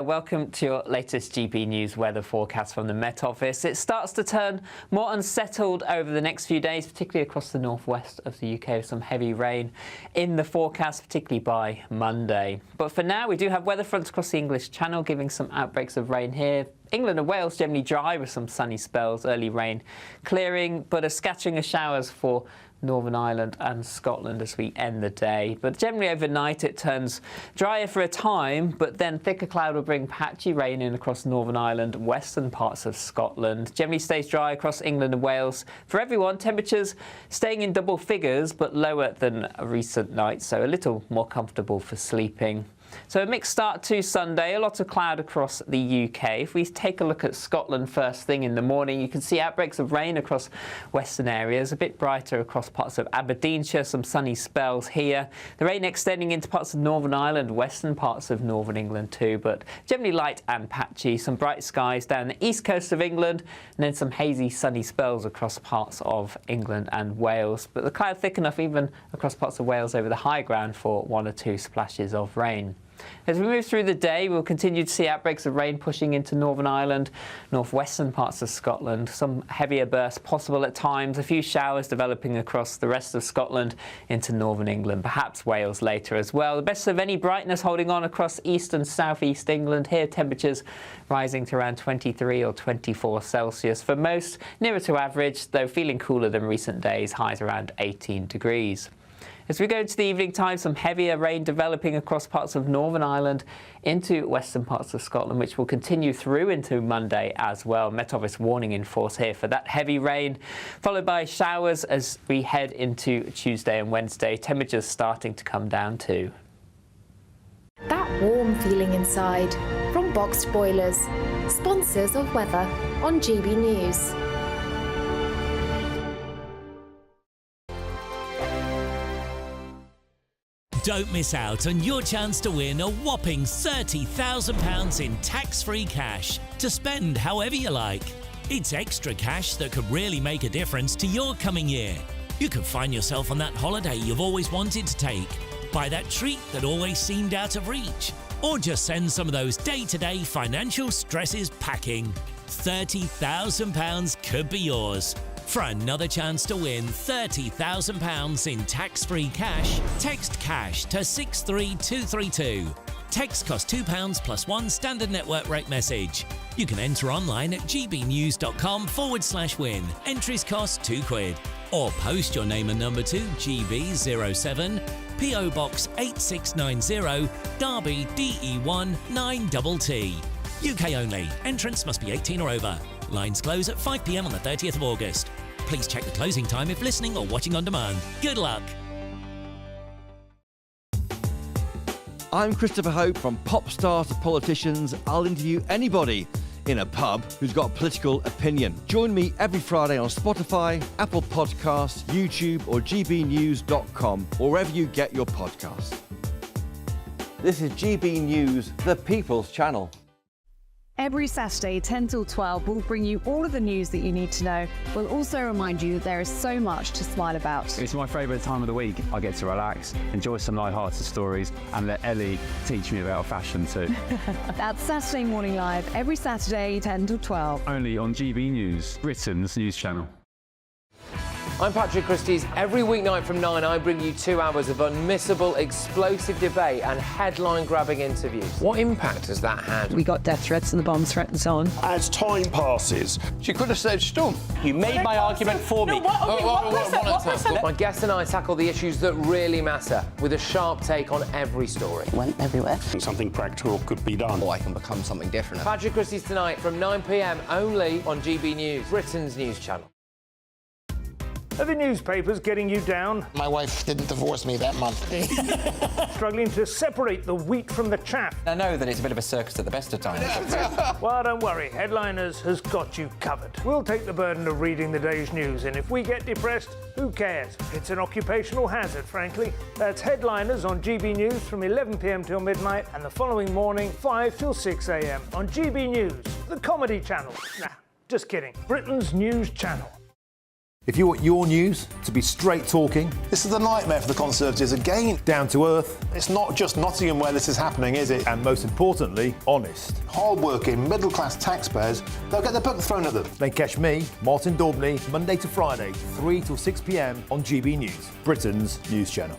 Welcome to your latest GB News weather forecast from the Met Office. It starts to turn more unsettled over the next few days, particularly across the northwest of the UK, with some heavy rain in the forecast, particularly by Monday. But for now, we do have weather fronts across the English Channel, giving some outbreaks of rain here. England and Wales generally dry with some sunny spells, early rain clearing, but a scattering of showers for Northern Ireland and Scotland as we end the day. But generally overnight it turns drier for a time, but then thicker cloud will bring patchy rain in across Northern Ireland, western parts of Scotland. Generally stays dry across England and Wales. For everyone, temperatures staying in double figures, but lower than recent nights, so a little more comfortable for sleeping. So a mixed start to Sunday, a lot of cloud across the UK. If we take a look at Scotland first thing in the morning, you can see outbreaks of rain across western areas, a bit brighter across parts of Aberdeenshire, some sunny spells here. The rain extending into parts of Northern Ireland, western parts of Northern England too, but generally light and patchy. Some bright skies down the east coast of England, and then some hazy sunny spells across parts of England and Wales. But the cloud thick enough even across parts of Wales over the high ground for one or two splashes of rain. As we move through the day, we'll continue to see outbreaks of rain pushing into Northern Ireland, northwestern parts of Scotland. Some heavier bursts possible at times, a few showers developing across the rest of Scotland into Northern England, perhaps Wales later as well. The best of any brightness holding on across east and southeast England. Here temperatures rising to around 23 or 24 Celsius. For most, nearer to average, though feeling cooler than recent days, highs around 18 degrees. As we go into the evening time, some heavier rain developing across parts of Northern Ireland into western parts of Scotland, which will continue through into Monday as well. Met Office warning in force here for that heavy rain, followed by showers as we head into Tuesday and Wednesday. Temperatures starting to come down too. That warm feeling inside from Boxed Boilers, sponsors of weather on GB News. Don't miss out on your chance to win a whopping £30,000 in tax-free cash to spend however you like. It's extra cash that could really make a difference to your coming year. You could find yourself on that holiday you've always wanted to take, buy that treat that always seemed out of reach, or just send some of those day-to-day financial stresses packing. £30,000 could be yours. For another chance to win £30,000 in tax-free cash, text CASH to 63232. Text costs £2 plus one standard network rate message. You can enter online at gbnews.com/win. Entries cost £2. Or post your name and number to GB07, PO Box 8690, Derby DE1 9TT. UK only. Entrance must be 18 or over. Lines close at 5 p.m. on the 30th of August. Please check the closing time if listening or watching on demand. Good luck. I'm Christopher Hope. From pop stars to politicians, I'll interview anybody in a pub who's got a political opinion. Join me every Friday on Spotify, Apple Podcasts, YouTube or gbnews.com, or wherever you get your podcasts. This is GB News, the People's Channel. Every Saturday, 10 till 12, we'll bring you all of the news that you need to know. We'll also remind you that there is so much to smile about. It's my favourite time of the week. I get to relax, enjoy some light-hearted stories, and let Ellie teach me about fashion too. That's Saturday Morning Live, every Saturday, 10 till 12. Only on GB News, Britain's news channel. I'm Patrick Christie's. Every weeknight from 9, I bring you 2 hours of unmissable, explosive debate and headline-grabbing interviews. What impact has that had? We got death threats and the bomb threats on. As time passes, she could have said stump. You made my argument for me. My guest and I tackle the issues that really matter with a sharp take on every story. It went everywhere. Something practical could be done. I can become something different. Patrick Christie's tonight from 9 p.m. only on GB News, Britain's news channel. Are the newspapers getting you down? My wife didn't divorce me that month. Struggling to separate the wheat from the chaff? I know that it's a bit of a circus at the best of times. Well, don't worry, Headliners has got you covered. We'll take the burden of reading the day's news, and if we get depressed, who cares? It's an occupational hazard, frankly. That's Headliners on GB News from 11 p.m. till midnight, and the following morning, 5 till 6 a.m. on GB News, the comedy channel. Nah, just kidding. Britain's news channel. If you want your news to be straight talking... This is a nightmare for the Conservatives again. Down to earth. It's not just Nottingham where this is happening, is it? And most importantly, honest. Hard-working, middle-class taxpayers, they'll get their book thrown at them. Then catch me, Martin Daubney, Monday to Friday, 3 till 6 p.m. on GB News, Britain's news channel.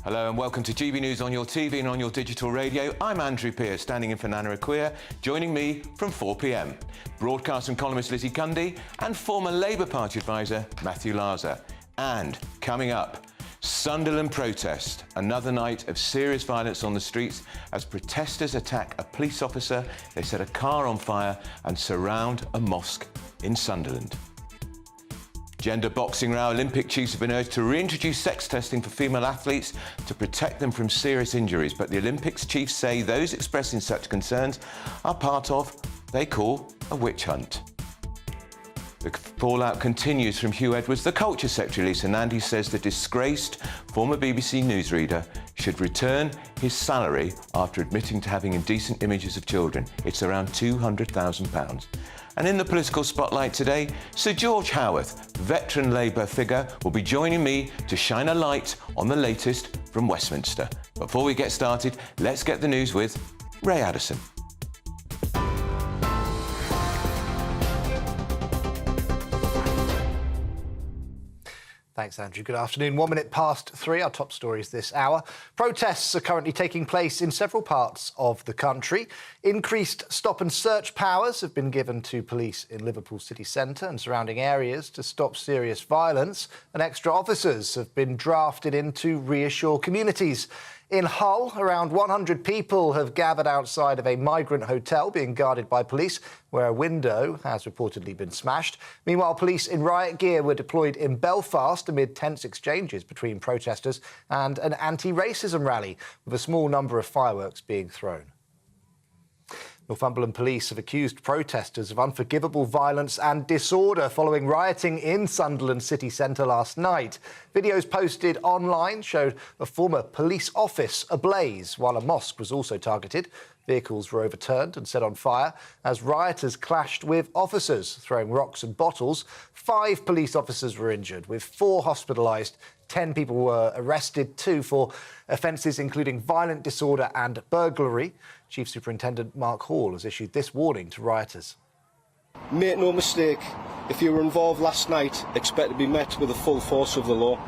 Hello and welcome to GB News on your TV and on your digital radio. I'm Andrew Pearce, standing in for Nana Akua. Joining me from 4 p.m, broadcast and columnist Lizzie Cundy and former Labour Party advisor Matthew Larser. And coming up, Sunderland protest. Another night of serious violence on the streets as protesters attack a police officer, they set a car on fire and surround a mosque in Sunderland. Gender boxing row. Olympic chiefs have been urged to reintroduce sex testing for female athletes to protect them from serious injuries. But the Olympics chiefs say those expressing such concerns are part of, they call, a witch hunt. The fallout continues from Hugh Edwards. The Culture Secretary, Lisa Nandy, says the disgraced former BBC newsreader should return his salary after admitting to having indecent images of children. It's around £200,000. And in the political spotlight today, Sir George Howarth, veteran Labour figure, will be joining me to shine a light on the latest from Westminster. Before we get started, let's get the news with Ray Addison. Thanks, Andrew. Good afternoon. 1 minute past 3, our top stories this hour. Protests are currently taking place in several parts of the country. Increased stop and search powers have been given to police in Liverpool city centre and surrounding areas to stop serious violence, and extra officers have been drafted in to reassure communities. In Hull, around 100 people have gathered outside of a migrant hotel being guarded by police, where a window has reportedly been smashed. Meanwhile, police in riot gear were deployed in Belfast amid tense exchanges between protesters and an anti-racism rally, with a small number of fireworks being thrown. Northumberland police have accused protesters of unforgivable violence and disorder following rioting in Sunderland city centre last night. Videos posted online showed a former police office ablaze, while a mosque was also targeted. Vehicles were overturned and set on fire as rioters clashed with officers, throwing rocks and bottles. 5 police officers were injured, with 4 hospitalised. 10 people were arrested too for offences including violent disorder and burglary. Chief Superintendent Mark Hall has issued this warning to rioters. Make no mistake, if you were involved last night, expect to be met with the full force of the law.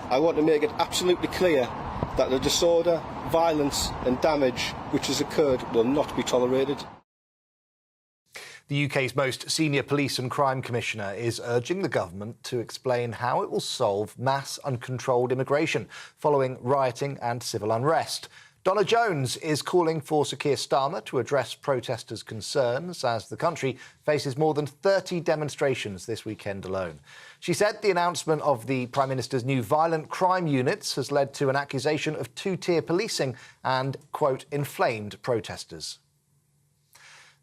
I want to make it absolutely clear that the disorder, violence and damage which has occurred will not be tolerated. The UK's most senior police and crime commissioner is urging the government to explain how it will solve mass uncontrolled immigration following rioting and civil unrest. Donna Jones is calling for Sir Keir Starmer to address protesters' concerns as the country faces more than 30 demonstrations this weekend alone. She said the announcement of the Prime Minister's new violent crime units has led to an accusation of two-tier policing and, quote, inflamed protesters.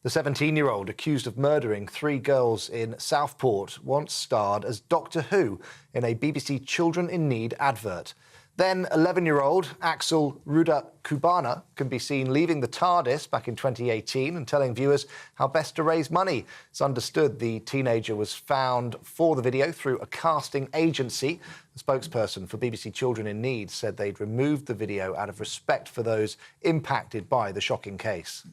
The 17-year-old accused of murdering 3 girls in Southport once starred as Doctor Who in a BBC Children in Need advert. Then 11-year-old Axel Ruda Kubana can be seen leaving the TARDIS back in 2018 and telling viewers how best to raise money. It's understood the teenager was found for the video through a casting agency. The spokesperson for BBC Children in Need said they'd removed the video out of respect for those impacted by the shocking case.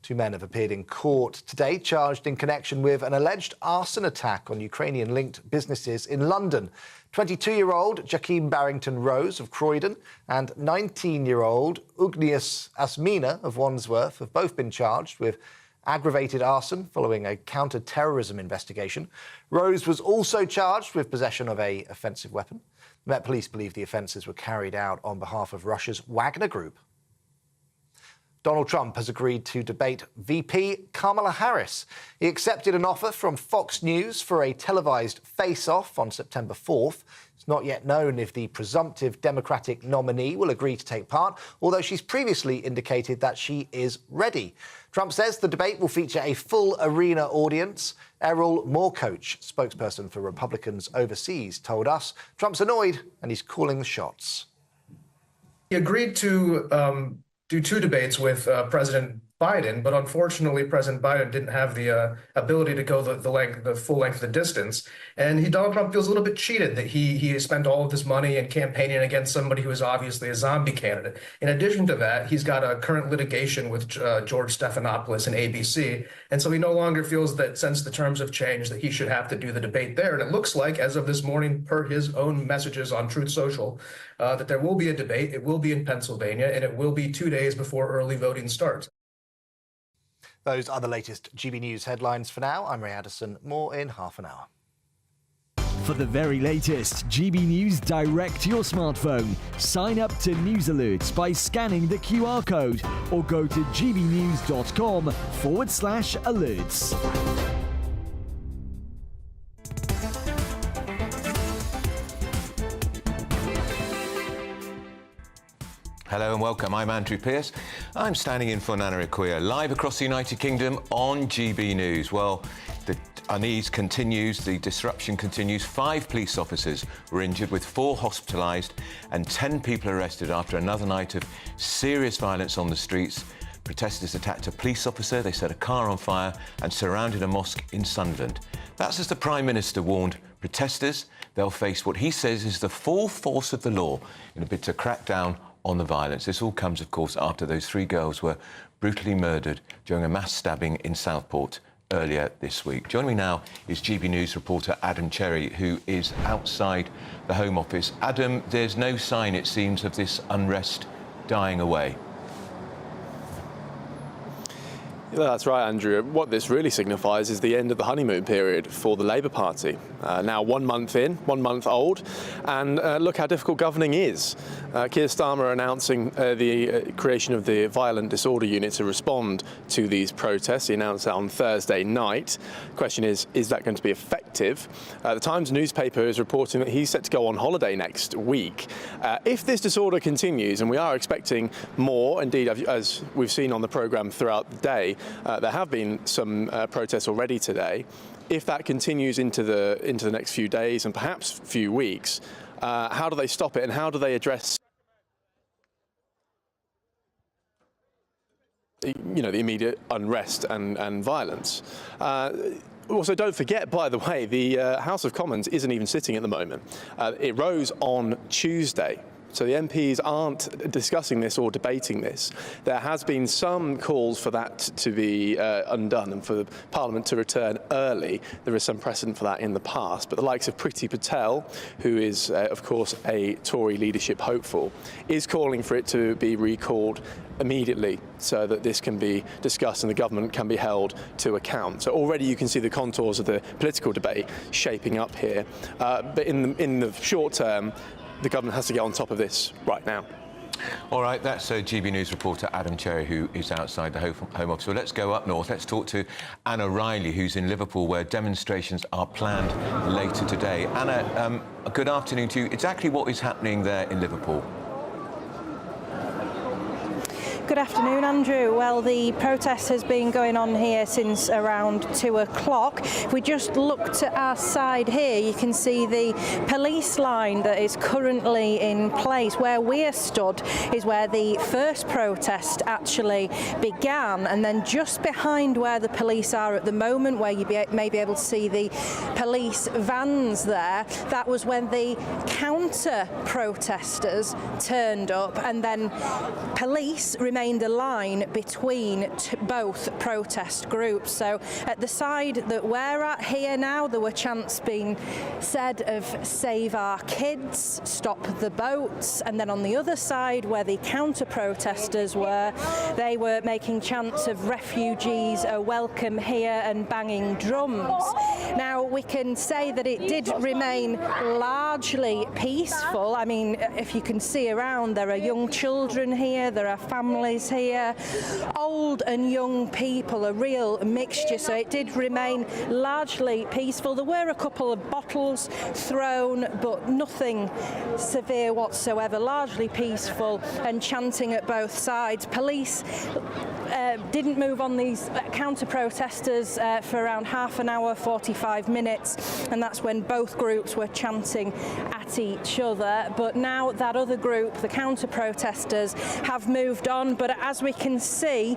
2 men have appeared in court today, charged in connection with an alleged arson attack on Ukrainian-linked businesses in London. 22-year-old Jakim Barrington-Rose of Croydon and 19-year-old Ugnias Asmina of Wandsworth have both been charged with aggravated arson following a counter-terrorism investigation. Rose was also charged with possession of an offensive weapon. The Met Police believe the offences were carried out on behalf of Russia's Wagner Group. Donald Trump has agreed to debate VP Kamala Harris. He accepted an offer from Fox News for a televised face-off on September 4th. It's not yet known if the presumptive Democratic nominee will agree to take part, although she's previously indicated that she is ready. Trump says the debate will feature a full arena audience. Errol Moorcoach, spokesperson for Republicans overseas, told us Trump's annoyed and he's calling the shots. He agreed to do 2 debates with President Biden, but unfortunately, President Biden didn't have the ability to go the full length of the distance. And Donald Trump feels a little bit cheated that he spent all of this money in campaigning against somebody who is obviously a zombie candidate. In addition to that, he's got a current litigation with George Stephanopoulos and ABC. And so he no longer feels that since the terms have changed that he should have to do the debate there. And it looks like, as of this morning, per his own messages on Truth Social, that there will be a debate. It will be in Pennsylvania, and it will be 2 days before early voting starts. Those are the latest GB News headlines for now. I'm Ray Addison. More in half an hour. For the very latest GB News direct to your smartphone, sign up to News Alerts by scanning the QR code or go to gbnews.com/alerts. Hello and welcome. I'm Andrew Pearce. I'm standing in for Nana Akua, live across the United Kingdom on GB News. Well, the unease continues, the disruption continues. 5 police officers were injured, with 4 hospitalised and 10 people arrested after another night of serious violence on the streets. Protesters attacked a police officer, they set a car on fire and surrounded a mosque in Sunderland. That's as the Prime Minister warned protesters they'll face what he says is the full force of the law in a bid to crack down on the violence. This all comes, of course, after those 3 girls were brutally murdered during a mass stabbing in Southport earlier this week. Joining me now is GB News reporter Adam Cherry, who is outside the Home Office. Adam, there's no sign, it seems, of this unrest dying away. Yeah, that's right, Andrew. What this really signifies is the end of the honeymoon period for the Labour Party. Now 1 month in, 1 month old, and look how difficult governing is. Keir Starmer announcing the creation of the Violent Disorder Unit to respond to these protests. He announced that on Thursday night. The question is that going to be effective? The Times newspaper is reporting that he's set to go on holiday next week. If this disorder continues, and we are expecting more, indeed, as we've seen on the programme throughout the day, there have been some protests already today. If that continues into the next few days and perhaps few weeks, how do they stop it and how do they address, the immediate unrest and violence? Also, don't forget, by the way, the House of Commons isn't even sitting at the moment. It rose on Tuesday. So the MPs aren't discussing this or debating this. There has been some calls for that to be undone and for the Parliament to return early. There is some precedent for that in the past. But the likes of Priti Patel, who is, of course, a Tory leadership hopeful, is calling for it to be recalled immediately so that this can be discussed and the government can be held to account. So already you can see the contours of the political debate shaping up here. But in the short term, the government has to get on top of this right now. All right, that's GB News reporter Adam Cherry, who is outside the Home Office. So let's go up north. Let's talk to Anna Riley, who's in Liverpool, where demonstrations are planned later today. Anna, good afternoon to you. Exactly what is happening there in Liverpool? Good afternoon, Andrew. Well, the protest has been going on here since around 2 o'clock. If we just look to our side here, you can see the police line that is currently in place. Where we're stood is where the first protest actually began, and then just behind where the police are at the moment, where you may be able to see the police vans there, that was when the counter-protesters turned up, and then police remained a line between both protest groups. So at the side that we're at here now, there were chants being said of "Save our kids," "Stop the boats," and then on the other side where the counter-protesters were, they were making chants of "Refugees are welcome here" and banging drums. Now we can say that it did remain largely peaceful. I mean, if you can see around, there are young children here, there are families here, old and young people, a real mixture, so it did remain largely peaceful. There were a couple of bottles thrown, but nothing severe whatsoever, largely peaceful and chanting at both sides. Police didn't move on these counter-protesters for around half an hour, 45 minutes, and that's when both groups were chanting at each other. But now that other group, the counter-protesters, have moved on on, but as we can see,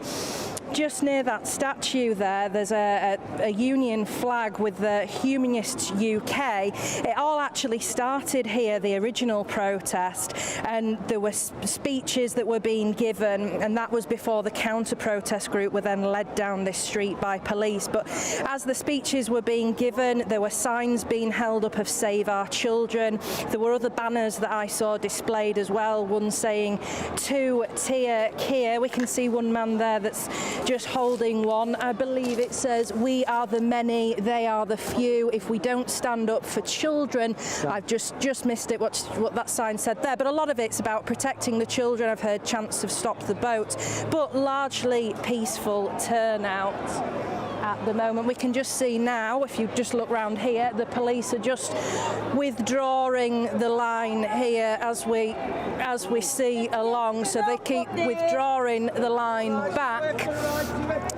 just near that statue there's a Union flag with the Humanists UK. It all actually started here, the original protest, and there were speeches that were being given, and that was before the counter-protest group were then led down this street by police. But as the speeches were being given, there were signs being held up of Save Our Children. There were other banners that I saw displayed as well, one saying to Tia Keir. We can see one man there that's just holding one. I believe it says, "We are the many, they are the few. If we don't stand up for children," I've just missed it, what that sign said there, but a lot of it's about protecting the children. I've heard chants have stopped the boat, but largely peaceful turnout at the moment. We can just see now, if you just look round here, the police are just withdrawing the line here as we see along, so they keep withdrawing the line back,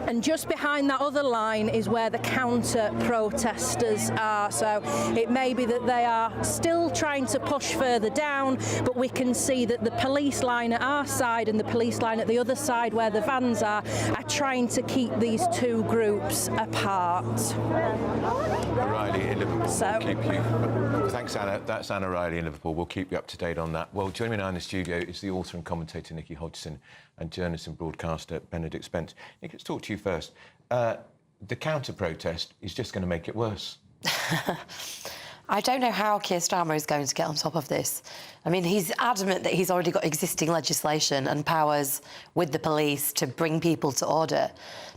and just behind that other line is where the counter protesters are. So it may be that they are still trying to push further down, but we can see that the police line at our side and the police line at the other side where the vans are trying to keep these two groups apart. Riley in Liverpool. We'll keep you. Thanks, Anna. That's Anna Riley in Liverpool. We'll keep you up to date on that. Well, joining me now in the studio is the author and commentator Nikki Hodgson and journalist and broadcaster Benedict Spence. Nick, let's talk to you first. The counter-protest is just going to make it worse. I don't know how Keir Starmer is going to get on top of this. I mean, he's adamant that he's already got existing legislation and powers with the police to bring people to order.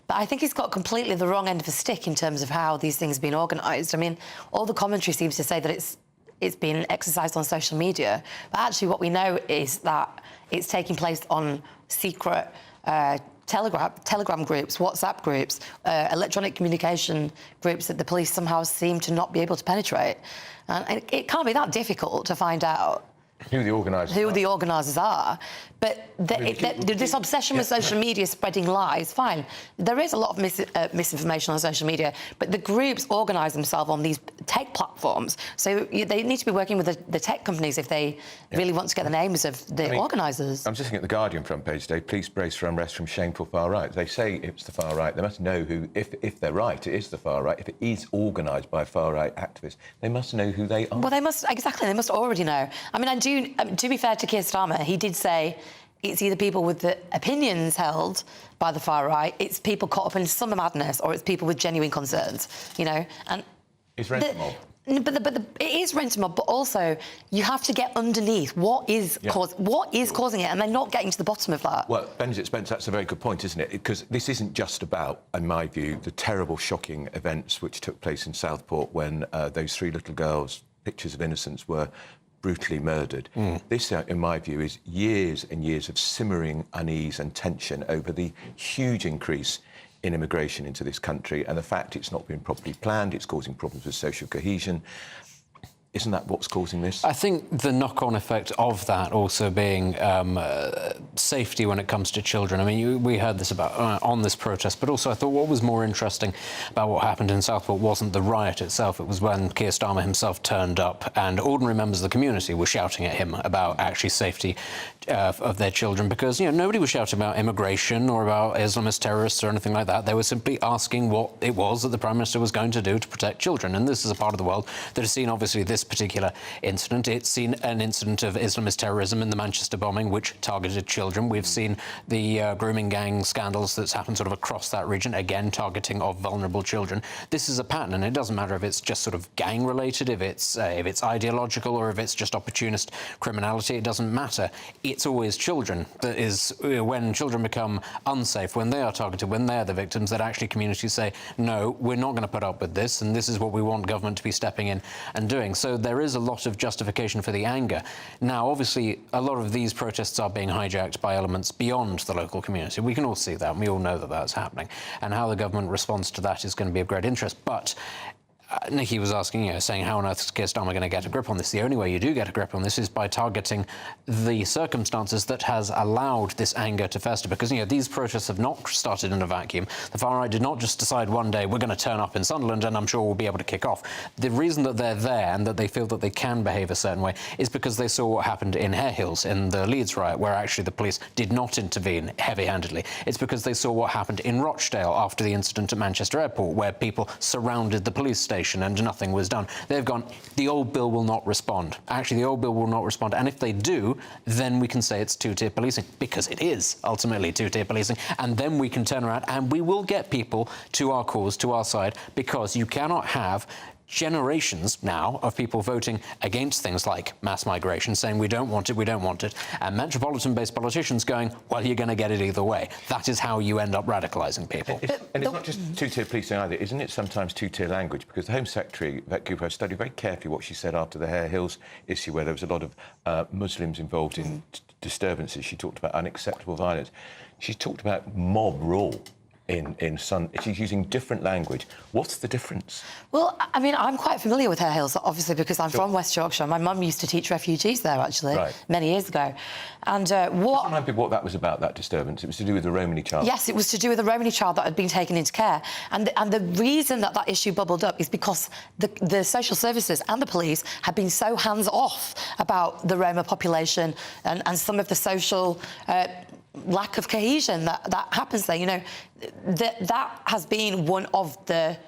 But I think he's got completely the wrong end of the stick in terms of how these things have been organised. I mean, all the commentary seems to say that it's been exercised on social media. But actually what we know is that it's taking place on secret Telegram groups, WhatsApp groups, electronic communication groups that the police somehow seem to not be able to penetrate. And it can't be that difficult to find out who the organisers are. But this obsession with social media spreading lies, fine. There is a lot of misinformation on social media, but the groups organise themselves on these tech platforms. So they need to be working with the tech companies if they really want to get the names of the organisers. I'm just looking at the Guardian front page today. Police brace for unrest from shameful far right. They say it's the far right. They must know who, if they're right, it is the far right. If it is organised by far right activists, they must know who they are. Well, they must already know. I mean, to be fair to Keir Starmer, he did say it's either people with the opinions held by the far right, it's people caught up in summer madness, or it's people with genuine concerns, you know. And it's rent mob. But it is rent mob, but also you have to get underneath what is causing it, and they're not getting to the bottom of that. Well, Benedict Spence, that's a very good point, isn't it? Because this isn't just about, in my view, the terrible, shocking events which took place in Southport when those three little girls, pictures of innocence, were brutally murdered. This, in my view, is years and years of simmering unease and tension over the huge increase in immigration into this country and the fact it's not been properly planned, it's causing problems with social cohesion. Isn't that what's causing this? I think the knock-on effect of that also being safety when it comes to children. I mean, we heard this about on this protest, but also I thought what was more interesting about what happened in Southport wasn't the riot itself. It was when Keir Starmer himself turned up and ordinary members of the community were shouting at him about actually safety of their children, because, you know, nobody was shouting about immigration or about Islamist terrorists or anything like that. They were simply asking what it was that the Prime Minister was going to do to protect children. And this is a part of the world that has seen, obviously, this particular incident. It's seen an incident of Islamist terrorism in the Manchester bombing, which targeted children. We've seen the grooming gang scandals that's happened sort of across that region, again targeting of vulnerable children. This is a pattern, and it doesn't matter if it's just sort of gang-related, if it's ideological, or if it's just opportunist criminality. It doesn't matter. It's always children that is, when children become unsafe, when they are targeted, when they're the victims, that actually communities say, no, we're not going to put up with this, and this is what we want government to be stepping in and doing. So there is a lot of justification for the anger. Now, obviously, a lot of these protests are being hijacked by elements beyond the local community. We can all see that, and we all know that that's happening. And how the government responds to that is going to be of great interest. But Nikki was asking, saying how on earth is Keir Starmer going to get a grip on this? The only way you do get a grip on this is by targeting the circumstances that has allowed this anger to fester. Because, these protests have not started in a vacuum. The far right did not just decide one day, we're going to turn up in Sunderland and I'm sure we'll be able to kick off. The reason that they're there and that they feel that they can behave a certain way is because they saw what happened in Hare Hills in the Leeds riot, where actually the police did not intervene heavy-handedly. It's because they saw what happened in Rochdale after the incident at Manchester Airport, where people surrounded the police station and nothing was done. They've gone, the old bill will not respond. Actually, the old bill will not respond. And if they do, then we can say it's two-tier policing, because it is ultimately two-tier policing. And then we can turn around and we will get people to our cause, to our side, because you cannot have generations now of people voting against things like mass migration, saying we don't want it, and metropolitan-based politicians going, well, you're going to get it either way. That is how you end up radicalising people. And it's not just two-tier policing either, isn't it? Sometimes two-tier language, because the Home Secretary, Vet Cooper, studied very carefully what she said after the Hare Hills issue, where there was a lot of Muslims involved in disturbances. She talked about unacceptable violence. She talked about mob rule. She's using different language. What's the difference? Well, I mean, I'm quite familiar with Hare Hills, obviously, because I'm from West Yorkshire. My mum used to teach refugees there, actually, many years ago. And what... Remind me what that was about, that disturbance. It was to do with the Romany child. Yes, it was to do with a Romany child that had been taken into care. And the reason that issue bubbled up is because the social services and the police had been so hands-off about the Roma population and some of the social... lack of cohesion that happens there. That has been one of the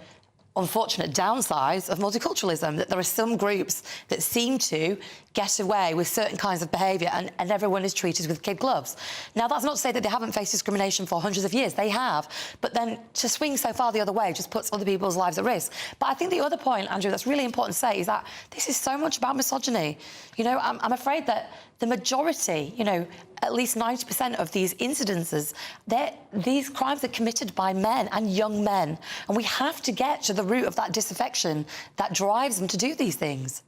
unfortunate downsides of multiculturalism, that there are some groups that seem to get away with certain kinds of behaviour and everyone is treated with kid gloves. Now, that's not to say that they haven't faced discrimination for hundreds of years. They have. But then to swing so far the other way just puts other people's lives at risk. But I think the other point, Andrew, that's really important to say is that this is so much about misogyny. I'm afraid that the majority, at least 90% of these incidences, these crimes are committed by men and young men. And we have to get to the root of that disaffection that drives them to do these things.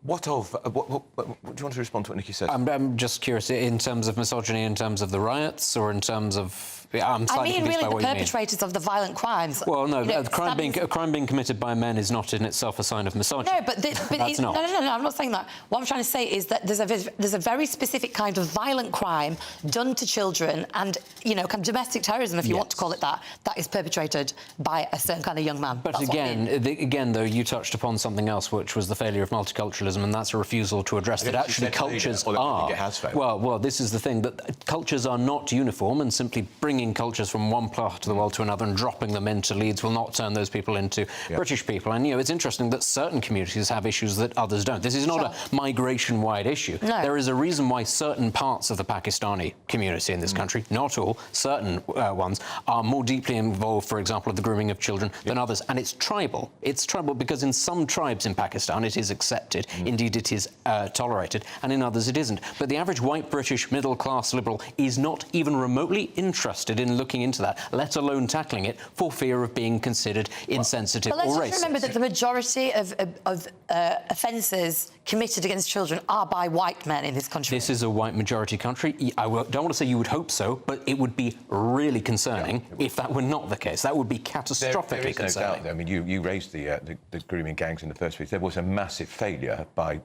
What do you want to respond to what Nikki said? I'm just curious, in terms of misogyny, in terms of the riots, or in terms of... I'm slightly confused by what you mean. The perpetrators of the violent crimes. Well, no, a crime being committed by men is not in itself a sign of misogyny. No, but no, I'm not saying that. What I'm trying to say is that there's a very specific kind of violent crime done to children and, kind of domestic terrorism, if you want to call it that is perpetrated by a certain kind of young man. But again, though, you touched upon something else, which was the failure of multiculturalism, and that's a refusal to address that actually cultures are... Well, this is the thing, that cultures are not uniform, and simply bringing cultures from one part of the world to another and dropping them into Leeds will not turn those people into British people. And, it's interesting that certain communities have issues that others don't. This is not a migration-wide issue. No. There is a reason why certain parts of the Pakistani community in this country, not all, certain ones, are more deeply involved, for example, with the grooming of children than others. And it's tribal. It's tribal because in some tribes in Pakistan it is accepted, indeed it is tolerated, and in others it isn't. But the average white British middle-class liberal is not even remotely interested in looking into that, let alone tackling it, for fear of being considered insensitive or racist. But let's just remember that the majority of offences committed against children are by white men in this country. This is a white majority country. I don't want to say you would hope so, but it would be really concerning if that were not the case. That would be catastrophically concerning. No doubt. I mean, you raised the grooming gangs in the first place. There was a massive failure by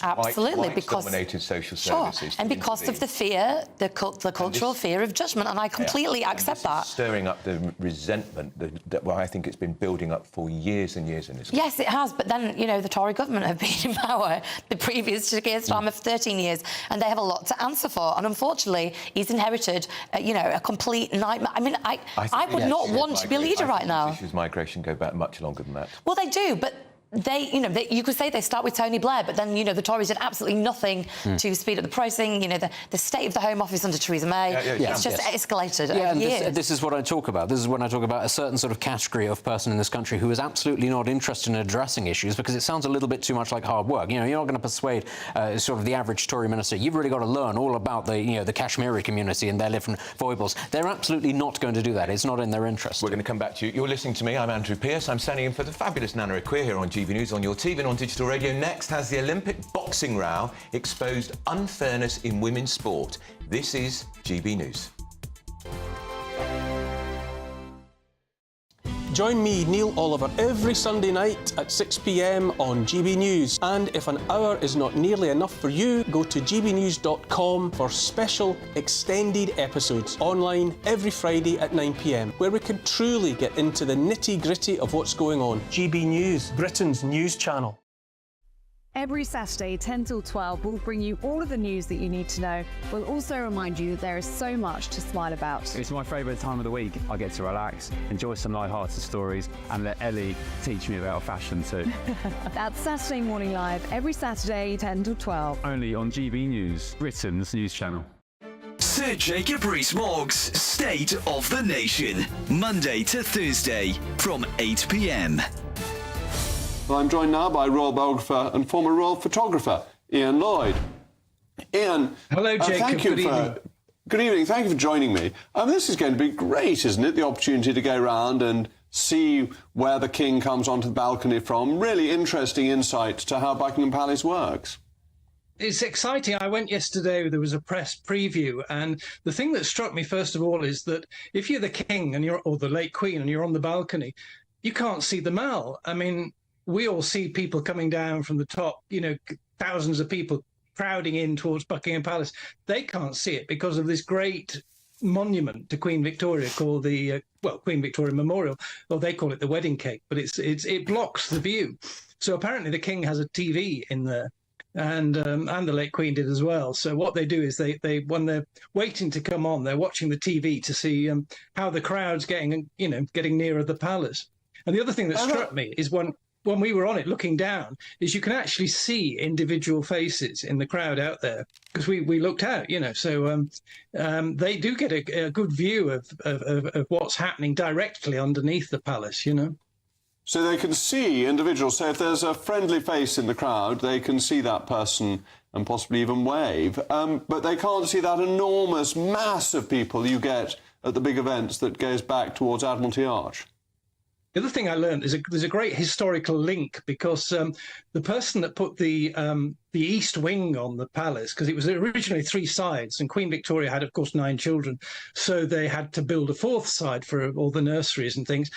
white-dominated social services. And because of the fear, the cultural fear of judgment, and I completely accept that. Stirring up the resentment that I think it's been building up for years and years in this country. Yes, it has, but then, the Tory government have been in power, the previous to Keir Starmer, for 13 years, and they have a lot to answer for. And unfortunately, he's inherited, a complete nightmare. I mean, I would not want to be a leader right now. Issues of migration go back much longer than that. Well, they do, but you could say they start with Tony Blair, but then, the Tories did absolutely nothing to speed up the processing. The state of the Home Office under Theresa May, it's just escalated over years. This is what I talk about. This is when I talk about a certain sort of category of person in this country who is absolutely not interested in addressing issues because it sounds a little bit too much like hard work. You're not going to persuade sort of the average Tory minister. You've really got to learn all about the Kashmiri community and their different foibles. They're absolutely not going to do that. It's not in their interest. We're going to come back to you. You're listening to me. I'm Andrew Pearce. I'm standing in for the fabulous Nana Akua here on GBNews on your TV and on digital radio. Next, has the Olympic boxing row exposed unfairness in women's sport? This is GB News. Join me, Neil Oliver, every Sunday night at 6 p.m. on GB News. And if an hour is not nearly enough for you, go to gbnews.com for special extended episodes online every Friday at 9 p.m, where we can truly get into the nitty-gritty of what's going on. GB News, Britain's news channel. Every Saturday, 10 till 12, we'll bring you all of the news that you need to know. We'll also remind you that there is so much to smile about. It's my favourite time of the week. I get to relax, enjoy some light-hearted stories, and let Ellie teach me about fashion too. That's Saturday Morning Live, every Saturday, 10 till 12. Only on GB News, Britain's news channel. Sir Jacob Rees-Mogg's State of the Nation, Monday to Thursday from 8 p.m. Well, I'm joined now by royal biographer and former royal photographer, Ian Lloyd. Ian, hello, Jacob. Thank you good evening. Thank you for joining me. This is going to be great, isn't it? The opportunity to go around and see where the King comes onto the balcony from. Really interesting insight to how Buckingham Palace works. It's exciting. I went yesterday, there was a press preview, and the thing that struck me first of all is that if you're the King and or the late Queen and you're on the balcony, you can't see the Mall. I mean, we all see people coming down from the top, you know, thousands of people crowding in towards Buckingham Palace. They can't see it because of this great monument to Queen Victoria called the, Queen Victoria Memorial, or they call it the wedding cake, but it blocks the view. So apparently the King has a TV in there, and the late Queen did as well. So what they do is they when they're waiting to come on, they're watching the TV to see how the crowd's getting nearer the palace. And the other thing that struck me is when we were on it looking down, is you can actually see individual faces in the crowd out there, because we looked out, you know. So they do get a good view of what's happening directly underneath the palace, you know. So they can see individuals. So if there's a friendly face in the crowd, they can see that person and possibly even wave. But they can't see that enormous mass of people you get at the big events that goes back towards Admiralty Arch. The other thing I learned is there's a great historical link, because the person that put the east wing on the palace, because it was originally 3 sides, and Queen Victoria had, of course, 9 children, so they had to build a 4th side for all the nurseries and things.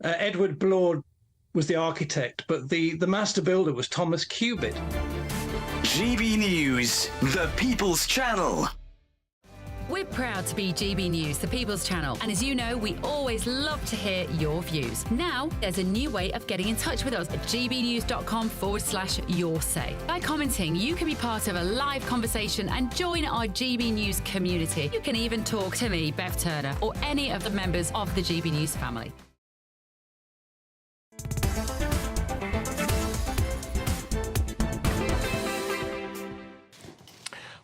Edward Blord was the architect, but the master builder was Thomas Cubitt. GB News, the People's Channel. We're proud to be GB News, the People's Channel. And as you know, we always love to hear your views. Now, there's a new way of getting in touch with us at gbnews.com/yoursay. By commenting, you can be part of a live conversation and join our GB News community. You can even talk to me, Bev Turner, or any of the members of the GB News family.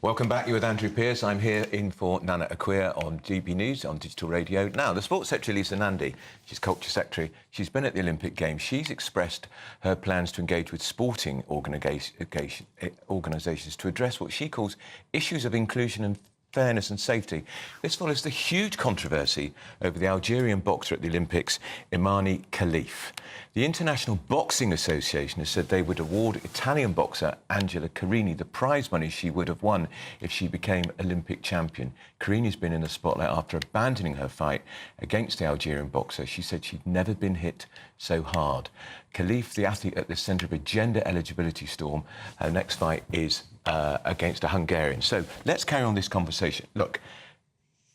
Welcome back. You're with Andrew Pearce. I'm here in for Nana Akua on GB News, on digital radio. Now, the Sports Secretary, Lisa Nandy, she's Culture Secretary. She's been at the Olympic Games. She's expressed her plans to engage with sporting organisations to address what she calls issues of inclusion and fairness and safety. This follows the huge controversy over the Algerian boxer at the Olympics, Imani Khalif. The International Boxing Association has said they would award Italian boxer Angela Carini the prize money she would have won if she became Olympic champion. Carini's been in the spotlight after abandoning her fight against the Algerian boxer. She said she'd never been hit so hard. Khalif, the athlete at the centre of a gender eligibility storm, her next fight is against a Hungarian. So let's carry on this conversation. Look,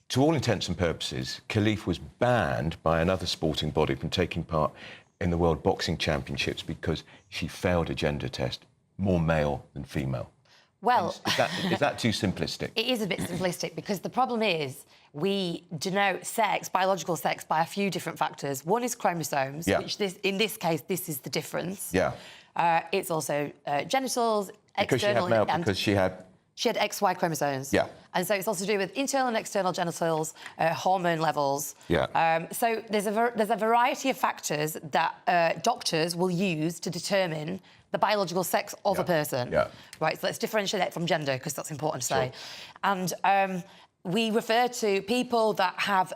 to all intents and purposes, Khalif was banned by another sporting body from taking part in the World Boxing Championships because she failed a gender test, more male than female. Well, is that too simplistic? It is a bit simplistic, because the problem is we denote sex, biological sex, by a few different factors. One is chromosomes, which in this case, this is the difference. Yeah. It's also genitals, because external... she had XY chromosomes. Yeah. And so it's also to do with internal and external genitals, hormone levels. Yeah. So there's a variety of factors that doctors will use to determine the biological sex of a person. Yeah. Right, so let's differentiate that from gender, because that's important to say. And we refer to people that have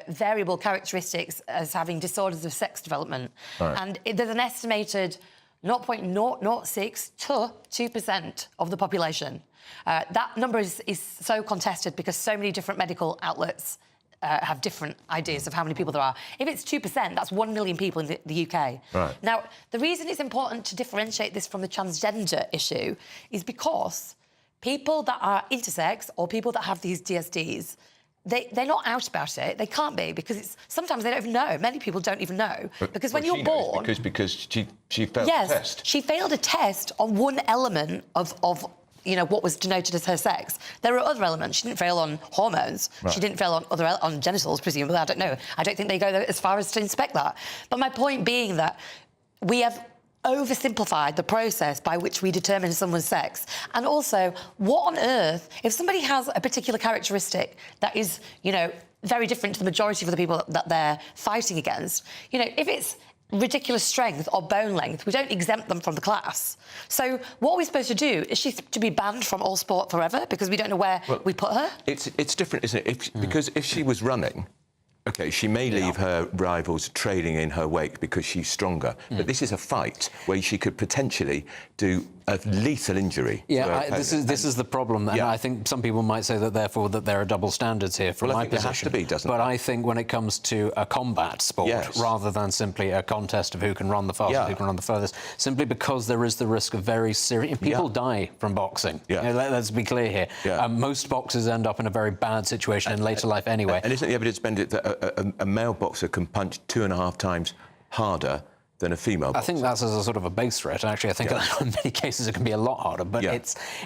variable characteristics as having disorders of sex development. Right. And there's an estimated 0.006 to 2% of the population. That number is so contested because so many different medical outlets have different ideas of how many people there are. If it's 2%, that's 1 million people in the UK. Right. Now, the reason it's important to differentiate this from the transgender issue is because people that are intersex or people that have these DSDs, they're not out about it. They can't be, because sometimes they don't even know. Many people don't even know. Because when you're born... Because she failed yes, the test. She failed a test on one element of what was denoted as her sex. There are other elements. She didn't fail on hormones. Right. She didn't fail on genitals, presumably. I don't know. I don't think they go as far as to inspect that. But my point being that we have oversimplified the process by which we determine someone's sex. And also, what on earth, if somebody has a particular characteristic that is, very different to the majority of the people that they're fighting against, if it's ridiculous strength or bone length, we don't exempt them from the class. So what are we supposed to do? Is she to be banned from all sport forever because we don't know where we put her? It's different, isn't it? Because if she was running, OK, she may leave her rivals trailing in her wake because she's stronger. But this is a fight where she could potentially do a lethal injury. Yeah, this is the problem, and I think some people might say that therefore that there are double standards here from my position. There has to be, doesn't it? But I think when it comes to a combat sport, rather than simply a contest of who can run the fastest, who can run the furthest, simply because there is the risk of very serious... People die from boxing. Let's be clear here. Most boxers end up in a very bad situation in later life anyway. And isn't the evidence, Bendit, that a male boxer can punch 2.5 times harder than a female boxer? I think that's as a sort of a base threat. Actually, I think in many cases it can be a lot harder. But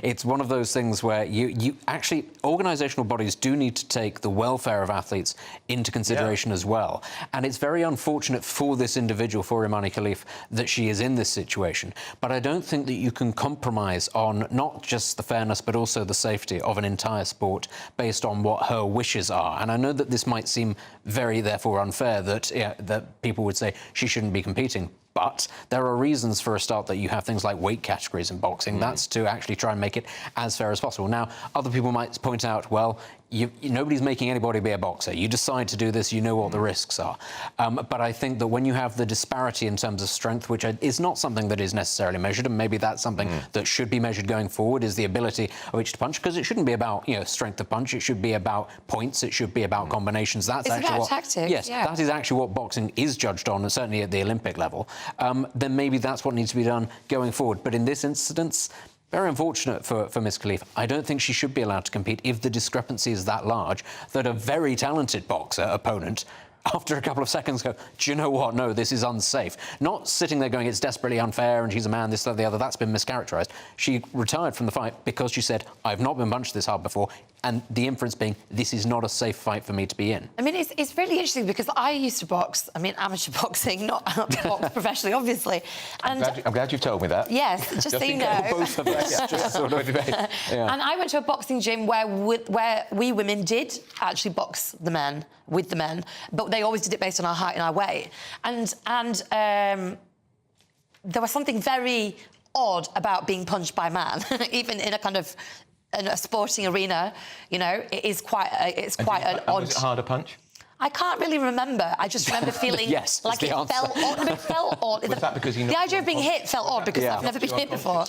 it's one of those things where you actually, organisational bodies do need to take the welfare of athletes into consideration as well. And it's very unfortunate for this individual, for Imani Khalif, that she is in this situation. But I don't think that you can compromise on not just the fairness but also the safety of an entire sport based on what her wishes are. And I know that this might seem very, therefore, unfair, that that people would say she shouldn't be competing. But there are reasons for a start that you have things like weight categories in boxing. That's to actually try and make it as fair as possible. Now, other people might point out, well, nobody's making anybody be a boxer. You decide to do this, you know what the risks are. But I think that when you have the disparity in terms of strength, which is not something that is necessarily measured, and maybe that's something that should be measured going forward, is the ability of each to punch, because it shouldn't be about strength of punch. It should be about points. It should be about combinations. That's it's actually about tactics. Yes, that is actually what boxing is judged on, and certainly at the Olympic level. Then maybe that's what needs to be done going forward. But in this instance, very unfortunate for Ms. Khalif. I don't think she should be allowed to compete if the discrepancy is that large that a very talented boxer opponent, after a couple of seconds, go, do you know what? No, this is unsafe. Not sitting there going, it's desperately unfair and she's a man, this, that, the other. That's been mischaracterised. She retired from the fight because she said, I've not been punched this hard before. And the inference being, this is not a safe fight for me to be in. I mean, it's really interesting because I used to box. I mean, amateur boxing, not box professionally, obviously. And I'm glad you've told me that. Yes, just so you know. Both of us. Just sort of And I went to a boxing gym where we women did actually box the men, with the men, but they always did it based on our height and our weight. And there was something very odd about being punched by a man, even in a kind of in a sporting arena. It is quite an odd. Was it hard to punch? I can't really remember. I just remember feeling like it felt odd. It felt odd. Was that because the idea of being hit felt odd because I've never been hit before.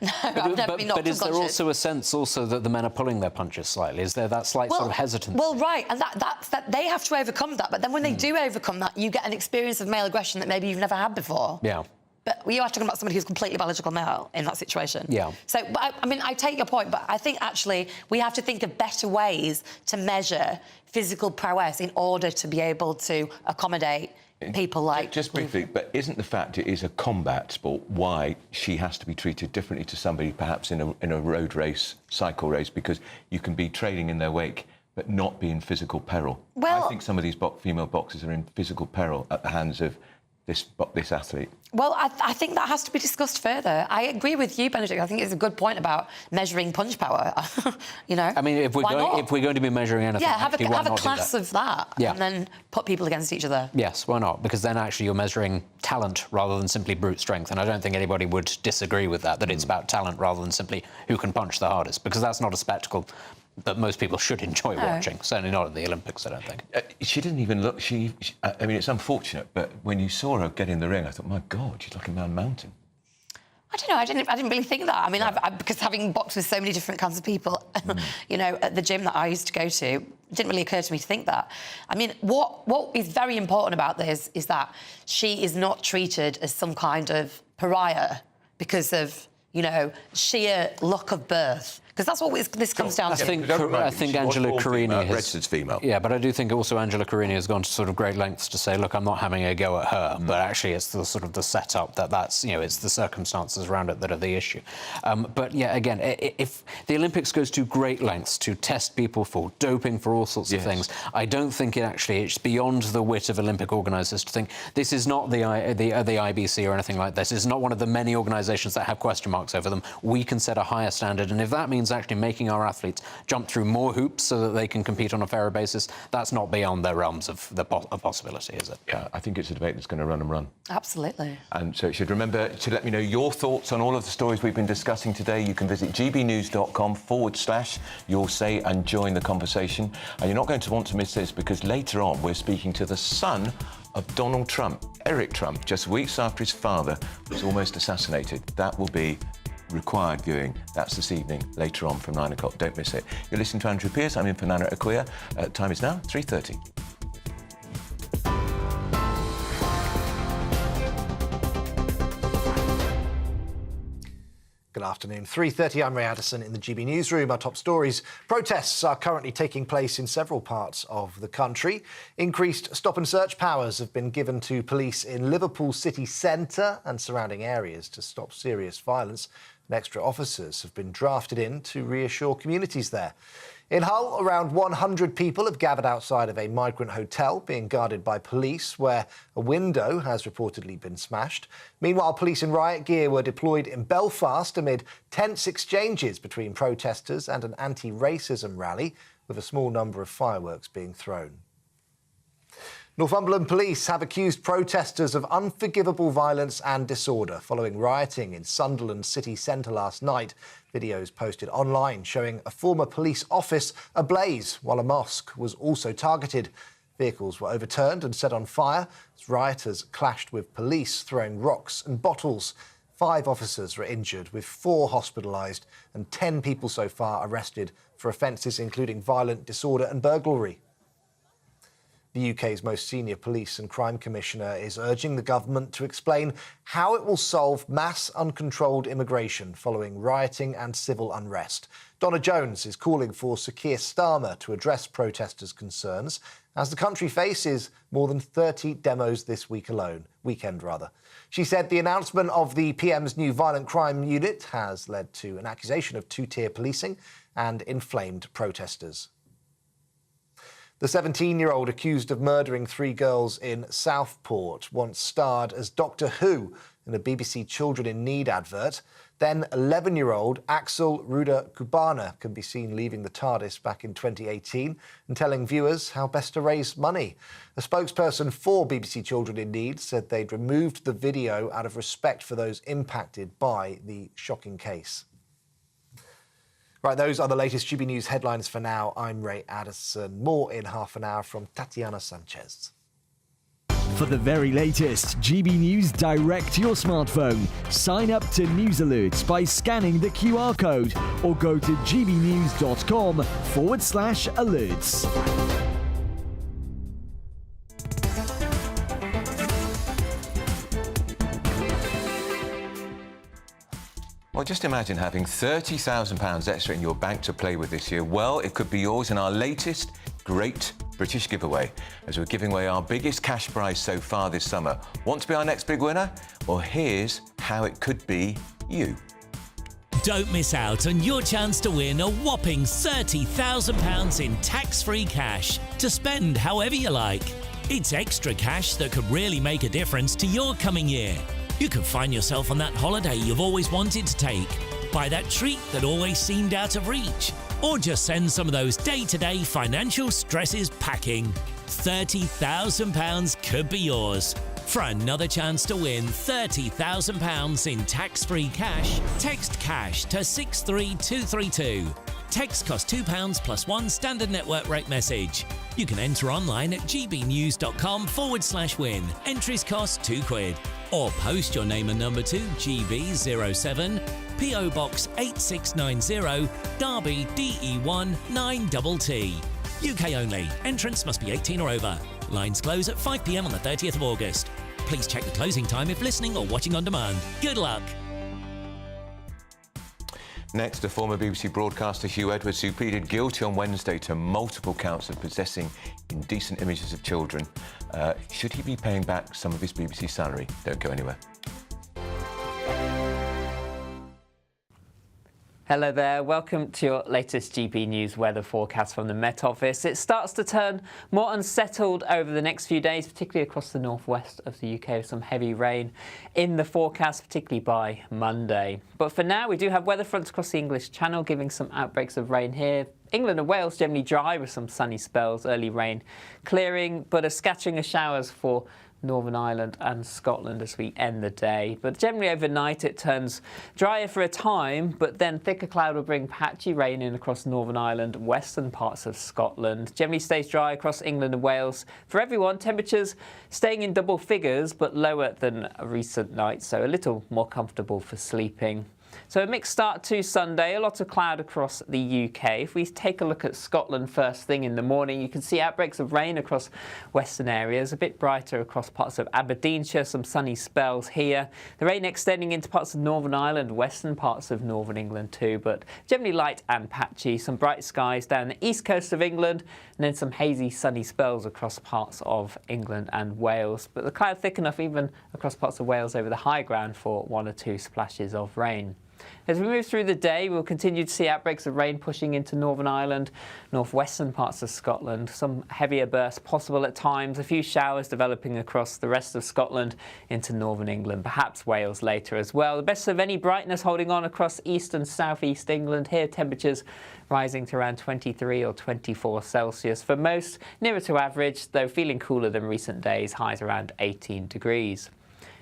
No, I've never been knocked But is there unconscious. also a sense that the men are pulling their punches slightly? Is there that slight sort of hesitancy? Well, right, and that they have to overcome that. But then when they do overcome that, you get an experience of male aggression that maybe you've never had before. Yeah. But you are talking about somebody who's completely biological male in that situation. Yeah. So, but I mean, I take your point, but I think actually we have to think of better ways to measure physical prowess in order to be able to accommodate people like... Just briefly, but isn't the fact it is a combat sport why she has to be treated differently to somebody perhaps in a road race, cycle race, because you can be trailing in their wake but not be in physical peril? Well, I think some of these female boxers are in physical peril at the hands of this athlete. Well, I think that has to be discussed further. I agree with you, Benedict. I think it's a good point about measuring punch power. I mean, if we're going to be measuring anything, have a class of that, and then put people against each other. Yes, why not? Because then actually you're measuring talent rather than simply brute strength, and I don't think anybody would disagree with that. That it's about talent rather than simply who can punch the hardest, because that's not a spectacle that most people should enjoy watching. Certainly not at the Olympics, I don't think. She didn't even look... I mean, it's unfortunate, but when you saw her get in the ring, I thought, my God, she's like a man mountain. don't know. I didn't really think that. I mean, because having boxed with so many different kinds of people, you know, at the gym that I used to go to, it didn't really occur to me to think that. I mean, what is very important about this is that she is not treated as some kind of pariah because of, you know, sheer luck of birth. Because that's what this comes down to. I think Angela Carini has... registered female. Yeah, but I do think also Angela Carini has gone to sort of great lengths to say, look, I'm not having a go at her, but actually it's the sort of the setup that's, you know, it's the circumstances around it that are the issue. But yeah, again, if the Olympics goes to great lengths to test people for doping, for all sorts of things, I don't think it's beyond the wit of Olympic organisers to think this is not the IBC or anything like this. It's not one of the many organisations that have question marks over them. We can set a higher standard, and if that means actually making our athletes jump through more hoops so that they can compete on a fairer basis, that's not beyond their realms of possibility, is it? Yeah, I think it's a debate that's going to run and run. Absolutely. And so you should remember to let me know your thoughts on all of the stories we've been discussing today. You can visit gbnews.com/you'll say and join the conversation. And you're not going to want to miss this because later on we're speaking to the son of Donald Trump, Eric Trump, just weeks after his father was almost assassinated. That will be required viewing. That's this evening, later on from 9 o'clock. Don't miss it. You're listening to Andrew Pierce. I'm in for Nana Akua. Time is now 3:30. Good afternoon. 3:30, I'm Ray Addison in the GB newsroom. Our top stories. Protests are currently taking place in several parts of the country. Increased stop and search powers have been given to police in Liverpool city centre and surrounding areas to stop serious violence. And extra officers have been drafted in to reassure communities there. In Hull, around 100 people have gathered outside of a migrant hotel being guarded by police, where a window has reportedly been smashed. Meanwhile, police in riot gear were deployed in Belfast amid tense exchanges between protesters and an anti-racism rally, with a small number of fireworks being thrown. Northumberland police have accused protesters of unforgivable violence and disorder following rioting in Sunderland city centre last night. Videos posted online showing a former police office ablaze while a mosque was also targeted. Vehicles were overturned and set on fire as rioters clashed with police throwing rocks and bottles. 5 officers were injured, with 4 hospitalised and 10 people so far arrested for offences including violent disorder and burglary. The UK's most senior police and crime commissioner is urging the government to explain how it will solve mass uncontrolled immigration following rioting and civil unrest. Donna Jones is calling for Sir Keir Starmer to address protesters' concerns as the country faces more than 30 demos this weekend. She said the announcement of the PM's new violent crime unit has led to an accusation of two-tier policing and inflamed protesters. The 17-year-old accused of murdering 3 girls in Southport once starred as Doctor Who in a BBC Children in Need advert. Then 11-year-old Axel Ruda Kubana can be seen leaving the TARDIS back in 2018 and telling viewers how best to raise money. A spokesperson for BBC Children in Need said they'd removed the video out of respect for those impacted by the shocking case. Right, those are the latest GB News headlines for now. I'm Ray Addison. More in half an hour from Tatiana Sanchez. For the very latest GB News direct to your smartphone, sign up to News Alerts by scanning the QR code or go to gbnews.com/alerts. Well, just imagine having £30,000 extra in your bank to play with this year. Well, it could be yours in our latest Great British Giveaway, as we're giving away our biggest cash prize so far this summer. Want to be our next big winner? Well, here's how it could be you. Don't miss out on your chance to win a whopping £30,000 in tax-free cash to spend however you like. It's extra cash that could really make a difference to your coming year. You could find yourself on that holiday you've always wanted to take, buy that treat that always seemed out of reach, or just send some of those day-to-day financial stresses packing. £30,000 could be yours. For another chance to win £30,000 in tax-free cash, text CASH to 63232. Text costs £2 plus 1 standard network rate message. You can enter online at gbnews.com/win. Entries cost £2. or post your name and number to GB07 PO Box 8690 Derby DE1 9TT. UK only. Entrance must be 18 or over. Lines close at 5 p.m. on the 30th of August. Please check the closing time if listening or watching on demand. Good luck. Next, a former BBC broadcaster, Hugh Edwards, who pleaded guilty on Wednesday to multiple counts of possessing indecent images of children. Should he be paying back some of his BBC salary? Don't go anywhere. Hello there, welcome to your latest GB News weather forecast from the Met Office. It starts to turn more unsettled over the next few days, particularly across the northwest of the UK, with some heavy rain in the forecast, particularly by Monday. But for now, we do have weather fronts across the English Channel, giving some outbreaks of rain here. England and Wales generally dry with some sunny spells, early rain clearing, but a scattering of showers for Northern Ireland and Scotland as we end the day. But generally overnight it turns drier for a time, but then thicker cloud will bring patchy rain in across Northern Ireland, western parts of Scotland. Generally stays dry across England and Wales. For everyone, temperatures staying in double figures, but lower than recent nights, so a little more comfortable for sleeping. So a mixed start to Sunday, a lot of cloud across the UK. If we take a look at Scotland first thing in the morning, you can see outbreaks of rain across western areas, a bit brighter across parts of Aberdeenshire, some sunny spells here. The rain extending into parts of Northern Ireland, western parts of Northern England too, but generally light and patchy. Some bright skies down the east coast of England, and then some hazy sunny spells across parts of England and Wales. But the cloud thick enough even across parts of Wales over the high ground for 1 or 2 splashes of rain. As we move through the day, we'll continue to see outbreaks of rain pushing into Northern Ireland, northwestern parts of Scotland. Some heavier bursts possible at times, a few showers developing across the rest of Scotland into northern England, perhaps Wales later as well. The best of any brightness holding on across east and southeast England. Here temperatures rising to around 23 or 24 Celsius. For most, nearer to average, though feeling cooler than recent days, highs around 18 degrees.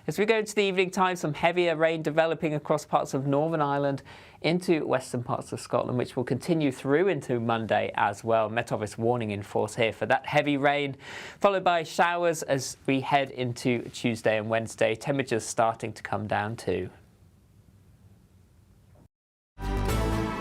As we go into the evening time, some heavier rain developing across parts of Northern Ireland into western parts of Scotland, which will continue through into Monday as well. Met Office warning in force here for that heavy rain, followed by showers as we head into Tuesday and Wednesday. Temperatures starting to come down too.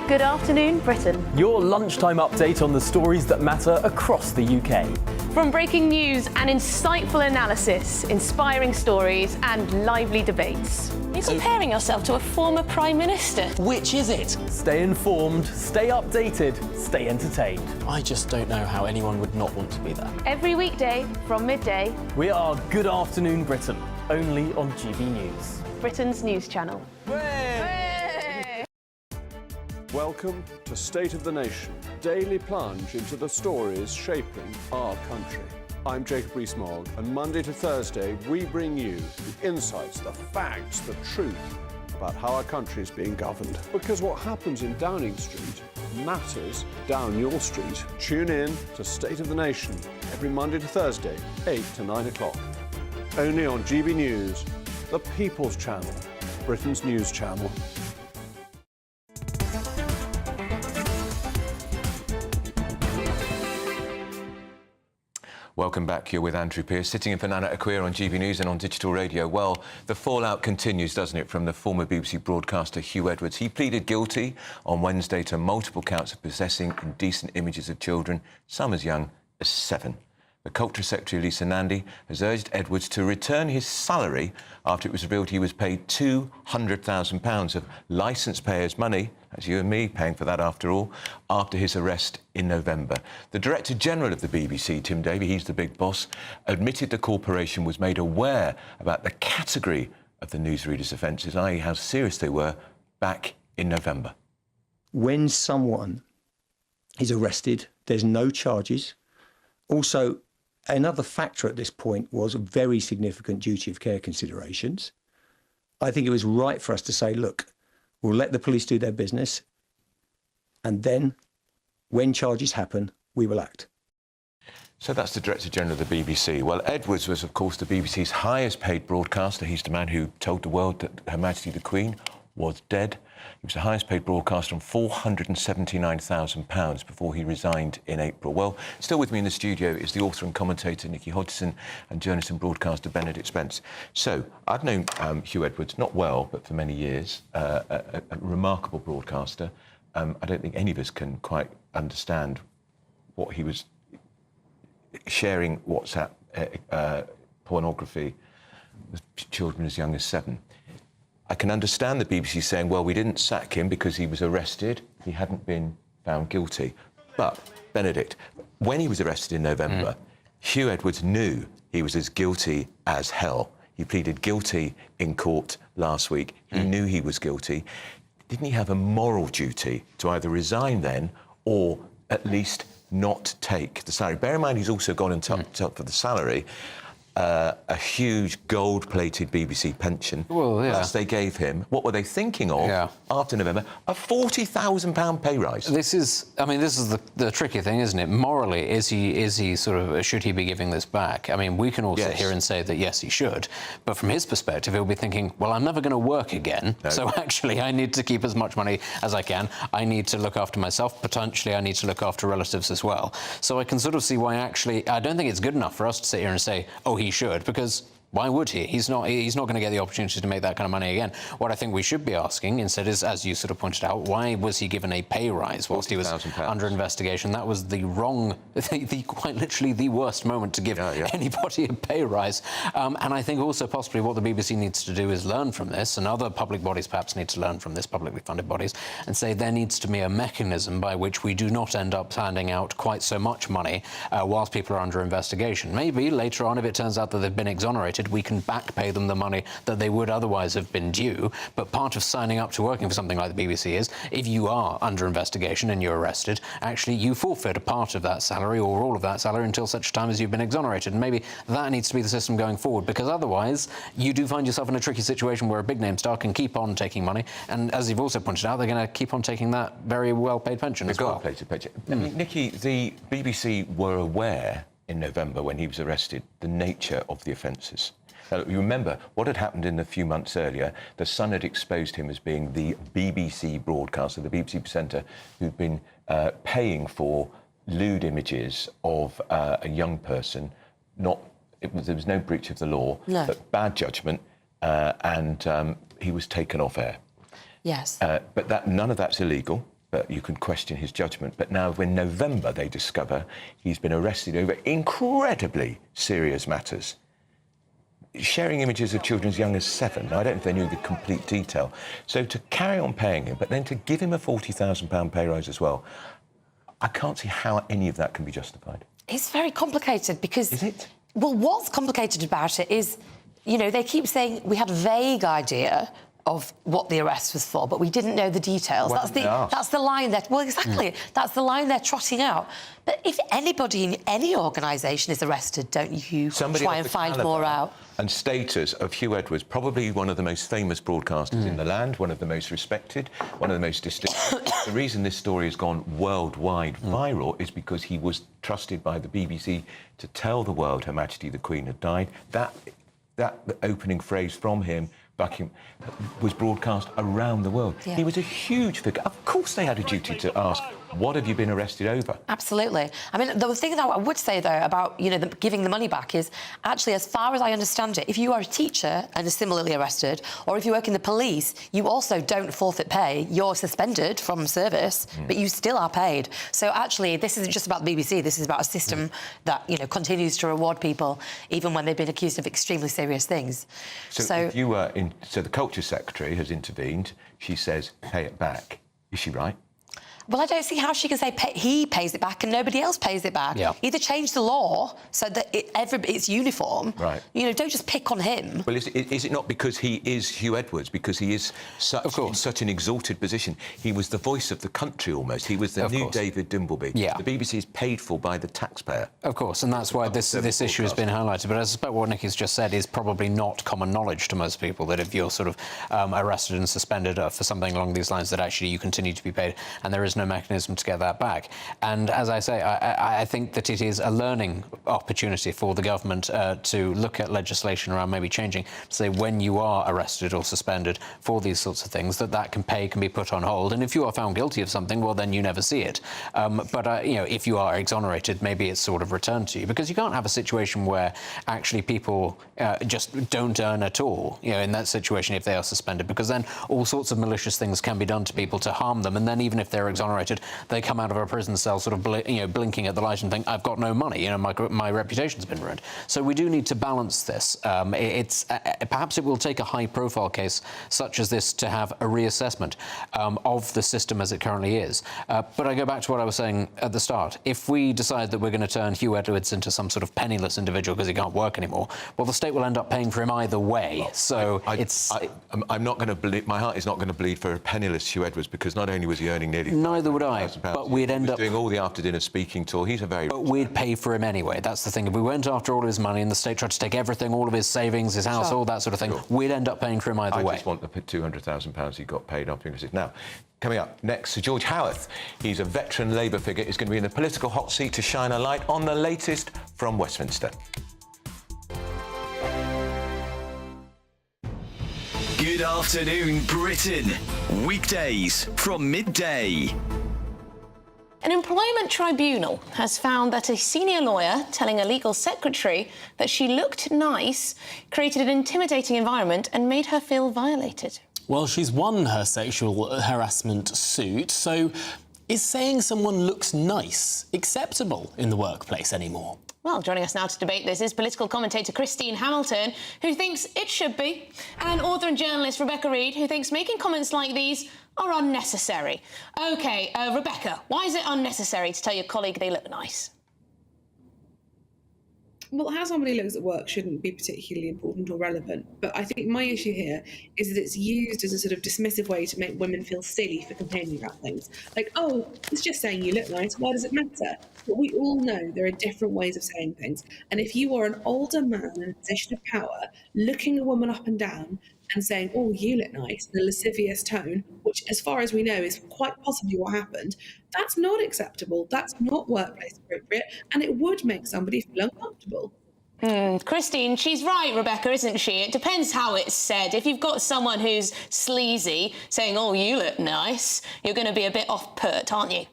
Good afternoon, Britain. Your lunchtime update on the stories that matter across the UK. From breaking news and insightful analysis, inspiring stories and lively debates. You're comparing yourself to a former Prime Minister. Which is it? Stay informed, stay updated, stay entertained. I just don't know how anyone would not want to be there. Every weekday from midday. We are Good Afternoon Britain, only on GB News. Britain's news channel. Welcome to State of the Nation, daily plunge into the stories shaping our country. I'm Jacob Rees-Mogg, and Monday to Thursday we bring you the insights, the facts, the truth about how our country is being governed. Because what happens in Downing Street matters down your street. Tune in to State of the Nation every Monday to Thursday, 8 to 9 o'clock. Only on GB News, the People's Channel, Britain's news channel. Welcome back. You're with Andrew Pearce, sitting in for Nana Akua on GB News and on digital radio. Well, the fallout continues, doesn't it, from the former BBC broadcaster Hugh Edwards. He pleaded guilty on Wednesday to multiple counts of possessing indecent images of children, some as young as 7. The Culture Secretary, Lisa Nandy, has urged Edwards to return his salary after it was revealed he was paid £200,000 of licence payers' money, that's you and me paying for that after all, after his arrest in November. The Director-General of the BBC, Tim Davie, he's the big boss, admitted the corporation was made aware about the category of the newsreaders' offences, i.e. how serious they were, back in November. When someone is arrested, there's no charges. Also, another factor at this point was very significant duty of care considerations. I think it was right for us to say, look, we'll let the police do their business, and then, when charges happen, we will act. So that's the Director-General of the BBC. Well, Edwards was, of course, the BBC's highest-paid broadcaster. He's the man who told the world that Her Majesty the Queen was dead. He was the highest paid broadcaster on £479,000 before he resigned in April. Well, still with me in the studio is the author and commentator Nikki Hodgson and journalist and broadcaster Benedict Spence. So, I've known Hugh Edwards, not well, but for many years, a remarkable broadcaster. I don't think any of us can quite understand what he was sharing WhatsApp pornography with children as young as 7. I can understand the BBC saying, well, we didn't sack him because he was arrested. He hadn't been found guilty. But, Benedict, when he was arrested in November, Hugh Edwards knew he was as guilty as hell. He pleaded guilty in court last week. He knew he was guilty. Didn't he have a moral duty to either resign then or at least not take the salary? Bear in mind, he's also gone and topped up for the salary a huge gold-plated BBC pension. Well, yeah. Plus they gave him, what were they thinking of after November? A £40,000 pay rise. This is the tricky thing, isn't it? Morally, is he sort of, should he be giving this back? I mean, we can all sit here and say that yes, he should, but from his perspective, he'll be thinking, well, I'm never going to work again, so actually I need to keep as much money as I can. I need to look after myself. Potentially, I need to look after relatives as well. So I can sort of see why actually, I don't think it's good enough for us to sit here and say, oh, he should, because why would he? He's not going to get the opportunity to make that kind of money again. What I think we should be asking instead is, as you sort of pointed out, why was he given a pay rise whilst he was under investigation? That was the wrong, quite literally the worst moment to give anybody a pay rise. And I think also possibly what the BBC needs to do is learn from this, and other public bodies perhaps need to learn from this, publicly funded bodies, and say there needs to be a mechanism by which we do not end up handing out quite so much money whilst people are under investigation. Maybe later on, if it turns out that they've been exonerated, we can back pay them the money that they would otherwise have been due. But part of signing up to working for something like the BBC is, if you are under investigation and you're arrested, actually you forfeit a part of that salary or all of that salary until such time as you've been exonerated. And maybe that needs to be the system going forward, because otherwise you do find yourself in a tricky situation where a big name star can keep on taking money, and as you've also pointed out, they're going to keep on taking that very well-paid pension as well. Well-paid pension. Nikki, the BBC were aware in November, when he was arrested, the nature of the offences. Now, you remember what had happened in the few months earlier. The Sun had exposed him as being the BBC broadcaster, the BBC presenter, who'd been paying for lewd images of a young person. There was no breach of the law, but bad judgment, and he was taken off air. Yes. But none of that's illegal. But you can question his judgment. But now, in November, they discover he's been arrested over incredibly serious matters. Sharing images of children as young as 7. I don't know if they knew the complete detail. So to carry on paying him, but then to give him a £40,000 pay rise as well, I can't see how any of that can be justified. It's very complicated because... Is it? Well, what's complicated about it is, you know, they keep saying we had a vague idea of what the arrest was for, but we didn't know the details. That's the line that... Well, exactly. That's the line they're trotting out. But if anybody in any organisation is arrested, don't you try and find more out? And status of Hugh Edwards, probably one of the most famous broadcasters in the land, one of the most respected, one of the most distinguished. The reason this story has gone worldwide viral is because he was trusted by the BBC to tell the world Her Majesty the Queen had died. That opening phrase from him was broadcast around the world. Yeah. He was a huge figure. Of course they had a duty to ask, what have you been arrested over? Absolutely. I mean, the thing that I would say, though, about, you know, giving the money back is, actually, as far as I understand it, if you are a teacher and are similarly arrested, or if you work in the police, you also don't forfeit pay. You're suspended from service, but you still are paid. So, actually, this isn't just about the BBC. This is about a system that, you know, continues to reward people, even when they've been accused of extremely serious things. So if you were so the Culture Secretary has intervened. She says, pay it back. Is she right? Well, I don't see how she can say he pays it back and nobody else pays it back. Yeah. Either change the law so that it's uniform. Right. You know, don't just pick on him. Well, is it not because he is Hugh Edwards, because he is in such an exalted position? He was the voice of the country almost. He was the new David Dimbleby. Yeah. The BBC is paid for by the taxpayer. Of course, and that's why this issue has been highlighted. But I suspect what Nicky's just said is probably not common knowledge to most people, that if you're sort of arrested and suspended for something along these lines, that actually you continue to be paid. And there is is no mechanism to get that back. And as I say, I think that it is a learning opportunity for the government to look at legislation around maybe changing, say, when you are arrested or suspended for these sorts of things, that pay can be put on hold. And if you are found guilty of something, well, then you never see it. But you know, if you are exonerated, maybe it's sort of returned to you, because you can't have a situation where actually people just don't earn at all, you know, in that situation if they are suspended, because then all sorts of malicious things can be done to people to harm them, and then even if they're exonerated, they come out of a prison cell sort of blinking at the light and think, I've got no money, you know, my reputation's been ruined. So we do need to balance this. Perhaps it will take a high-profile case such as this to have a reassessment of the system as it currently is. But I go back to what I was saying at the start. If we decide that we're going to turn Hugh Edwards into some sort of penniless individual because he can't work anymore, well, the state will end up paying for him either way. So I'm not going to bleed. My heart is not going to bleed for a penniless Hugh Edwards, because not only was he earning nearly neither would I, but we'd end up doing all the after-dinner speaking tour. He's a very. But we'd pay for him anyway. That's the thing. If we went after all of his money and the state tried to take everything, all of his savings, his house, all that sort of thing, we'd end up paying for him either way. I just want the £200,000 he got paid up. Now, coming up next, Sir George Howarth. He's a veteran Labour figure. He's going to be in the political hot seat to shine a light on the latest from Westminster. Good afternoon, Britain. Weekdays from midday. An employment tribunal has found that a senior lawyer telling a legal secretary that she looked nice created an intimidating environment and made her feel violated. Well, she's won her sexual harassment suit, so is saying someone looks nice acceptable in the workplace anymore? Well, joining us now to debate this is political commentator Christine Hamilton, who thinks it should be, and author and journalist Rebecca Reid, who thinks making comments like these are unnecessary. OK, Rebecca, why is it unnecessary to tell your colleague they look nice? Well, how somebody looks at work shouldn't be particularly important or relevant. But I think my issue here is that it's used as a sort of dismissive way to make women feel silly for complaining about things. Like, oh, it's just saying you look nice. Why does it matter? But we all know there are different ways of saying things. And if you are an older man in a position of power, looking a woman up and down and saying, oh, you look nice, in a lascivious tone, which, as far as we know, is quite possibly what happened, that's not acceptable. That's not workplace appropriate, and it would make somebody feel uncomfortable. Christine, she's right, Rebecca, isn't she? It depends how it's said. If you've got someone who's sleazy saying, oh, you look nice, you're going to be a bit off-put, aren't you?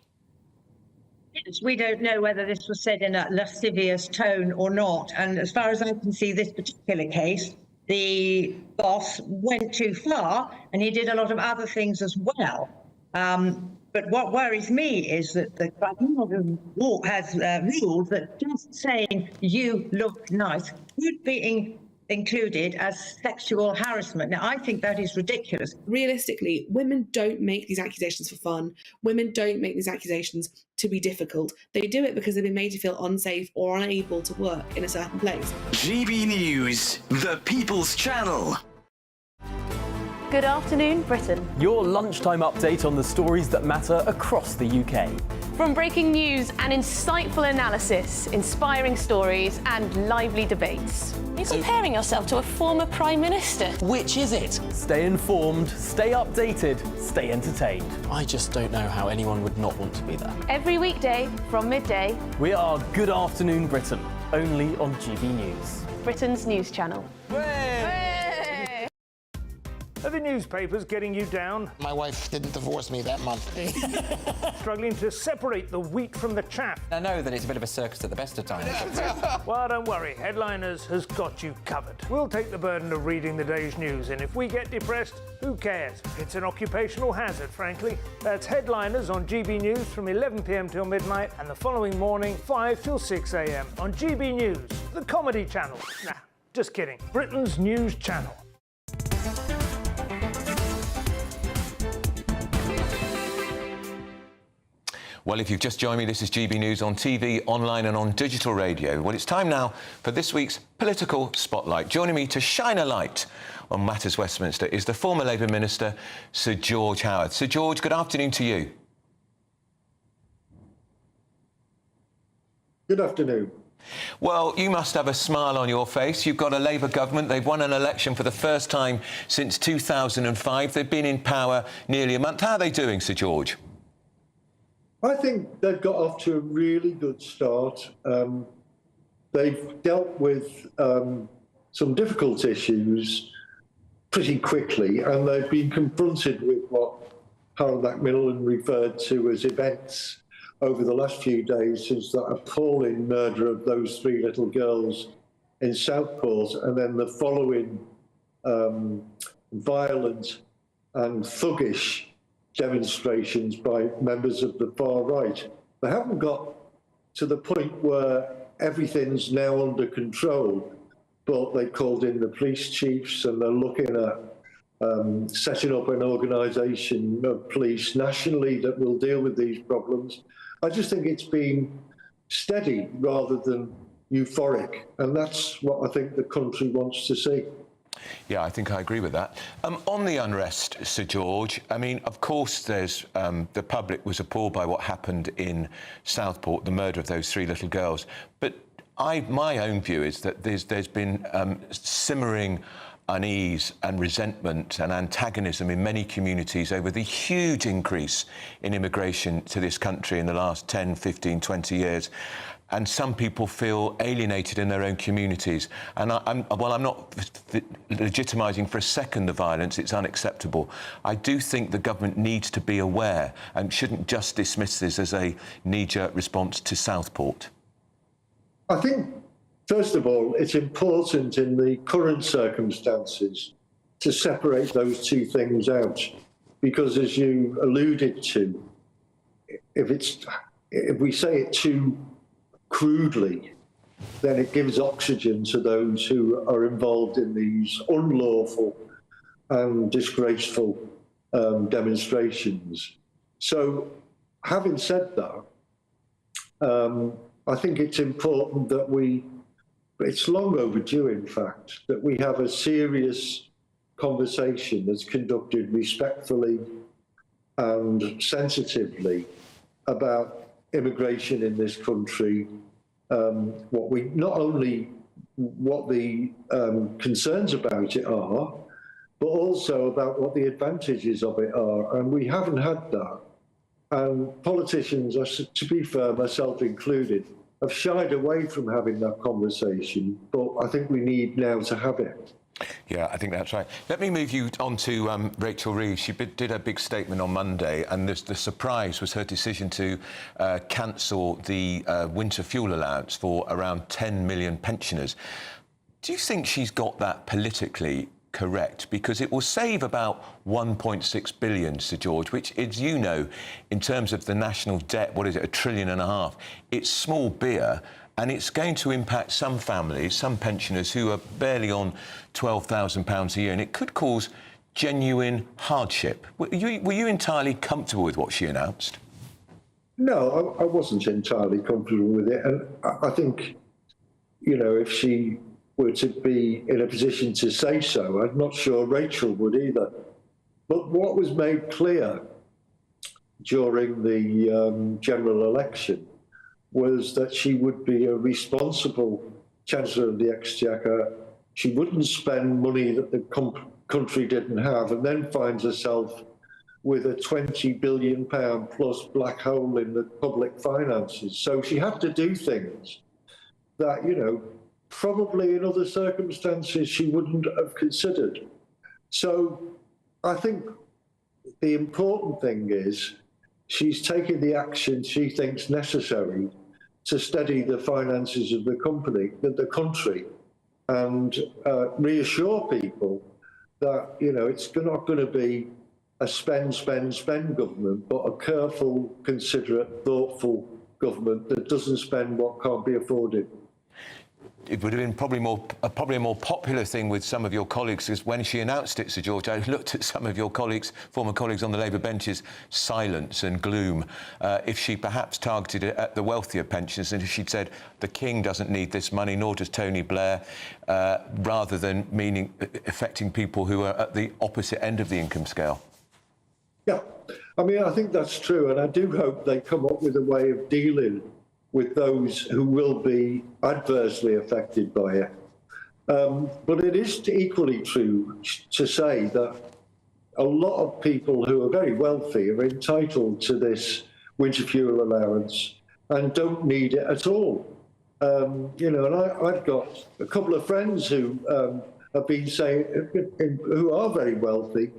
Yes, we don't know whether this was said in a lascivious tone or not. And as far as I can see, this particular case, the boss went too far and he did a lot of other things as well. But what worries me is that the tribunal has ruled that just saying you look nice could be included as sexual harassment. Now, I think that is ridiculous. Realistically, women don't make these accusations for fun. Women don't make these accusations to be difficult. They do it because they've been made to feel unsafe or unable to work in a certain place. GB News, the People's Channel. Good afternoon, Britain. Your lunchtime update on the stories that matter across the UK. From breaking news and insightful analysis, inspiring stories and lively debates. Are you comparing yourself to a former Prime Minister? Which is it? Stay informed, stay updated, stay entertained. I just don't know how anyone would not want to be there. Every weekday from midday. We are Good Afternoon Britain, only on GB News. Britain's news channel. Are the newspapers getting you down? My wife didn't divorce me that month. Struggling to separate the wheat from the chaff? I know that it's a bit of a circus at the best of times. Well, don't worry. Headliners has got you covered. We'll take the burden of reading the day's news, and if we get depressed, who cares? It's an occupational hazard, frankly. That's Headliners on GB News from 11 p.m. till midnight, and the following morning, 5 till 6 a.m. on GB News, the comedy channel. Nah, just kidding. Britain's news channel. Well, if you've just joined me, this is GB News on TV, online and on digital radio. Well, it's time now for this week's Political Spotlight. Joining me to shine a light on matters Westminster is the former Labour Minister, Sir George Howarth. Sir George, good afternoon to you. Good afternoon. Well, you must have a smile on your face. You've got a Labour government. They've won an election for the first time since 2005. They've been in power nearly a month. How are they doing, Sir George? I think they've got off to a really good start. They've dealt with some difficult issues pretty quickly, and they've been confronted with what Harold Macmillan referred to as events over the last few days since that appalling murder of those 3 little girls in Southport, and then the following violent and thuggish demonstrations by members of the far right. They haven't got to the point where everything's now under control, but they called in the police chiefs, and they're looking at setting up an organisation of police nationally that will deal with these problems. I just think it's been steady rather than euphoric, and that's what I think the country wants to see. Yeah, I think I agree with that. On the unrest, Sir George, I mean, of course, there's the public was appalled by what happened in Southport, the murder of those 3 little girls. But my own view is that there's been simmering unease and resentment and antagonism in many communities over the huge increase in immigration to this country in the last 10, 15, 20 years. And some people feel alienated in their own communities. And I'm not legitimising for a second the violence, it's unacceptable. I do think the government needs to be aware and shouldn't just dismiss this as a knee-jerk response to Southport. I think, first of all, it's important in the current circumstances to separate those 2 things out, because as you alluded to, if we say it too crudely, then it gives oxygen to those who are involved in these unlawful and disgraceful demonstrations. So, having said that, I think it's important that it's long overdue, in fact, that we have a serious conversation that's conducted respectfully and sensitively about immigration in this country, not only what the concerns about it are, but also about what the advantages of it are. And we haven't had that. And politicians, to be fair, myself included, have shied away from having that conversation, but I think we need now to have it. Yeah, I think that's right. Let me move you on to Rachel Reeves. She did a big statement on Monday, and the surprise was her decision to cancel the winter fuel allowance for around 10 million pensioners. Do you think she's got that politically correct? Because it will save about 1.6 billion, Sir George, which, as you know, in terms of the national debt, what is it, $1.5 trillion? It's small beer. And it's going to impact some families, some pensioners who are barely on £12,000 a year, and it could cause genuine hardship. Were you entirely comfortable with what she announced? No, I wasn't entirely comfortable with it. And I think, if she were to be in a position to say so, I'm not sure Rachel would either. But what was made clear during the general election was that she would be a responsible Chancellor of the Exchequer. She wouldn't spend money that the country didn't have, and then finds herself with a £20 billion plus black hole in the public finances. So she had to do things that, probably in other circumstances she wouldn't have considered. So I think the important thing is she's taken the action she thinks necessary to steady the finances of the country, and reassure people that, it's not going to be a spend government, but a careful, considerate, thoughtful government that doesn't spend what can't be afforded. It would have been probably a more popular thing with some of your colleagues, because when she announced it, Sir George, I looked at some of your colleagues, former colleagues on the Labour benches, silence and gloom. If she perhaps targeted it at the wealthier pensioners, and if she'd said the King doesn't need this money, nor does Tony Blair, rather than affecting people who are at the opposite end of the income scale. Yeah, I think that's true, and I do hope they come up with a way of dealing with those who will be adversely affected by it. But it is equally true to say that a lot of people who are very wealthy are entitled to this winter fuel allowance and don't need it at all. You know, and I've got a couple of friends who have been saying, who are very wealthy,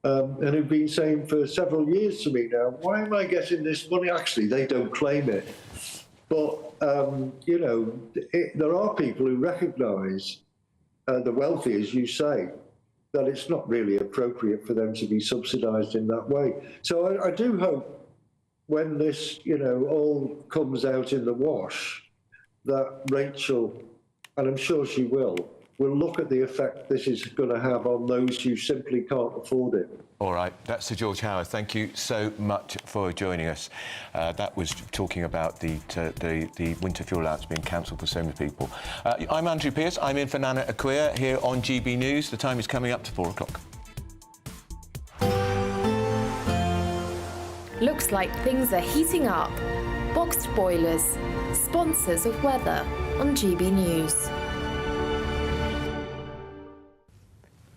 and who've been saying for several years to me now, why am I getting this money? Actually, they don't claim it. But, you know, there are people who recognise, the wealthy, as you say, that it's not really appropriate for them to be subsidised in that way. So I do hope when this, you know, all comes out in the wash, that Rachel, and I'm sure she will look at the effect this is going to have on those who simply can't afford it. All right, that's Sir George Howard. Thank you so much for joining us. That was talking about the winter fuel allowance being cancelled for so many people. I'm Andrew Pearce. I'm in for Nana Akua here on GB News. The time is coming up to 4 o'clock. Looks like things are heating up. Boxed boilers, sponsors of weather on GB News.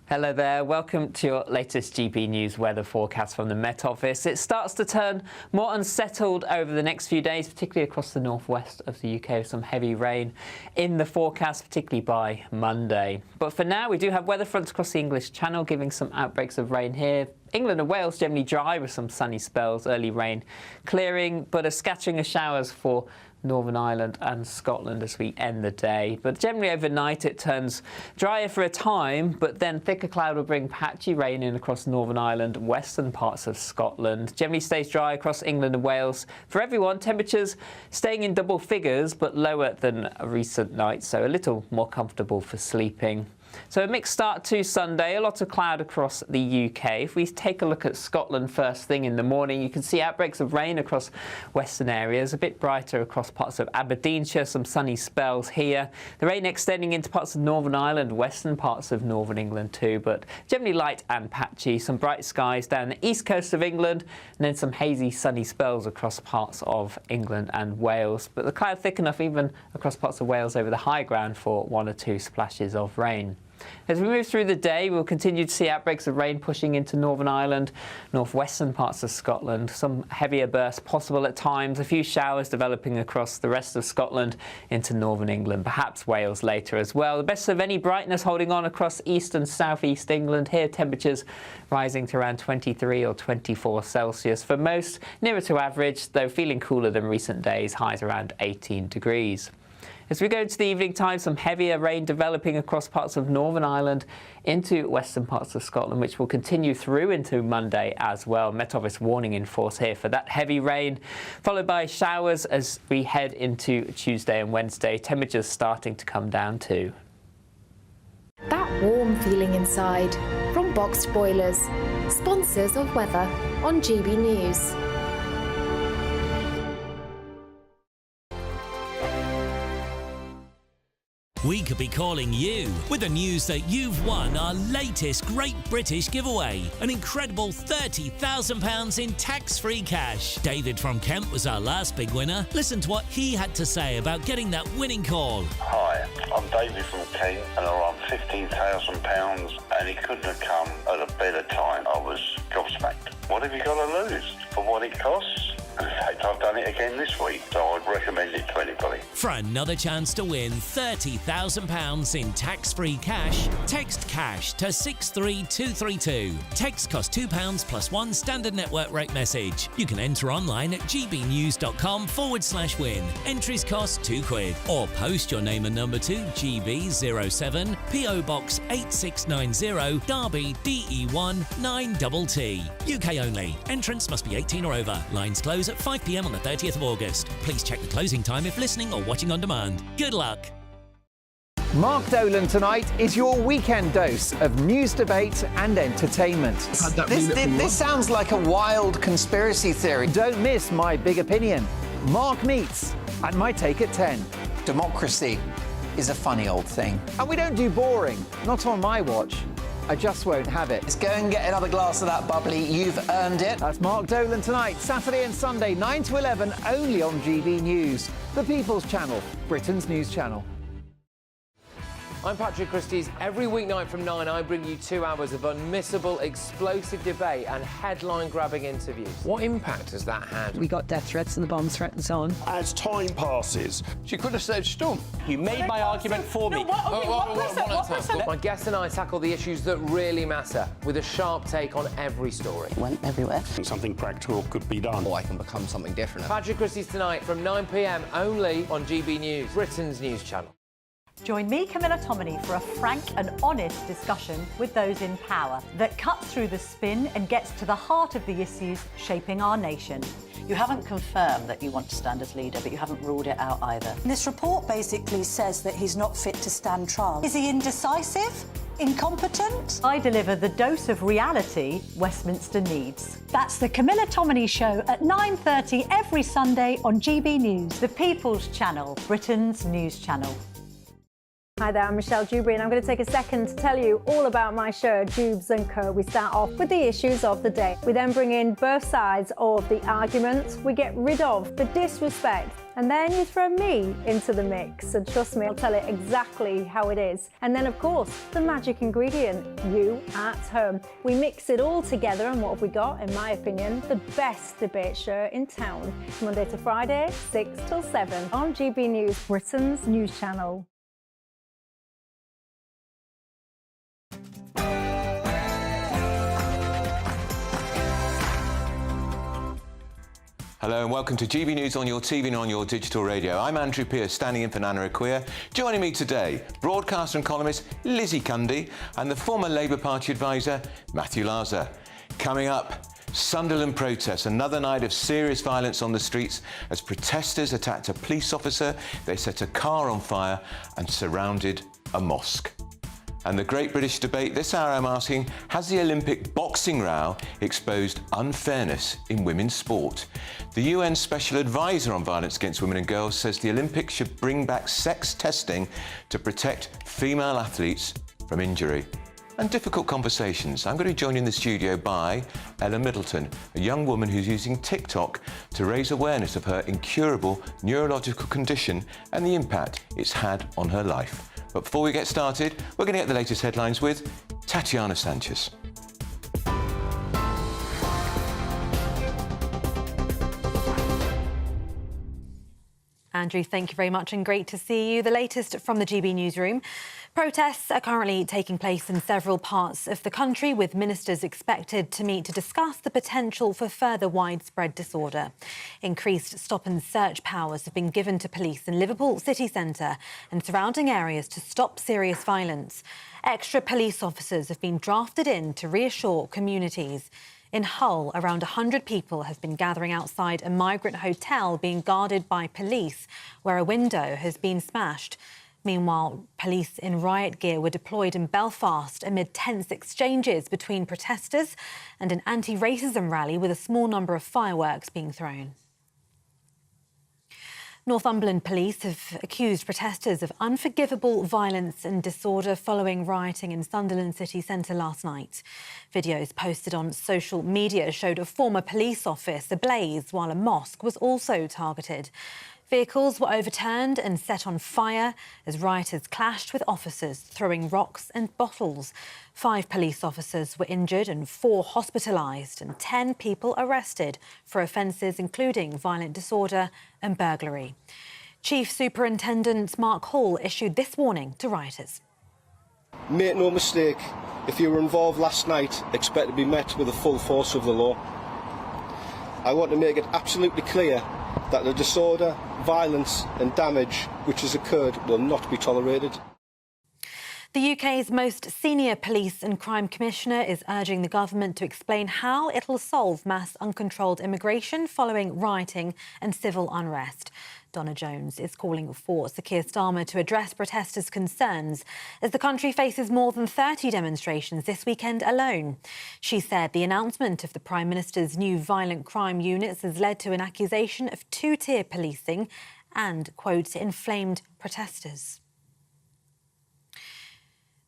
Hello there, welcome to your latest GB News weather forecast from the Met Office. It starts to turn more unsettled over the next few days, particularly across the northwest of the UK, with some heavy rain in the forecast, particularly by Monday. But for now, we do have weather fronts across the English Channel, giving some outbreaks of rain here. England and Wales generally dry with some sunny spells, early rain clearing, but a scattering of showers for Northern Ireland and Scotland as we end the day. But generally overnight it turns drier for a time, but then thicker cloud will bring patchy rain in across Northern Ireland, western parts of Scotland. Generally stays dry across England and Wales. For everyone, temperatures staying in double figures, but lower than a recent night, so a little more comfortable for sleeping. So a mixed start to Sunday, a lot of cloud across the UK. If we take a look at Scotland first thing in the morning, you can see outbreaks of rain across western areas, a bit brighter across parts of Aberdeenshire, some sunny spells here. The rain extending into parts of Northern Ireland, western parts of Northern England too, but generally light and patchy. Some bright skies down the east coast of England, and then some hazy sunny spells across parts of England and Wales. But the cloud thick enough even across parts of Wales over the high ground for 1 or 2 splashes of rain. As we move through the day, we'll continue to see outbreaks of rain pushing into Northern Ireland, northwestern parts of Scotland. Some heavier bursts possible at times, a few showers developing across the rest of Scotland into northern England, perhaps Wales later as well. The best of any brightness holding on across east and southeast England. Here temperatures rising to around 23 or 24 Celsius. For most, nearer to average, though feeling cooler than recent days, highs around 18 degrees. As we go into the evening time, some heavier rain developing across parts of Northern Ireland into western parts of Scotland, which will continue through into Monday as well. Met Office warning in force here for that heavy rain, followed by showers as we head into Tuesday and Wednesday. Temperatures starting to come down too. That warm feeling inside from Boxed Boilers, sponsors of weather on GB News. We could be calling you with the news that you've won our latest Great British giveaway. An incredible £30,000 in tax-free cash. David from Kent was our last big winner. Listen to what he had to say about getting that winning call. Hi, I'm David from Kent and I won £15,000 and it couldn't have come at a better time. I was gobsmacked. What have you got to lose for what it costs? In fact, I've done it again this week, so I'd recommend it to anybody. For another chance to win £30,000 in tax-free cash, text CASH to 63232. Text costs £2 plus 1 standard network rate message. You can enter online at gbnews.com/win. Entries cost £2. Or post your name and number to GB07 PO Box 8690 Derby DE1 9TT. UK only. Entrance must be 18 or over. Lines close at 5 p.m. on the 30th of August. Please check the closing time if listening or watching on demand. Good luck. Mark Dolan tonight is your weekend dose of news, debate and entertainment. This sounds like a wild conspiracy theory. Don't miss My Big Opinion. Mark Meets at My Take at 10. Democracy is a funny old thing. And we don't do boring. Not on my watch. I just won't have it. Let's go and get another glass of that bubbly. You've earned it. That's Mark Dolan tonight, Saturday and Sunday, 9 to 11, only on GB News, the People's Channel, Britain's news channel. I'm Patrick Christie's. Every weeknight from 9, I bring you 2 hours of unmissable, explosive debate and headline-grabbing interviews. What impact has that had? We got death threats and the bomb threat and so on. As time passes, She could have said storm. You made my argument for me. My guests and I tackle the issues that really matter, with a sharp take on every story. Went everywhere. something practical could be done. Or I can become something different. Patrick Christie's tonight from 9 p.m. only on GB News, Britain's news channel. Join me, Camilla Tominey, for a frank and honest discussion with those in power that cuts through the spin and gets to the heart of the issues shaping our nation. You haven't confirmed that you want to stand as leader, but you haven't ruled it out either. This report basically says that he's not fit to stand trial. Is he indecisive? Incompetent? I deliver the dose of reality Westminster needs. That's the Camilla Tominey Show at 9:30 every Sunday on GB News, the People's Channel, Britain's news channel. Hi there, I'm Michelle Dewberry and I'm going to take a second to tell you all about my show, Dubes & Co. We start off with the issues of the day. We then bring in both sides of the argument. We get rid of the disrespect and then you throw me into the mix. And trust me, I'll tell it exactly how it is. And then, of course, the magic ingredient, you at home. We mix it all together and what have we got, in my opinion, the best debate show in town. Monday to Friday, 6 till 7 on GB News, Britain's news channel. Hello and welcome to GB News on your TV and on your digital radio. I'm Andrew Pearce, standing in for Nana Akua. Joining me today, broadcaster and columnist Lizzie Cundy and the former Labour Party advisor Matthew Larser. Coming up, Sunderland protests, another night of serious violence on the streets as protesters attacked a police officer, they set a car on fire and surrounded a mosque. And the Great British Debate, this hour I'm asking, has the Olympic boxing row exposed unfairness in women's sport? The UN Special Advisor on Violence Against Women and Girls says the Olympics should bring back sex testing to protect female athletes from injury. And difficult conversations. I'm going to be joined in the studio by Ella Middleton, a young woman who's using TikTok to raise awareness of her incurable neurological condition and the impact it's had on her life. But before we get started, we're going to get the latest headlines with Tatiana Sanchez. Andrew, thank you very much and great to see you. The latest from the GB newsroom. Protests are currently taking place in several parts of the country, with ministers expected to meet to discuss the potential for further widespread disorder. Increased stop and search powers have been given to police in Liverpool city centre and surrounding areas to stop serious violence. Extra police officers have been drafted in to reassure communities. In Hull, around 100 people have been gathering outside a migrant hotel being guarded by police, where a window has been smashed. Meanwhile, police in riot gear were deployed in Belfast amid tense exchanges between protesters and an anti-racism rally with a small number of fireworks being thrown. Northumberland police have accused protesters of unforgivable violence and disorder following rioting in Sunderland city centre last night. Videos posted on social media showed a former police office ablaze while a mosque was also targeted. Vehicles were overturned and set on fire as rioters clashed with officers throwing rocks and bottles. 5 police officers were injured and 4 hospitalised and 10 people arrested for offences including violent disorder and burglary. Chief Superintendent Mark Hall issued this warning to rioters. Make no mistake, if you were involved last night, expect to be met with the full force of the law. I want to make it absolutely clear that the disorder, violence and damage which has occurred will not be tolerated. The UK's most senior police and crime commissioner is urging the government to explain how it'll solve mass uncontrolled immigration following rioting and civil unrest. Donna Jones is calling for Sir Keir Starmer to address protesters' concerns as the country faces more than 30 demonstrations this weekend alone. She said the announcement of the Prime Minister's new violent crime units has led to an accusation of two-tier policing and, quote, inflamed protesters.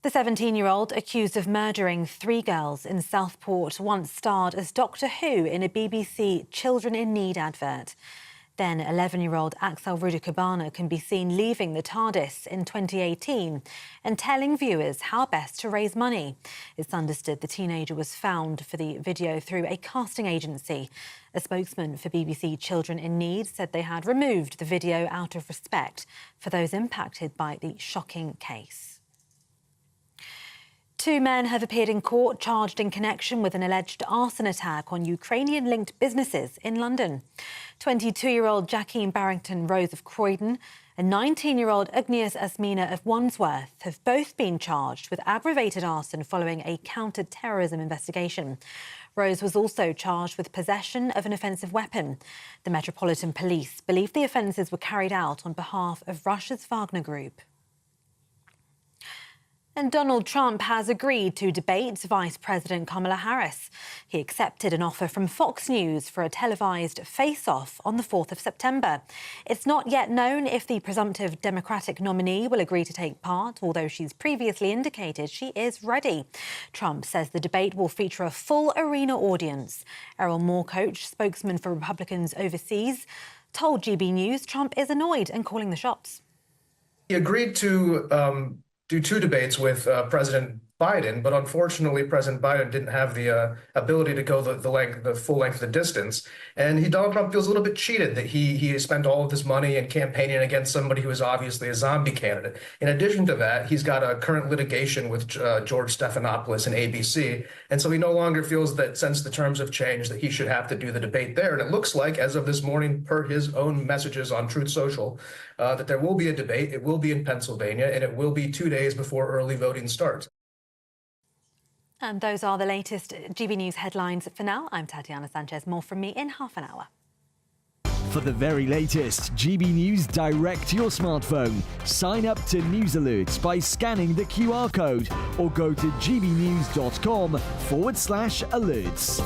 The 17-year-old accused of murdering 3 girls in Southport once starred as Doctor Who in a BBC Children in Need advert. Then 11-year-old Axel Rudikabana can be seen leaving the TARDIS in 2018 and telling viewers how best to raise money. It's understood the teenager was found for the video through a casting agency. A spokesman for BBC Children in Need said they had removed the video out of respect for those impacted by the shocking case. 2 men have appeared in court charged in connection with an alleged arson attack on Ukrainian-linked businesses in London. 22-year-old Jackeen Barrington Rose of Croydon and 19-year-old Agnieszka Asmina of Wandsworth have both been charged with aggravated arson following a counter-terrorism investigation. Rose was also charged with possession of an offensive weapon. The Metropolitan Police believe the offences were carried out on behalf of Russia's Wagner Group. And Donald Trump has agreed to debate Vice President Kamala Harris. He accepted an offer from Fox News for a televised face-off on the 4th of September. It's not yet known if the presumptive Democratic nominee will agree to take part, although she's previously indicated she is ready. Trump says the debate will feature a full arena audience. Errol Moore-Coach, spokesman for Republicans overseas, told GB News Trump is annoyed and calling the shots. He agreed to do 2 debates with President Biden, but unfortunately President Biden didn't have the ability to go the full length of the distance. And Donald Trump feels a little bit cheated that he spent all of this money in campaigning against somebody who is obviously a zombie candidate. In addition to that, he's got a current litigation with George Stephanopoulos and ABC. And so he no longer feels that since the terms have changed that he should have to do the debate there. And it looks like, as of this morning, per his own messages on Truth Social, that there will be a debate. It will be in Pennsylvania, and it will be 2 days before early voting starts. And those are the latest GB News headlines for now. I'm Tatiana Sanchez. More from me in half an hour. For the very latest GB News direct to your smartphone, sign up to News Alerts by scanning the QR code or go to gbnews.com/alerts.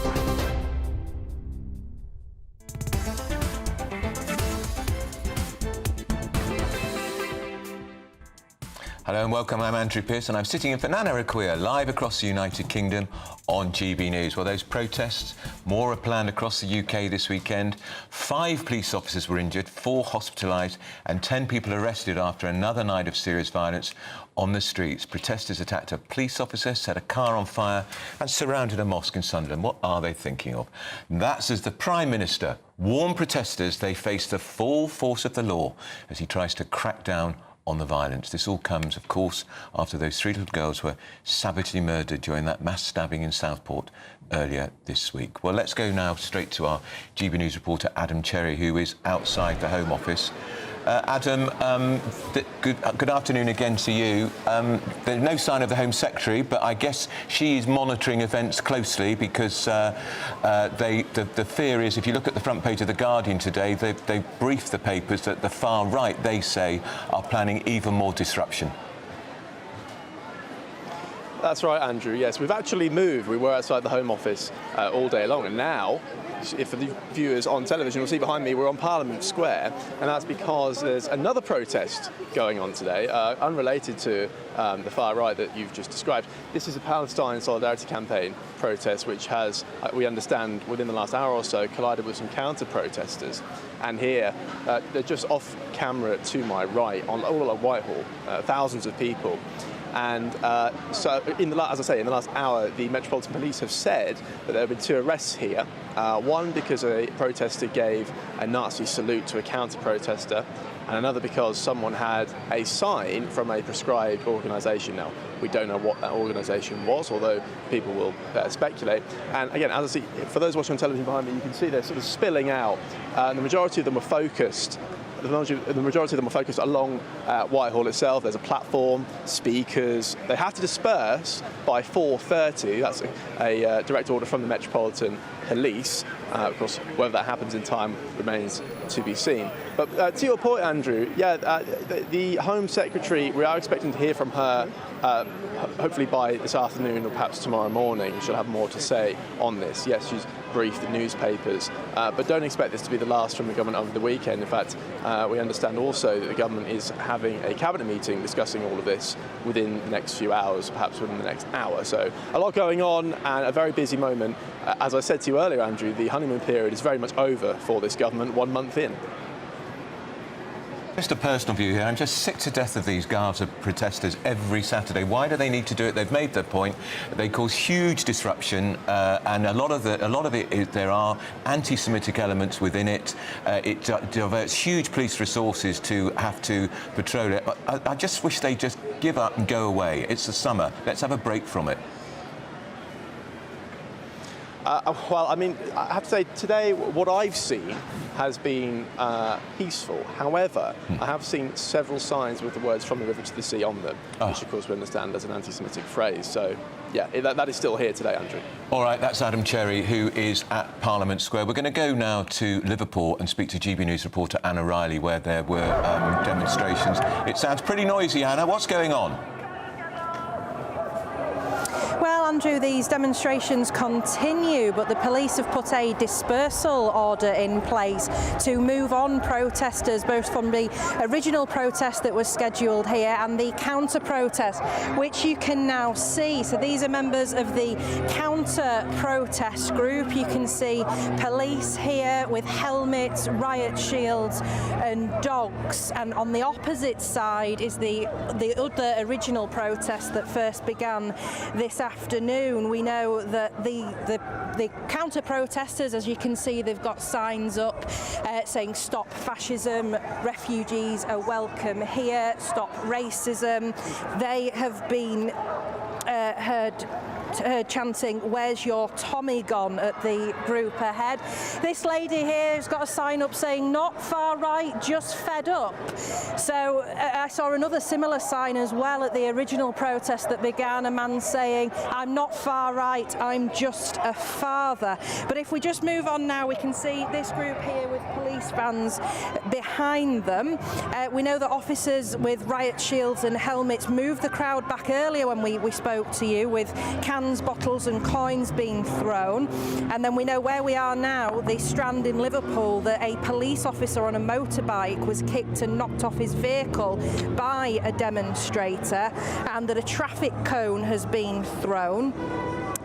Hello and welcome, I'm Andrew Pearce and I'm sitting in for Nana Akua, live across the United Kingdom on GB News. Well, those protests, more are planned across the UK this weekend. 5 police officers were injured, 4 hospitalised and 10 people arrested after another night of serious violence on the streets. Protesters attacked a police officer, set a car on fire and surrounded a mosque in Sunderland. What are they thinking of? That's as the Prime Minister warned protesters they face the full force of the law as he tries to crack down on the violence. This all comes, of course, after those 3 little girls were savagely murdered during that mass stabbing in Southport earlier this week. Well, let's go now straight to our GB News reporter, Adam Cherry, who is outside the Home Office. Adam, good afternoon again to you. There's no sign of the Home Secretary, but I guess she's monitoring events closely because the fear is, if you look at the front page of The Guardian today, they briefed the papers that the far right, they say, are planning even more disruption. That's right, Andrew. Yes, we've actually moved. We were outside the Home Office all day long, and now, if for the viewers on television, you'll see behind me, we're on Parliament Square, and that's because there's another protest going on today, unrelated to the far right that you've just described. This is a Palestine Solidarity Campaign protest, which has, we understand, within the last hour or so, collided with some counter-protesters. And here, they're just off camera to my right, all along Whitehall, thousands of people. And so, as I say, in the last hour, the Metropolitan Police have said that there have been 2 arrests here. One because a protester gave a Nazi salute to a counter-protester, and another because someone had a sign from a proscribed organisation. Now, we don't know what that organisation was, although people will speculate. And again, as I see, for those watching on television behind me, you can see they're sort of spilling out. The majority of them were focused. The majority of them are focused along Whitehall itself. There's a platform, speakers. They have to disperse by 4:30. That's a direct order from the Metropolitan Police. Of course, whether that happens in time remains to be seen. But to your point, Andrew, the Home Secretary, we are expecting to hear from her hopefully by this afternoon or perhaps tomorrow morning. She'll have more to say on this. Yes, she's briefed the newspapers, but don't expect this to be the last from the government over the weekend. In fact, we understand also that the government is having a cabinet meeting discussing all of this within the next few hours, perhaps within the next hour. So a lot going on and a very busy moment. As I said to you earlier, Andrew, the honeymoon period is very much over for this government 1 month in. Just a personal view here. I'm just sick to death of these Gaza protesters every Saturday. Why do they need to do it? They've made their point. They cause huge disruption, and a lot of it is there are anti-Semitic elements within it. It diverts huge police resources to have to patrol it. I just wish they'd just give up and go away. It's the summer. Let's have a break from it. Well, I mean, I have to say, today, what I've seen has been peaceful. However, I have seen several signs with the words "from the river to the sea" on them, which, of course, we understand as an anti-Semitic phrase. So, yeah, that is still here today, Andrew. All right, that's Adam Cherry, who is at Parliament Square. We're going to go now to Liverpool and speak to GB News reporter Anna Riley, where there were demonstrations. It sounds pretty noisy, Anna. What's going on? Well, Andrew, these demonstrations continue, but the police have put a dispersal order in place to move on protesters, both from the original protest that was scheduled here and the counter-protest, which you can now see. So these are members of the counter-protest group. You can see police here with helmets, riot shields and dogs. And on the opposite side is the other original protest that first began this afternoon. We know that the counter-protesters, as you can see, they've got signs up saying "Stop fascism," "Refugees are welcome here," "Stop racism." They have been heard chanting "Where's your Tommy gone?" at the group ahead. This lady here has got a sign up saying "Not far right, just fed up." So I saw another similar sign as well at the original protest that began, a man saying "I'm not far right, I'm just a father." But if we just move on now, we can see this group here with police vans behind them. We know that officers with riot shields and helmets moved the crowd back earlier when we spoke to you, with cans, bottles and coins being thrown. And then we know where we are now, the Strand in Liverpool, that a police officer on a motorbike was kicked and knocked off his vehicle by a demonstrator, and that a traffic cone has been thrown,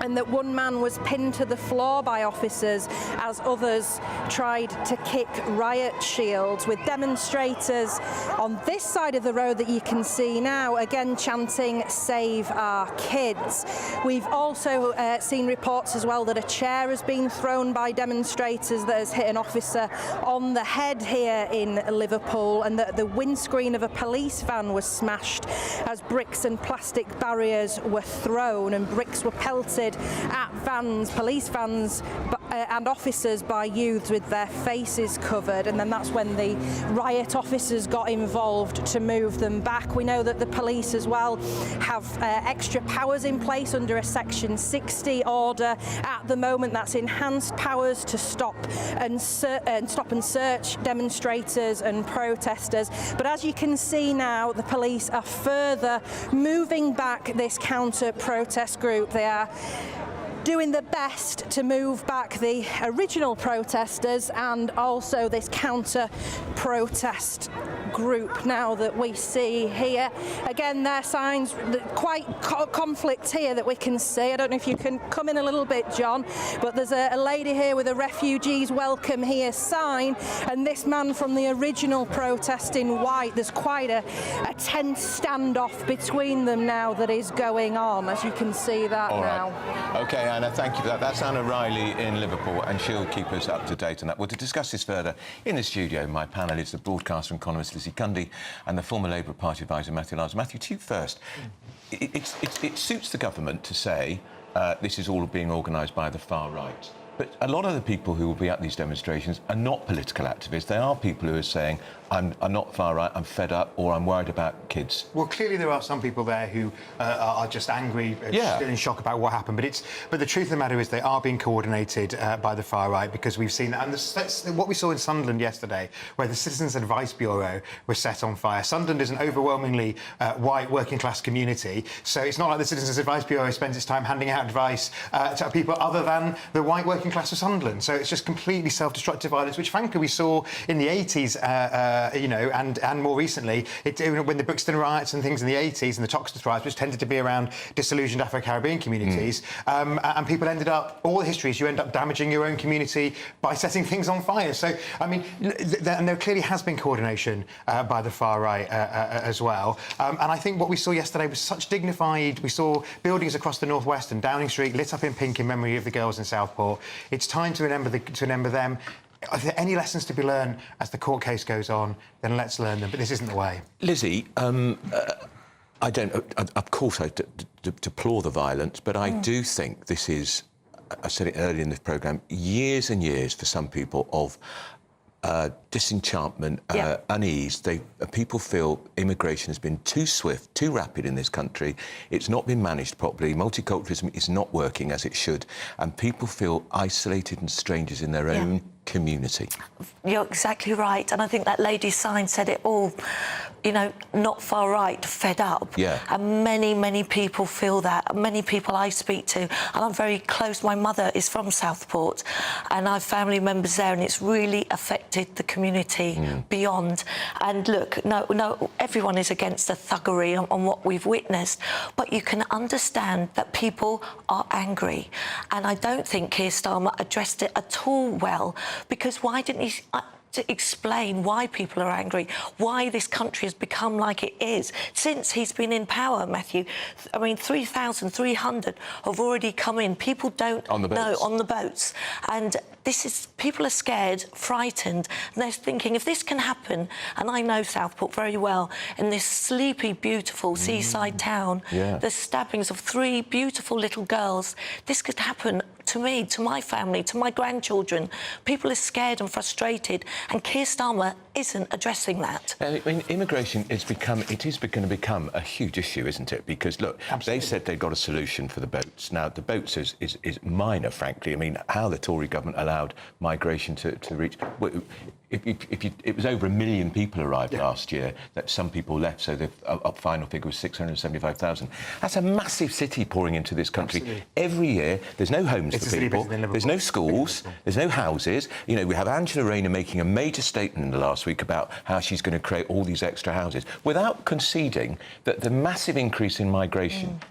and that one man was pinned to the floor by officers as others tried to kick riot shields, with demonstrators on this side of the road that you can see now, again chanting "Save our kids." We've also seen reports as well that a chair has been thrown by demonstrators that has hit an officer on the head here in Liverpool, and that the windscreen of a police van was smashed as bricks and plastic barriers were thrown, and bricks were pelted at vans, police vans and officers, by youths with their faces covered. And then that's when the riot officers got involved to move them back. We know that the police as well have extra powers in place under a Section 60 order at the moment. That's enhanced powers to stop and search demonstrators and protesters. But as you can see now, the police are further moving back this counter-protest group. They are doing their best to move back the original protesters and also this counter-protest group now that we see here. Again, there are signs, quite conflict here that we can see. I don't know if you can come in a little bit, John, but there's a lady here with a "Refugees welcome here" sign, and this man from the original protest in white. There's quite a tense standoff between them now that is going on, as you can see that now. OK, Anna, thank you for that. That's Anna Riley in Liverpool, and she'll keep us up to date on that. Well, to discuss this further, in the studio, my panel is the broadcaster and columnist Lizzie Cundy and the former Labour Party advisor Matthew Lyons. Matthew, to you first. It suits the government to say this is all being organised by the far right. But a lot of the people who will be at these demonstrations are not political activists. They are people who are saying, I'm not far right, I'm fed up, or I'm worried about kids. Well, clearly there are some people there who are just angry, still in shock about what happened. But the truth of the matter is they are being coordinated by the far right, because we've seen that. And that's what we saw in Sunderland yesterday, where the Citizens Advice Bureau was set on fire. Sunderland is an overwhelmingly white working-class community, so it's not like the Citizens Advice Bureau spends its time handing out advice to people other than the white working class of Sunderland. So it's just completely self-destructive violence, which frankly we saw in the 80s and more recently, when the Brixton riots and things in the 80s and the Toxteth riots, which tended to be around disillusioned Afro-Caribbean communities, and people ended up, all the histories, you end up damaging your own community by setting things on fire. So, I mean, and there clearly has been coordination by the far right as well. And I think what we saw yesterday was such dignified. We saw buildings across the northwest and Downing Street lit up in pink in memory of the girls in Southport. It's time to remember them. Are there any lessons to be learned as the court case goes on? Then let's learn them. But this isn't the way. Lizzie, I don't. Of course, I deplore the violence, but I do think this is. I said it earlier in this programme. Years and years for some people of disenchantment, unease. People feel immigration has been too swift, too rapid in this country. It's not been managed properly. Multiculturalism is not working as it should, and people feel isolated and strangers in their own community. You're exactly right, and I think that lady's sign said it all. You know, not far right, fed up. Yeah. And many people feel that. Many people I speak to, and I'm very close. My mother is from Southport, and I have family members there, and it's really affected the community beyond. And look, no, everyone is against the thuggery on what we've witnessed, but you can understand that people are angry, and I don't think Keir Starmer addressed it at all well, because why didn't he... to explain why people are angry, why this country has become like it is. Since he's been in power, Matthew, I mean, 3,300 have already come in. People don't know on the boats. And this is, people are scared, frightened, and they're thinking, if this can happen, and I know Southport very well, in this sleepy, beautiful seaside town, the stabbings of 3 beautiful little girls, this could happen to me, to my family, to my grandchildren. People are scared and frustrated, and Keir Starmer isn't addressing that. I mean, immigration is going to become a huge issue, isn't it? Because, look, they said they've got a solution for the boats. Now, the boats is minor, frankly. I mean, how the Tory government allowed migration to reach... It was over 1 million people arrived last year, that some people left, so the final figure was 675,000. That's a massive city pouring into this country. Absolutely. Every year, there's no homes for people, there's no schools, there's no houses. You know, we have Angela Rayner making a major statement in the last week about how she's going to create all these extra houses, without conceding that the massive increase in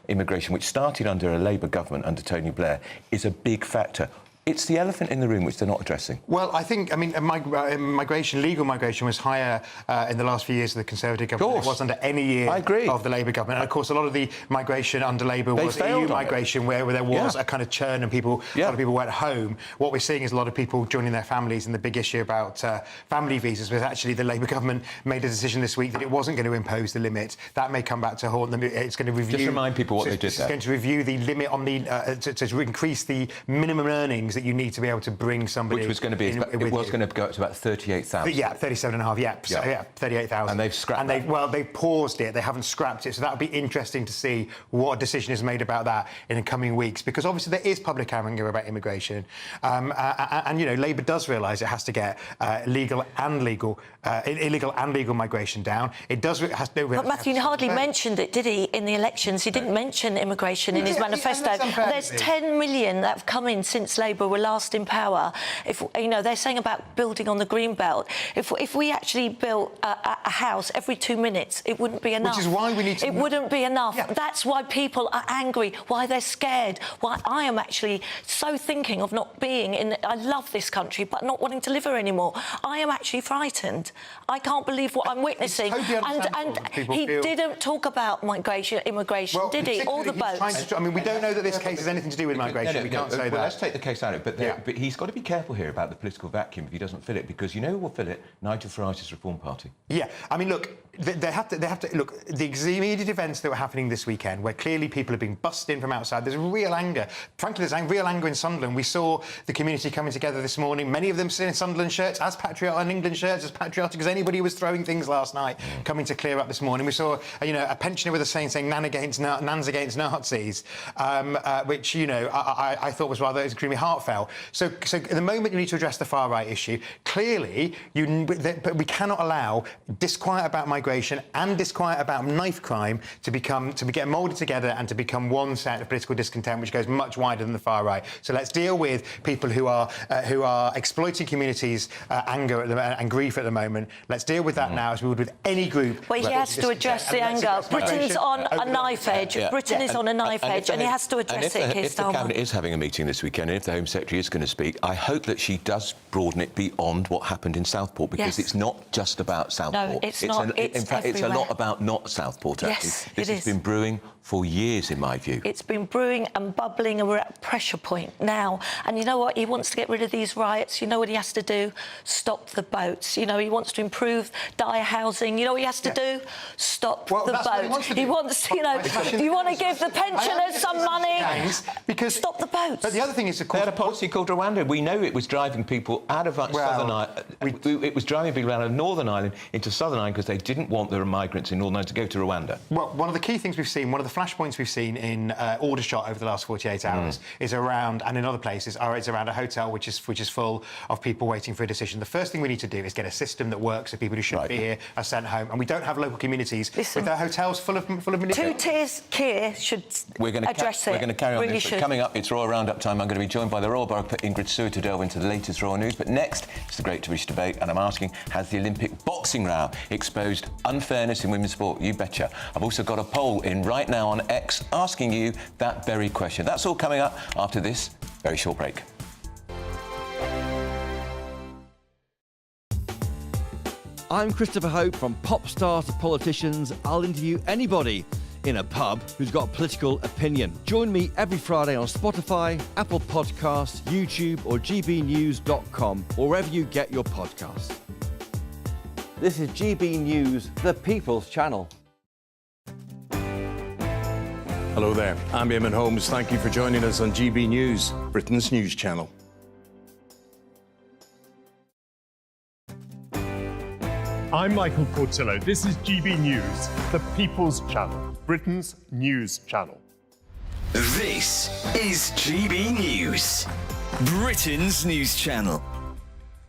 immigration, which started under a Labour government under Tony Blair, is a big factor. It's the elephant in the room which they're not addressing. Well, I think, I mean, legal migration was higher in the last few years of the Conservative government than it was under any year of the Labour government. And, of course, a lot of the migration under Labour was EU migration, where there was a kind of churn and a lot of people went home. What we're seeing is a lot of people joining their families, and the big issue about family visas was actually the Labour government made a decision this week that it wasn't going to impose the limit. That may come back to haunt them. It's going to review... Just remind people what they did there. It's going to review the limit on the... to increase the minimum earnings that you need to be able to bring somebody... Which was going to be... It was going to go up to about 38,000. Yeah, 37.5, so, 38,000. And they've scrapped it. Well, they paused it. They haven't scrapped it. So that would be interesting to see what decision is made about that in the coming weeks, because obviously there is public anger about immigration. And, you know, Labour does realise it has to get illegal and legal migration down. It does... But Matthew hardly mentioned it, did he, in the elections? He didn't mention immigration in his manifesto. There's 10 million that have come in since Labour were last in power. If you know, they're saying about building on the green belt. If we actually built a house every 2 minutes, it wouldn't be enough. Which is why we need to... It wouldn't be enough. Yeah. That's why people are angry, why they're scared, why I am actually so thinking of not being in... I love this country, but not wanting to live here anymore. I am actually frightened. I can't believe what I'm witnessing. And he didn't talk about immigration, did he? All the boats. I mean, we don't know that this case has anything to do with migration. We can't say that. Let's take the case out of it. But he's got to be careful here about the political vacuum if he doesn't fill it, because you know who will fill it? Nigel Farage's Reform Party. Yeah, I mean, look, they have to look. The immediate events that were happening this weekend, where clearly people are being bussed in from outside. There's real anger. Frankly, there's real anger in Sunderland. We saw the community coming together this morning. Many of them in Sunderland shirts, as patriotic, and England shirts, as patriotic as anybody who was throwing things last night, coming to clear up this morning. We saw, a pensioner with a saying Nans against Nazis, which, I thought was rather extremely heartfelt. So at the moment you need to address the far right issue. Clearly, but we cannot allow disquiet about migration migration and disquiet about knife crime to get moulded together and to become one set of political discontent which goes much wider than the far right. So let's deal with people who are exploiting communities' anger and grief at the moment. Let's deal with that now as we would with any group. Well, he has to address the anger. Britain's on a knife edge. Britain is on a knife edge, and he has to address it, Keir If the Starmer. Cabinet is having a meeting this weekend, and if the Home Secretary is going to speak, I hope that she does broaden it beyond what happened in Southport, because it's not just about Southport. No, it's not. In fact, it's a lot about not Southport, actually. Yes, this has been brewing for years, in my view. It's been brewing and bubbling, and we're at a pressure point now. And you know what? He wants to get rid of these riots. You know what he has to do? Stop the boats. You know, he wants to improve dire housing. You know what he has to do? Stop the boat. He wants, you know, you want to give the pensioners some money? Because stop the boats. But the other thing is, of course, they had a policy called Rwanda. We know it was driving people out of Southern Ireland. It was driving people out of Northern Ireland into Southern Ireland because they didn't want the migrants in Northern Ireland to go to Rwanda. Well, one of the key things we've seen, one of the flashpoints we've seen in Aldershot over the last 48 hours is around, and in other places, it's around a hotel which is full of people waiting for a decision. The first thing we need to do is get a system that works so people who shouldn't be here are sent home, and we don't have local communities with their hotels full of manipulation. Two tiers, Keir should address it. We're going to carry on really this. should. Coming up, it's Royal Roundup time. I'm going to be joined by the Royal Borough Ingrid Seward to delve into the latest Royal news. But next, it's the Great British Debate, and I'm asking, has the Olympic boxing row exposed unfairness in women's sport? You betcha. I've also got a poll in right now on X asking you that very question. That's all coming up after this very short break. I'm Christopher Hope. From pop stars to politicians, I'll interview anybody in a pub who's got a political opinion. Join me every Friday on Spotify, Apple Podcasts, YouTube or gbnews.com, or wherever you get your podcasts. This is GB News, the People's Channel. Hello there, I'm Eamon Holmes. Thank you for joining us on GB News, Britain's news channel. I'm Michael Portillo. This is GB News, the People's Channel, Britain's news channel. This is GB News, Britain's news channel.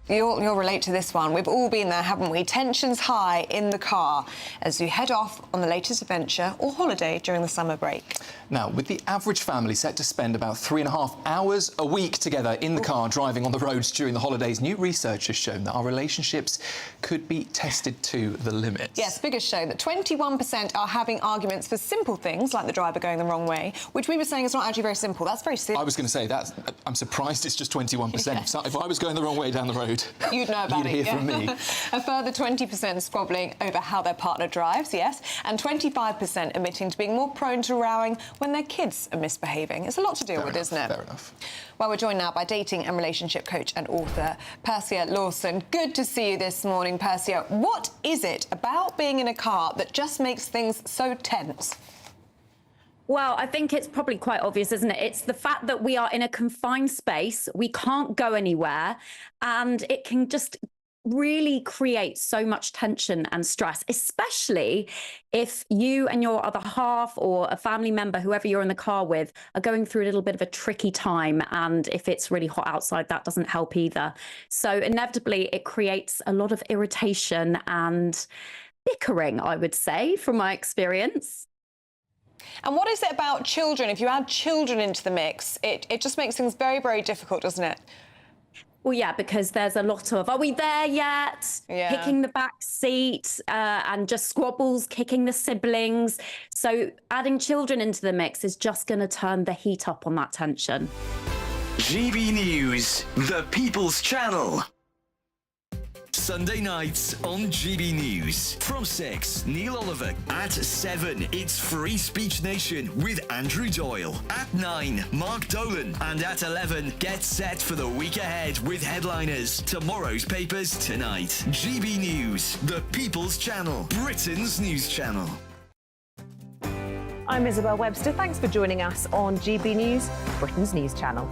You'll relate to this one. We've all been there, haven't we? Tensions high in the car as you head off on the latest adventure or holiday during the summer break. Now, with the average family set to spend about 3.5 hours a week together in the car driving on the roads during the holidays, new research has shown that our relationships could be tested to the limit. Yes, figures show that 21% are having arguments for simple things like the driver going the wrong way, which we were saying is not actually very simple. That's very serious. I was going to say that. I'm surprised it's just 21%. Yeah. So if I was going the wrong way down the road, you'd know about it. You'd hear from me. A further 20% squabbling over how their partner drives, yes, and 25% admitting to being more prone to rowing when their kids are misbehaving. It's a lot to deal with, isn't it? Fair enough. Well, we're joined now by dating and relationship coach and author Persia Lawson. Good to see you this morning, Persia. What is it about being in a car that just makes things so tense? Well, I think it's probably quite obvious, isn't it? It's the fact that we are in a confined space, we can't go anywhere, and it can just really create so much tension and stress, especially if you and your other half or a family member, whoever you're in the car with, are going through a little bit of a tricky time. And if it's really hot outside, that doesn't help either. So inevitably, it creates a lot of irritation and bickering, I would say, from my experience. And what is it about children? If you add children into the mix, it just makes things very, very difficult, doesn't it? Well, yeah, because there's a lot of, are we there yet? Yeah. Kicking the back seat and just squabbles, kicking the siblings. So adding children into the mix is just going to turn the heat up on that tension. GB News, the People's Channel. Sunday nights on GB News. From 6, Neil Oliver. At 7, it's Free Speech Nation with Andrew Doyle. At 9, Mark Dolan. And at 11, get set for the week ahead with headliners. Tomorrow's papers tonight. GB News, the People's Channel, Britain's news channel. I'm Isabel Webster. Thanks for joining us on GB News, Britain's news channel.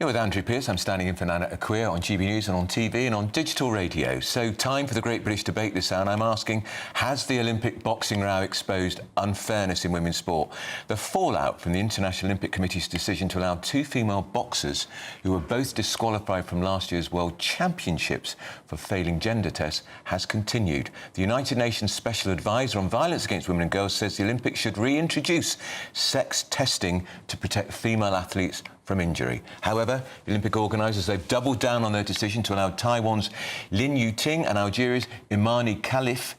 You're with Andrew Pearce. I'm standing in for Nana Akua on GB News and on TV and on digital radio. So time for the Great British Debate this hour, and I'm asking, has the Olympic boxing row exposed unfairness in women's sport? The fallout from the International Olympic Committee's decision to allow two female boxers who were both disqualified from last year's World Championships for failing gender tests has continued. The United Nations Special Advisor on Violence Against Women and Girls says the Olympics should reintroduce sex testing to protect female athletes from injury. However, the Olympic organisers, they've doubled down on their decision to allow Taiwan's Lin Yuting and Algeria's Imani Khalif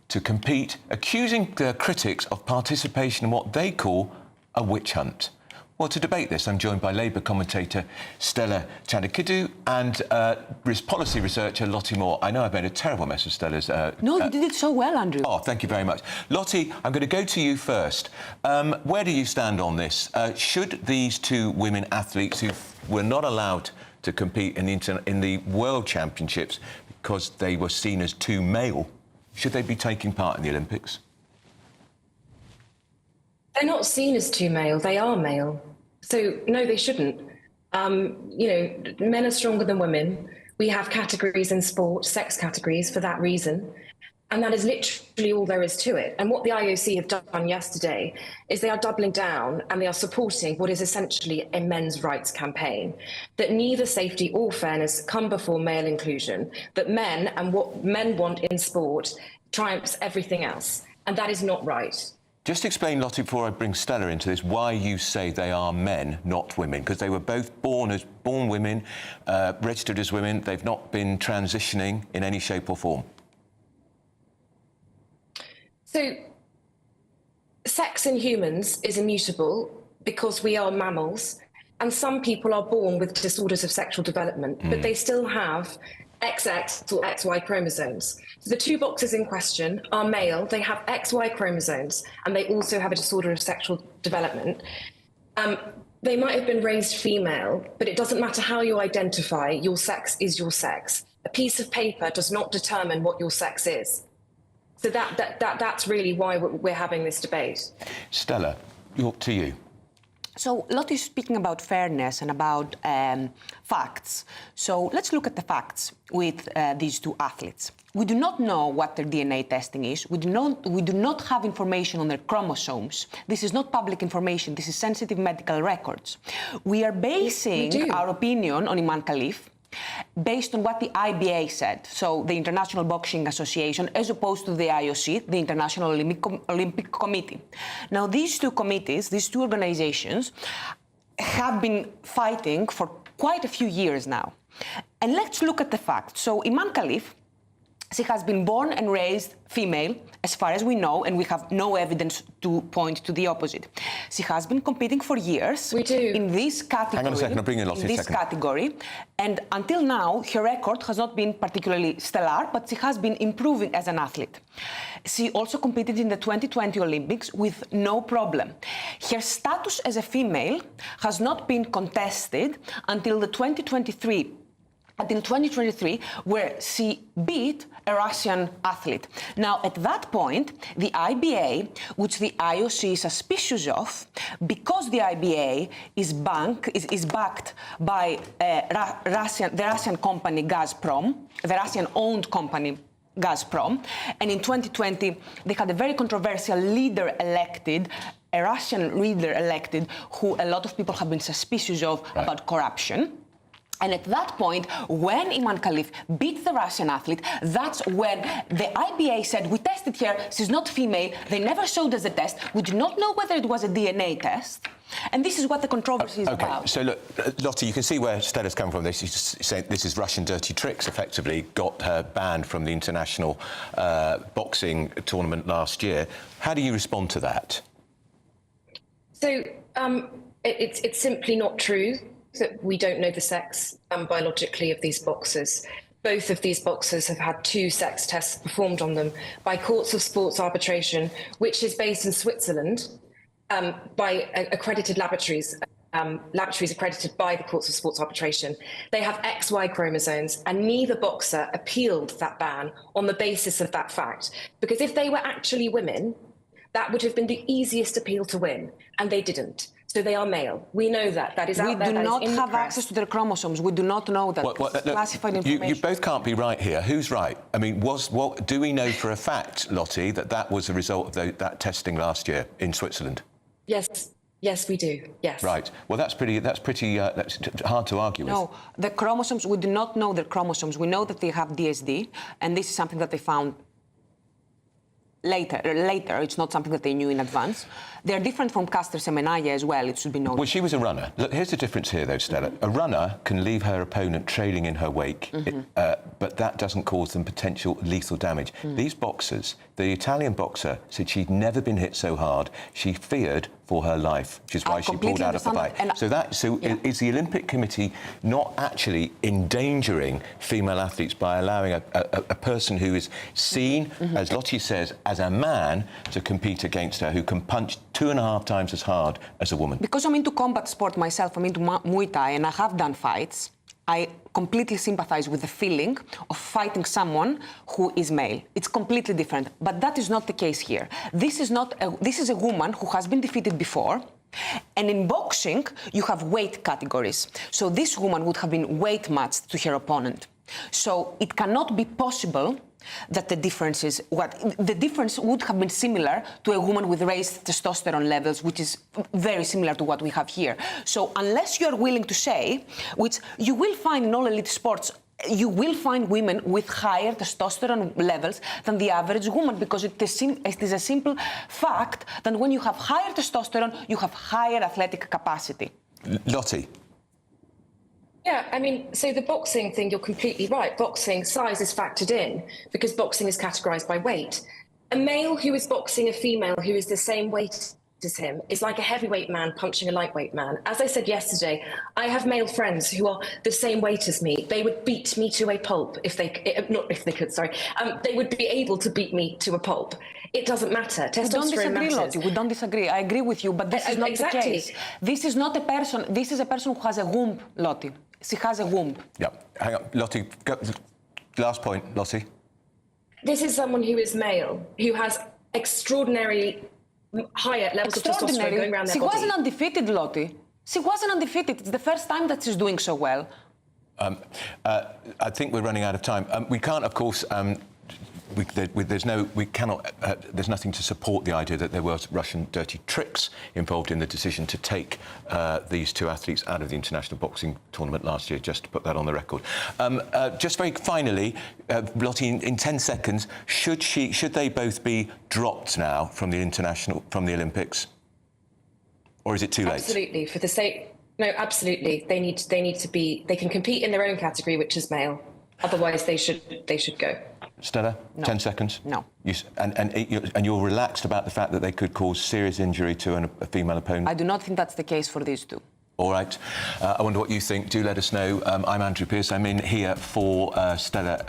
to compete, accusing their critics of participation in what they call a witch hunt. Well, to debate this, I'm joined by Labour commentator Stella Chandakidu and policy researcher Lottie Moore. I know I've made a terrible mess of Stella's... No, you did it so well, Andrew. Oh, thank you very much. Lottie, I'm going to go to you first. Where do you stand on this? Should these two women athletes who were not allowed to compete in the World Championships because they were seen as too male, should they be taking part in the Olympics? They're not seen as too male, they are male. So, no, they shouldn't. You know, men are stronger than women. We have categories in sport, sex categories, for that reason. And that is literally all there is to it. And what the IOC have done yesterday is they are doubling down and they are supporting what is essentially a men's rights campaign, that neither safety or fairness come before male inclusion, that men and what men want in sport triumphs everything else. And that is not right. Just explain, Lottie, before I bring Stella into this, why you say they are men, not women, because they were both born women, registered as women. They've not been transitioning in any shape or form. So, sex in humans is immutable because we are mammals, and some people are born with disorders of sexual development, but they still have XX or XY chromosomes. So the two boxers in question are male, they have XY chromosomes, and they also have a disorder of sexual development. They might have been raised female, but it doesn't matter how you identify, your sex is your sex. A piece of paper does not determine what your sex is. So that's really why we're having this debate. Stella, to you. So Lottie's speaking about fairness and about facts. So let's look at the facts with these two athletes. We do not know what their DNA testing is. We do not have information on their chromosomes. This is not public information. This is sensitive medical records. We are basing our opinion on Imani Khalif based on what the IBA said, so the International Boxing Association, as opposed to the IOC, the International Olympic Committee. Now, these two committees, these two organizations, have been fighting for quite a few years now. And let's look at the facts. So, Imani Khalif, she has been born and raised female, as far as we know, and we have no evidence to point to the opposite. She has been competing for years in this category. Hang on a second, I'll bring in Lottie in this category, and until now, her record has not been particularly stellar, but she has been improving as an athlete. She also competed in the 2020 Olympics with no problem. Her status as a female has not been contested until 2023, where she beat a Russian athlete. Now, at that point, the IBA, which the IOC is suspicious of, because the IBA is backed by the Russian company Gazprom, the Russian-owned company Gazprom, and in 2020 they had a very controversial leader elected, a Russian leader elected, who a lot of people have been suspicious of about corruption. And at that point, when Imani Khalif beat the Russian athlete, that's when the IBA said, we tested her, she's not female, they never showed us the test, we do not know whether it was a DNA test. And this is what the controversy is about. So look, Lottie, you can see where Stella's come from. She's saying this is Russian dirty tricks, effectively got her banned from the international boxing tournament last year. How do you respond to that? So it's simply not true that we don't know the sex biologically of these boxers. Both of these boxers have had 2 sex tests performed on them by courts of sports arbitration, which is based in Switzerland by accredited laboratories, laboratories accredited by the courts of sports arbitration. They have XY chromosomes, and neither boxer appealed that ban on the basis of that fact. Because if they were actually women, that would have been the easiest appeal to win, and they didn't. So they are male. We know that. That is out there. We do not have press. access to their chromosomes. We do not know that. Classified information. You both can't be right here. Who's right? I mean, do we know for a fact, Lottie, that was a result of that testing last year in Switzerland? Yes, we do. Yes. Right. Well, that's hard to argue with. No, the chromosomes. We do not know their chromosomes. We know that they have DSD, and this is something that they found later. It's not something that they knew in advance. They're different from Caster Semenya as well, it should be noted. Well, she was a runner. Look, here's the difference here, though, Stella. A runner can leave her opponent trailing in her wake, but that doesn't cause them potential lethal damage. These boxers, the Italian boxer said she'd never been hit so hard. She feared for her life, which is why she pulled out of the fight. Is the Olympic Committee not actually endangering female athletes by allowing a person who is seen, as Lottie says, as a man to compete against her, who can punch 2.5 times as hard as a woman? Because I'm into combat sport myself, I'm into Muay Thai, and I have done fights. I completely sympathise with the feeling of fighting someone who is male. It's completely different, but that is not the case here. This is a woman who has been defeated before, and in boxing, you have weight categories. So this woman would have been weight matched to her opponent. So it cannot be possible that the difference would have been similar to a woman with raised testosterone levels, which is very similar to what we have here. So unless you're willing to say, which you will find in all elite sports, you will find women with higher testosterone levels than the average woman, because it is a simple fact that when you have higher testosterone, you have higher athletic capacity. Lottie. Yeah, I mean, so the boxing thing, you're completely right. Boxing size is factored in because boxing is categorised by weight. A male who is boxing a female who is the same weight as him is like a heavyweight man punching a lightweight man. As I said yesterday, I have male friends who are the same weight as me. They would beat me to a pulp they would be able to beat me to a pulp. It doesn't matter. Testosterone matters. Lottie. We don't disagree. I agree with you, but this is not the case. This is not a person. This is a person who has a womb, Lottie. She has a womb. Yeah. Hang on, Lottie. Last point, Lottie. This is someone who is male, who has extraordinarily higher levels of testosterone going around their body. She wasn't undefeated, Lottie. She wasn't undefeated. It's the first time that she's doing so well. I think we're running out of time. We can't, of course. There's nothing to support the idea that there were Russian dirty tricks involved in the decision to take these two athletes out of the international boxing tournament last year, just to put that on the record. Just very finally, Lottie, in 10 seconds, should they both be dropped now from the Olympics? Or is it too late? Absolutely, for the sake... No, absolutely. They need to be... They can compete in their own category, which is male. Otherwise, they should go. Stella, No. 10 seconds? No. And you're relaxed about the fact that they could cause serious injury to a female opponent? I do not think that's the case for these two. All right. I wonder what you think. Do let us know. I'm Andrew Pearce. I'm in here for Nana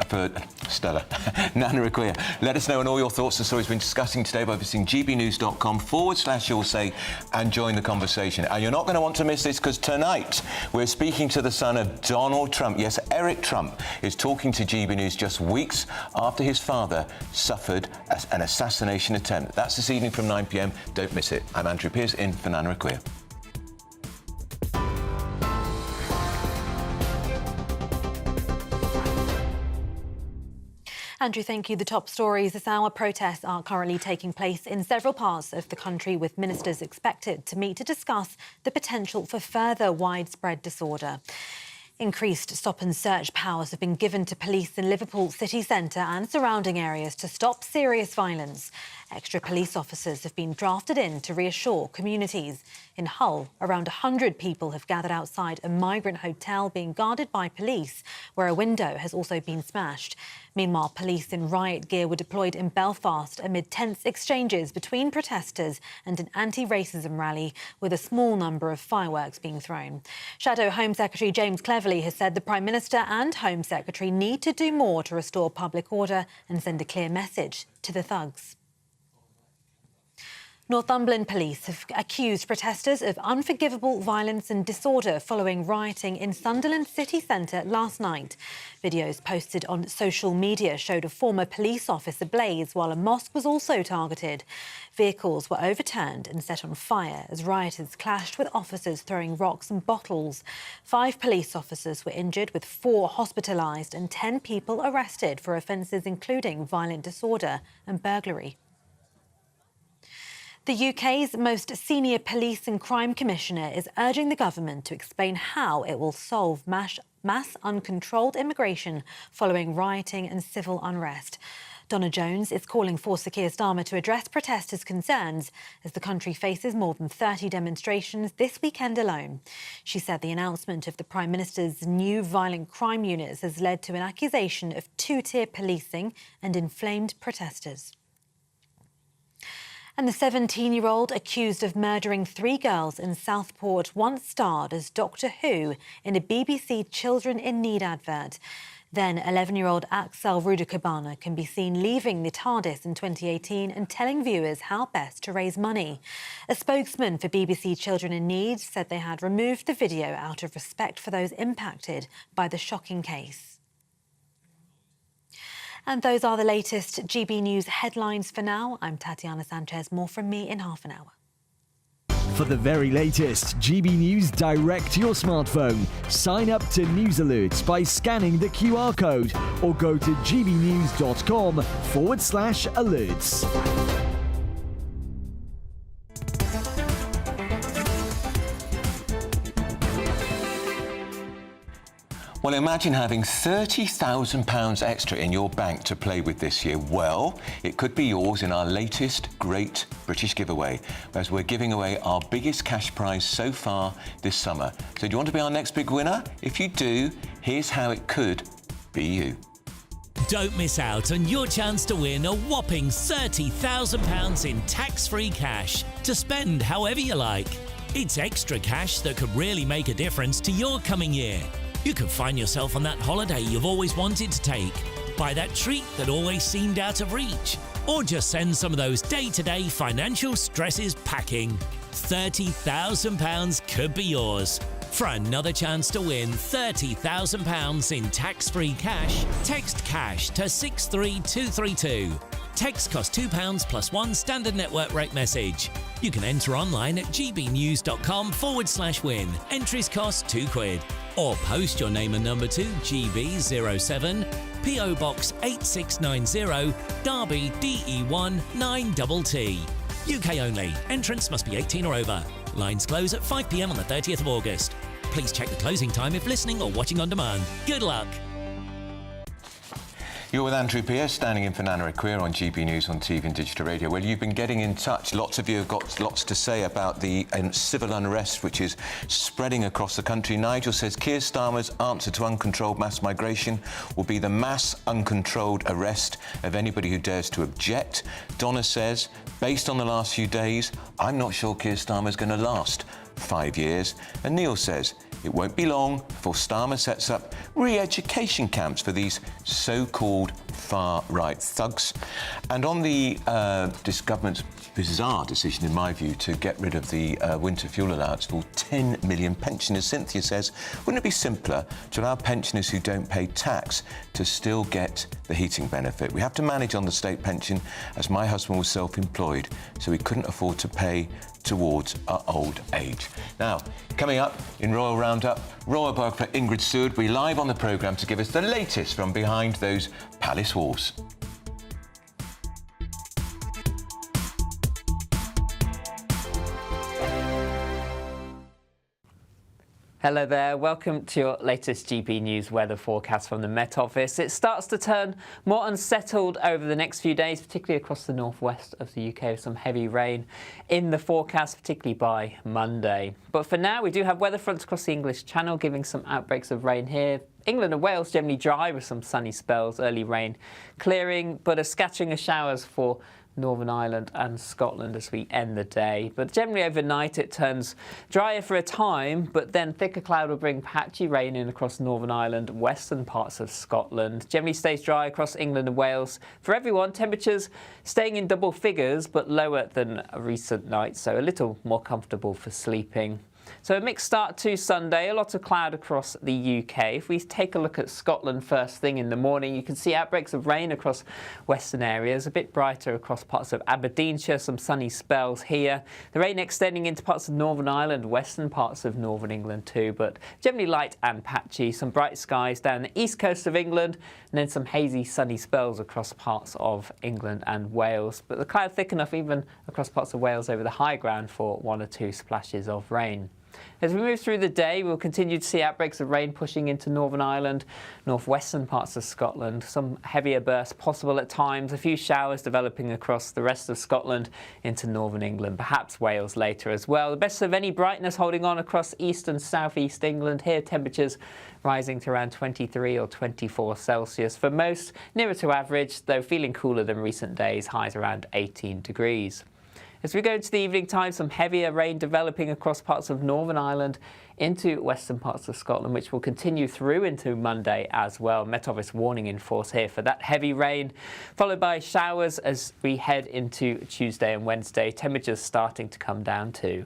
Akua. Let us know on all your thoughts and stories we've been discussing today by visiting gbnews.com/you'll say and join the conversation. And you're not going to want to miss this, because tonight we're speaking to the son of Donald Trump. Yes, Eric Trump is talking to GB News just weeks after his father suffered an assassination attempt. That's this evening from 9 p.m. Don't miss it. I'm Andrew Pearce in for Nana Akua. Andrew, thank you. The top stories this hour. Protests are currently taking place in several parts of the country, with ministers expected to meet to discuss the potential for further widespread disorder. Increased stop and search powers have been given to police in Liverpool city centre and surrounding areas to stop serious violence. Extra police officers have been drafted in to reassure communities. In Hull, around 100 people have gathered outside a migrant hotel being guarded by police, where a window has also been smashed. Meanwhile, police in riot gear were deployed in Belfast amid tense exchanges between protesters and an anti-racism rally, with a small number of fireworks being thrown. Shadow Home Secretary James Cleverly has said the Prime Minister and Home Secretary need to do more to restore public order and send a clear message to the thugs. Northumberland police have accused protesters of unforgivable violence and disorder following rioting in Sunderland city centre last night. Videos posted on social media showed a former police office ablaze while a mosque was also targeted. Vehicles were overturned and set on fire as rioters clashed with officers throwing rocks and bottles. 5 police officers were injured, with 4 hospitalised and 10 people arrested for offences including violent disorder and burglary. The UK's most senior police and crime commissioner is urging the government to explain how it will solve mass uncontrolled immigration following rioting and civil unrest. Donna Jones is calling for Sir Keir Starmer to address protesters' concerns as the country faces more than 30 demonstrations this weekend alone. She said the announcement of the Prime Minister's new violent crime units has led to an accusation of two-tier policing and inflamed protesters. And the 17-year-old accused of murdering 3 girls in Southport once starred as Doctor Who in a BBC Children in Need advert. Then 11-year-old Axel Rudakabana can be seen leaving the TARDIS in 2018 and telling viewers how best to raise money. A spokesman for BBC Children in Need said they had removed the video out of respect for those impacted by the shocking case. And those are the latest GB News headlines for now. I'm Tatiana Sanchez. More from me in half an hour. For the very latest GB News direct to your smartphone, sign up to News Alerts by scanning the QR code or go to gbnews.com/alerts. Well, imagine having £30,000 extra in your bank to play with this year. Well, it could be yours in our latest Great British Giveaway, as we're giving away our biggest cash prize so far this summer. So do you want to be our next big winner? If you do, here's how it could be you. Don't miss out on your chance to win a whopping £30,000 in tax-free cash to spend however you like. It's extra cash that could really make a difference to your coming year. You could find yourself on that holiday you've always wanted to take, buy that treat that always seemed out of reach, or just send some of those day-to-day financial stresses packing. £30,000 could be yours. For another chance to win £30,000 in tax-free cash, text CASH to 63232. Text costs £2 plus 1 standard network rate message. You can enter online at gbnews.com/win. Entries cost £2. Or post your name and number to GB07, PO Box 8690, Derby DE1 9TT. UK only. Entrance must be 18 or over. Lines close at 5 p.m. on the 30th of August. Please check the closing time if listening or watching on demand. Good luck. You're with Andrew Pierce, standing in for Nana Akua on GB News on TV and digital radio. Well, you've been getting in touch. Lots of you have got lots to say about the civil unrest which is spreading across the country. Nigel says Keir Starmer's answer to uncontrolled mass migration will be the mass uncontrolled arrest of anybody who dares to object. Donna says, based on the last few days, I'm not sure Keir Starmer's going to last 5 years. And Neil says, it won't be long before Starmer sets up re-education camps for these so-called far-right thugs. And on the this government's bizarre decision, in my view, to get rid of the winter fuel allowance for 10 million pensioners, Cynthia says, wouldn't it be simpler to allow pensioners who don't pay tax to still get the heating benefit? We have to manage on the state pension, as my husband was self-employed, so he couldn't afford to pay towards our old age. Now, coming up in Royal Roundup, royal biographer Ingrid Seward will be live on the programme to give us the latest from behind those palace walls. Hello there, welcome to your latest GB News weather forecast from the Met Office. It starts to turn more unsettled over the next few days, particularly across the northwest of the UK, with some heavy rain in the forecast, particularly by Monday. But for now, we do have weather fronts across the English Channel, giving some outbreaks of rain here. England and Wales generally dry with some sunny spells, early rain clearing, but a scattering of showers for Northern Ireland and Scotland as we end the day. But generally overnight it turns drier for a time, but then thicker cloud will bring patchy rain in across Northern Ireland, western parts of Scotland. Generally stays dry across England and Wales. For everyone, temperatures staying in double figures, but lower than recent nights, so a little more comfortable for sleeping. So a mixed start to Sunday, a lot of cloud across the UK. If we take a look at Scotland first thing in the morning, you can see outbreaks of rain across western areas, a bit brighter across parts of Aberdeenshire, some sunny spells here. The rain extending into parts of Northern Ireland, western parts of northern England too, but generally light and patchy. Some bright skies down the east coast of England, and then some hazy sunny spells across parts of England and Wales. But the cloud thick enough even across parts of Wales over the high ground for 1 or 2 splashes of rain. As we move through the day, we'll continue to see outbreaks of rain pushing into Northern Ireland, northwestern parts of Scotland. Some heavier bursts possible at times, a few showers developing across the rest of Scotland into northern England, perhaps Wales later as well. The best of any brightness holding on across east and southeast England. Here temperatures rising to around 23 or 24 Celsius. For most, nearer to average, though feeling cooler than recent days, highs around 18 degrees. As we go into the evening time, some heavier rain developing across parts of Northern Ireland into western parts of Scotland, which will continue through into Monday as well. Met Office warning in force here for that heavy rain, followed by showers as we head into Tuesday and Wednesday. Temperatures starting to come down too.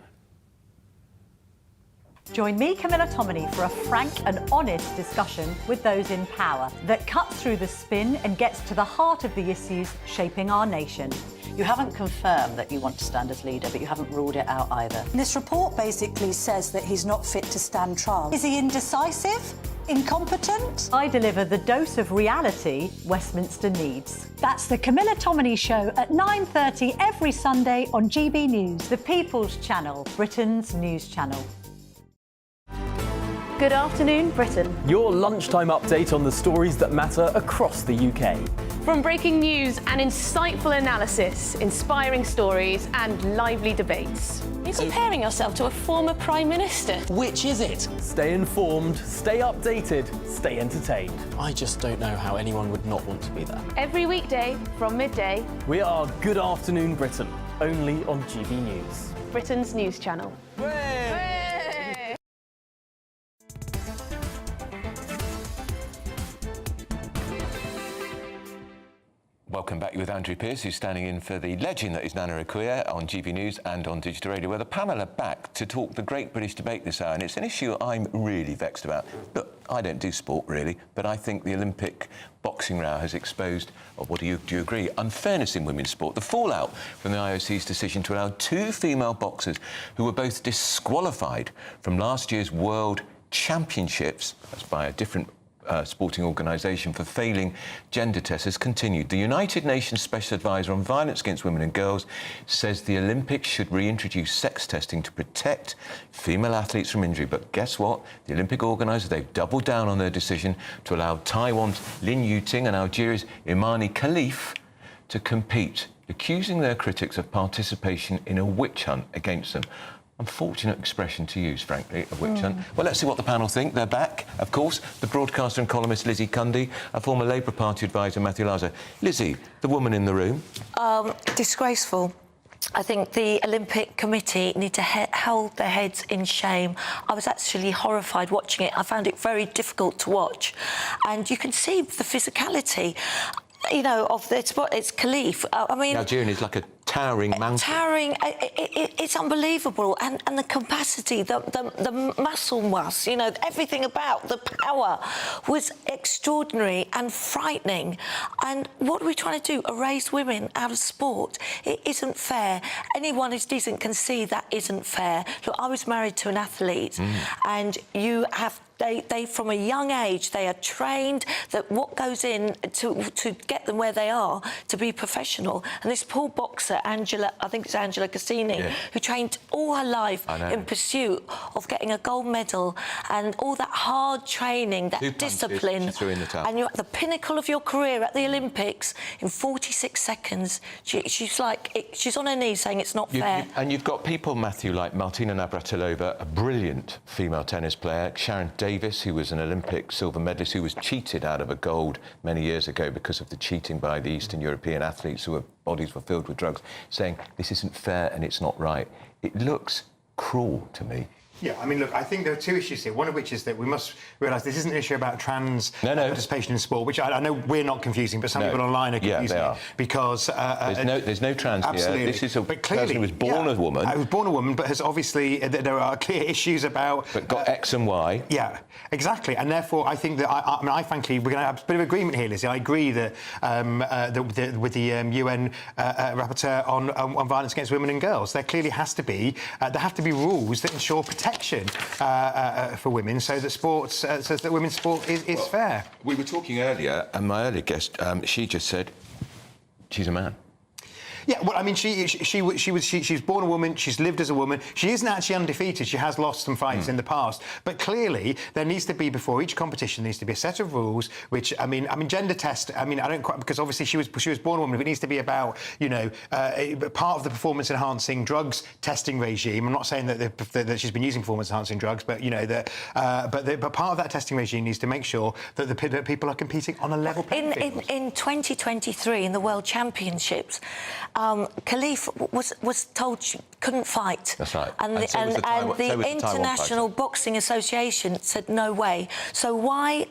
Join me, Camilla Tominey, for a frank and honest discussion with those in power that cuts through the spin and gets to the heart of the issues shaping our nation. You haven't confirmed that you want to stand as leader, but you haven't ruled it out either. This report basically says that he's not fit to stand trial. Is he indecisive? Incompetent? I deliver the dose of reality Westminster needs. That's the Camilla Tominey Show at 9:30 every Sunday on GB News, the People's Channel, Britain's news channel. Good afternoon, Britain. Your lunchtime update on the stories that matter across the UK. From breaking news and insightful analysis, inspiring stories and lively debates. You're comparing yourself to a former Prime Minister. Which is it? Stay informed, stay updated, stay entertained. I just don't know how anyone would not want to be there. Every weekday from midday. We are Good Afternoon Britain, only on GB News. Britain's news channel. Welcome back with Andrew Pearce, who's standing in for the legend that is Nana Akua on GB News and on Digital Radio. Well, the panel are back to talk the Great British Debate this hour, and it's an issue I'm really vexed about. Look, I don't do sport, really, but I think the Olympic boxing row has exposed, or do you agree, unfairness in women's sport. The fallout from the IOC's decision to allow 2 female boxers who were both disqualified from last year's World Championships, that's by a different sporting organisation, for failing gender tests has continued. The United Nations Special Advisor on Violence Against Women and Girls says the Olympics should reintroduce sex testing to protect female athletes from injury. But guess what? The Olympic organisers, they've doubled down on their decision to allow Taiwan's Lin Yuting and Algeria's Imani Khalif to compete, accusing their critics of participation in a witch hunt against them. Unfortunate expression to use, frankly, a witch hunt. Well, let's see what the panel think. They're back, of course. The broadcaster and columnist Lizzie Cundy, a former Labour Party advisor Matthew Laza. Lizzie, the woman in the room. Disgraceful. I think the Olympic Committee need to hold their heads in shame. I was actually horrified watching it. I found it very difficult to watch. And you can see the physicality, you know, of this. It's Khalif. I mean, the Algerian is like a towering mountain. Towering, it's unbelievable, and the capacity, the muscle mass, you know, everything about the power was extraordinary and frightening. And what are we trying to do? Erase women out of sport? It isn't fair. Anyone who's decent can see that isn't fair. Look, I was married to an athlete, and you have. They from a young age, they are trained that what goes in to get them where they are, to be professional. And this poor boxer, Angela, I think it's Angela Cassini, who trained all her life in pursuit of getting a gold medal, and all that hard training, that discipline. And you're at the pinnacle of your career at the Olympics in 46 seconds. She's on her knees saying it's not fair. And you've got people, Matthew, like Martina Navratilova, a brilliant female tennis player, Sharon Davis, who was an Olympic silver medalist, who was cheated out of a gold many years ago because of the cheating by the Eastern European athletes who were bodies were filled with drugs, saying this isn't fair and it's not right. It looks cruel to me. Yeah, I mean, look, I think there are two issues here. One of which is that we must realise this isn't an issue about trans participation in sport, which I know we're not confusing, but some people online are confusing it because there's no trans absolutely. here. This is a but clearly, person who was born a woman. I was born a woman, but has obviously there are clear issues about. But got X and Y. Yeah, exactly, and therefore I think that I frankly we're going to have a bit of agreement here, Lizzie. I agree that with the UN rapporteur on violence against women and girls, there clearly has to be rules that ensure protection for women, so that sports, so that women's sport is fair. We were talking earlier, and my earlier guest, she just said she's a man. Yeah, well, I mean, she was born a woman. She's lived as a woman. She isn't actually undefeated. She has lost some fights in the past, but clearly there needs to be, before each competition, there needs to be a set of rules. Which I mean, gender test. I mean, I don't quite, because obviously she was born a woman. But it needs to be about, you know, part of the performance-enhancing drugs testing regime. I'm not saying that she's been using performance-enhancing drugs, but you know but part of that testing regime needs to make sure that that people are competing on a level playing field. In 2023, in the World Championships, Khalif was told she couldn't fight. That's right. And the International Boxing Association said no way. So why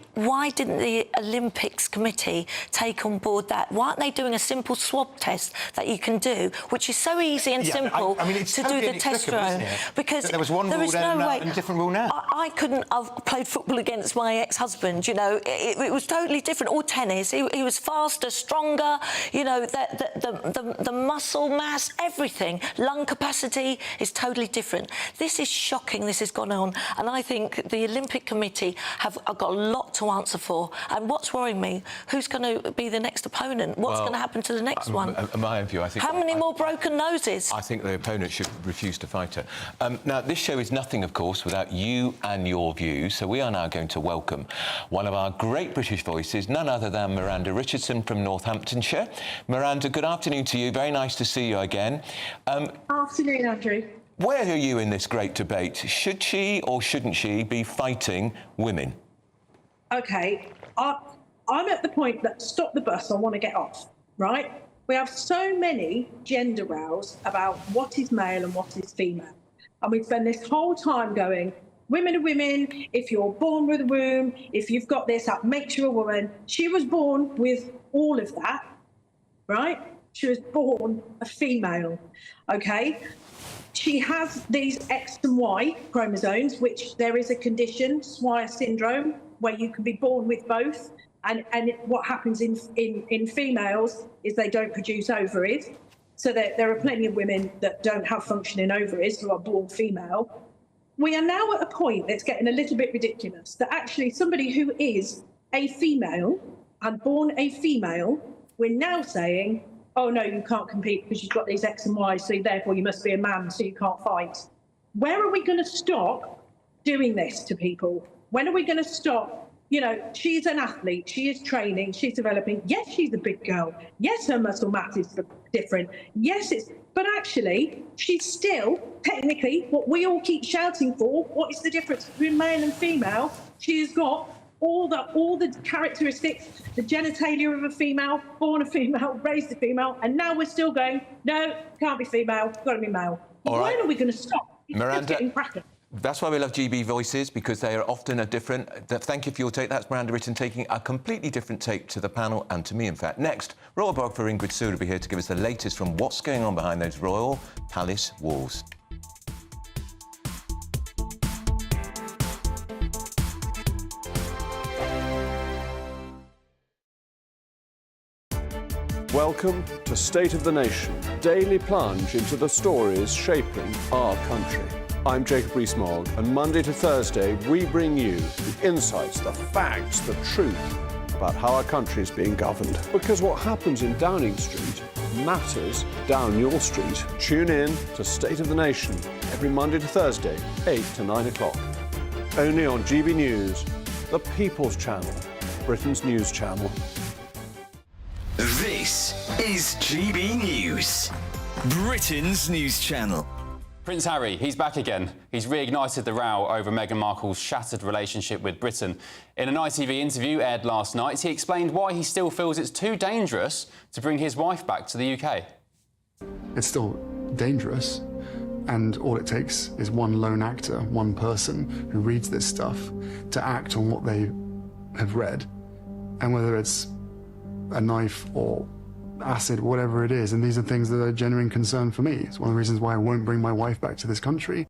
didn't the Olympics Committee take on board that? Why aren't they doing a simple swab test that you can do, which is so easy and simple I mean, it's to totally do the testosterone? Because there was one rule then and a different rule now. I couldn't have played football against my ex-husband. You know, it was totally different. Or tennis, he was faster, stronger. You know, the muscle mass, everything, lung capacity is totally different. This is shocking. This has gone on, and I think the Olympic Committee have got a lot to answer for. And what's worrying me? Who's going to be the next opponent? What's going to happen to the next one? In my view, I think. How many more broken noses? I think the opponent should refuse to fight her. Now, this show is nothing, of course, without you and your views. So we are now going to welcome one of our great British voices, none other than Miranda Richardson from Northamptonshire. Miranda, good afternoon to you. Very nice to see you again. Afternoon, Andrew. Where are you in this great debate? Should she or shouldn't she be fighting women? OK, I'm at the point that stop the bus, I want to get off, right? We have so many gender rows about what is male and what is female. And we spend this whole time going, women are women, if you're born with a womb, if you've got this, that makes you a woman. She was born with all of that, right? She was born a female, OK? She has these X and Y chromosomes, which there is a condition, Swire syndrome, where you can be born with both. And what happens in females is they don't produce ovaries. So there are plenty of women that don't have functioning ovaries who are born female. We are now at a point that's getting a little bit ridiculous, that actually somebody who is a female and born a female, we're now saying, oh, no, you can't compete because you've got these X and Y's, so therefore you must be a man, so you can't fight. Where are we going to stop doing this to people? When are we going to stop? You know, she's an athlete, she is training, she's developing. Yes, she's a big girl. Yes, her muscle mass is different. Yes, but actually, she's still technically what we all keep shouting for. What is the difference between male and female? She's got all the characteristics, the genitalia of a female, born a female, raised a female, and now we're still going, no, can't be female, got to be male. All right. When are we going to stop? It's Miranda, just getting cracker. That's why we love GB Voices, because they are often a different... Thank you for your take. That's Miranda Richardson taking a completely different take to the panel, and to me, in fact. Next, royal biographer Ingrid Sood will be here to give us the latest from what's going on behind those royal palace walls. Welcome to State of the Nation, daily plunge into the stories shaping our country. I'm Jacob Rees-Mogg, and Monday to Thursday we bring you the insights, the facts, the truth about how our country is being governed. Because what happens in Downing Street matters down your street. Tune in to State of the Nation every Monday to Thursday, 8 to 9 o'clock. Only on GB News, the People's Channel, Britain's news channel. This is GB News, Britain's news channel. Prince Harry, he's back again. He's reignited the row over Meghan Markle's shattered relationship with Britain. In an ITV interview aired last night, he explained why he still feels it's too dangerous to bring his wife back to the UK. It's still dangerous, and all it takes is one lone actor, one person who reads this stuff to act on what they have read. And whether it's a knife or acid, whatever it is, and these are things that are a genuine concern for me. It's one of the reasons why I won't bring my wife back to this country.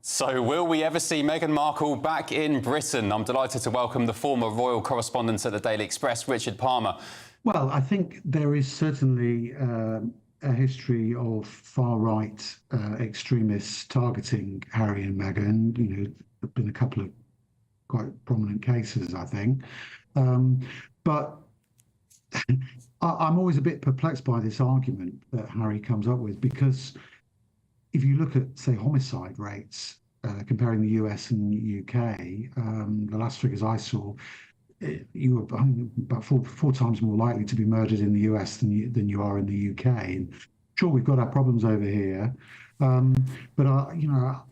So will we ever see Meghan Markle back in Britain? I'm delighted to welcome the former royal correspondent at the Daily Express, Richard Palmer. Well, I think there is certainly a history of far-right extremists targeting Harry and Meghan. You know, there have been a couple of quite prominent cases, I think. But I'm always a bit perplexed by this argument that Harry comes up with, because if you look at, say, homicide rates, comparing the US and the UK, the last figures I saw, you were about four times more likely to be murdered in the US than you are in the UK. And sure, we've got our problems over here, but you know,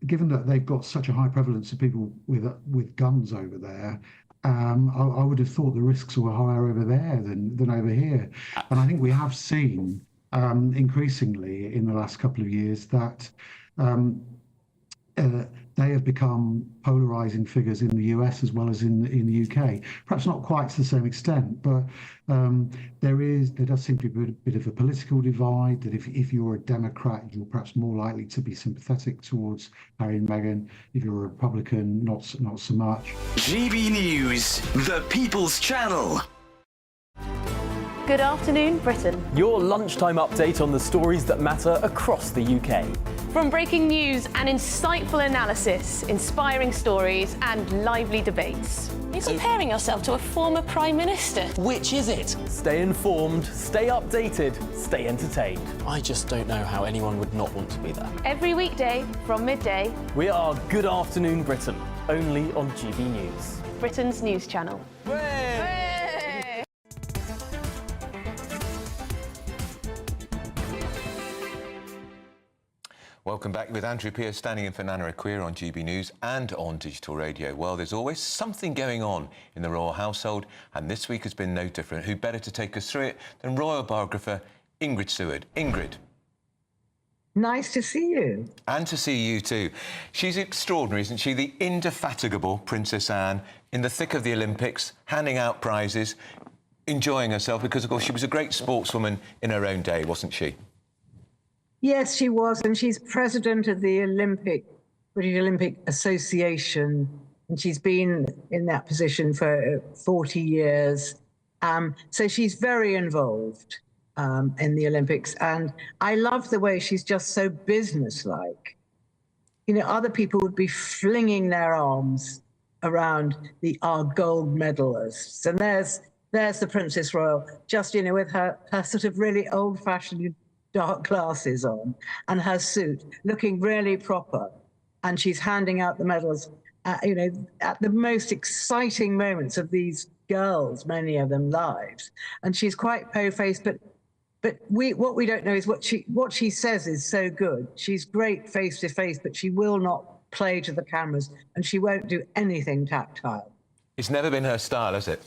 given that they've got such a high prevalence of people with guns over there, I would have thought the risks were higher over there than over here. And I think we have seen increasingly in the last couple of years that they have become polarising figures in the US as well as in the UK. Perhaps not quite to the same extent, but there does seem to be a bit of a political divide, that if you're a Democrat, you're perhaps more likely to be sympathetic towards Harry and Meghan. If you're a Republican, not so much. GB News, the People's Channel. Good afternoon, Britain. Your lunchtime update on the stories that matter across the UK. From breaking news and insightful analysis, inspiring stories and lively debates. You're comparing yourself to a former Prime Minister. Which is it? Stay informed, stay updated, stay entertained. I just don't know how anyone would not want to be there. Every weekday from midday. We are Good Afternoon Britain, only on GB News. Britain's news channel. Welcome back with Andrew Pearce standing in for Nana Akua on GB News and on digital radio. Well, there's always something going on in the royal household, and this week has been no different. Who better to take us through it than royal biographer Ingrid Seward. Ingrid. Nice to see you. And to see you too. She's extraordinary, isn't she? The indefatigable Princess Anne, in the thick of the Olympics, handing out prizes, enjoying herself, because, of course, she was a great sportswoman in her own day, wasn't she? Yes, she was, and she's president of the British Olympic Association, and she's been in that position for 40 years. So she's very involved in the Olympics, and I love the way she's just so businesslike. You know, other people would be flinging their arms around our gold medalists, and there's the Princess Royal, just, you know, with her sort of really old-fashioned dark glasses on and her suit, looking really proper, and she's handing out the medals, you know, at the most exciting moments of these girls, many of them lives, and she's quite po-faced. But what we don't know is what she says is so good. She's great face to face, but she will not play to the cameras, and she won't do anything tactile. It's never been her style, has it?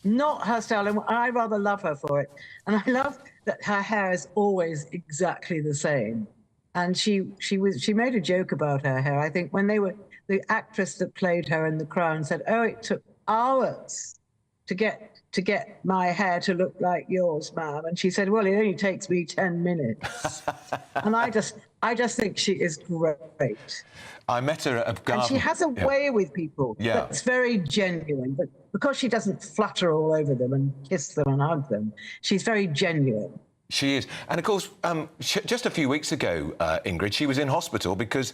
Not her style, and I rather love her for it. And I love that her hair is always exactly the same. And she made a joke about her hair. I think when the actress that played her in The Crown said, "Oh, it took hours to get my hair to look like yours, ma'am." And she said, "Well, it only takes me 10 minutes." And I just think she is great. I met her at a garden. And she has a way with people that's very genuine. But because she doesn't flutter all over them and kiss them and hug them, she's very genuine. She is. And, of course, just a few weeks ago, Ingrid, she was in hospital because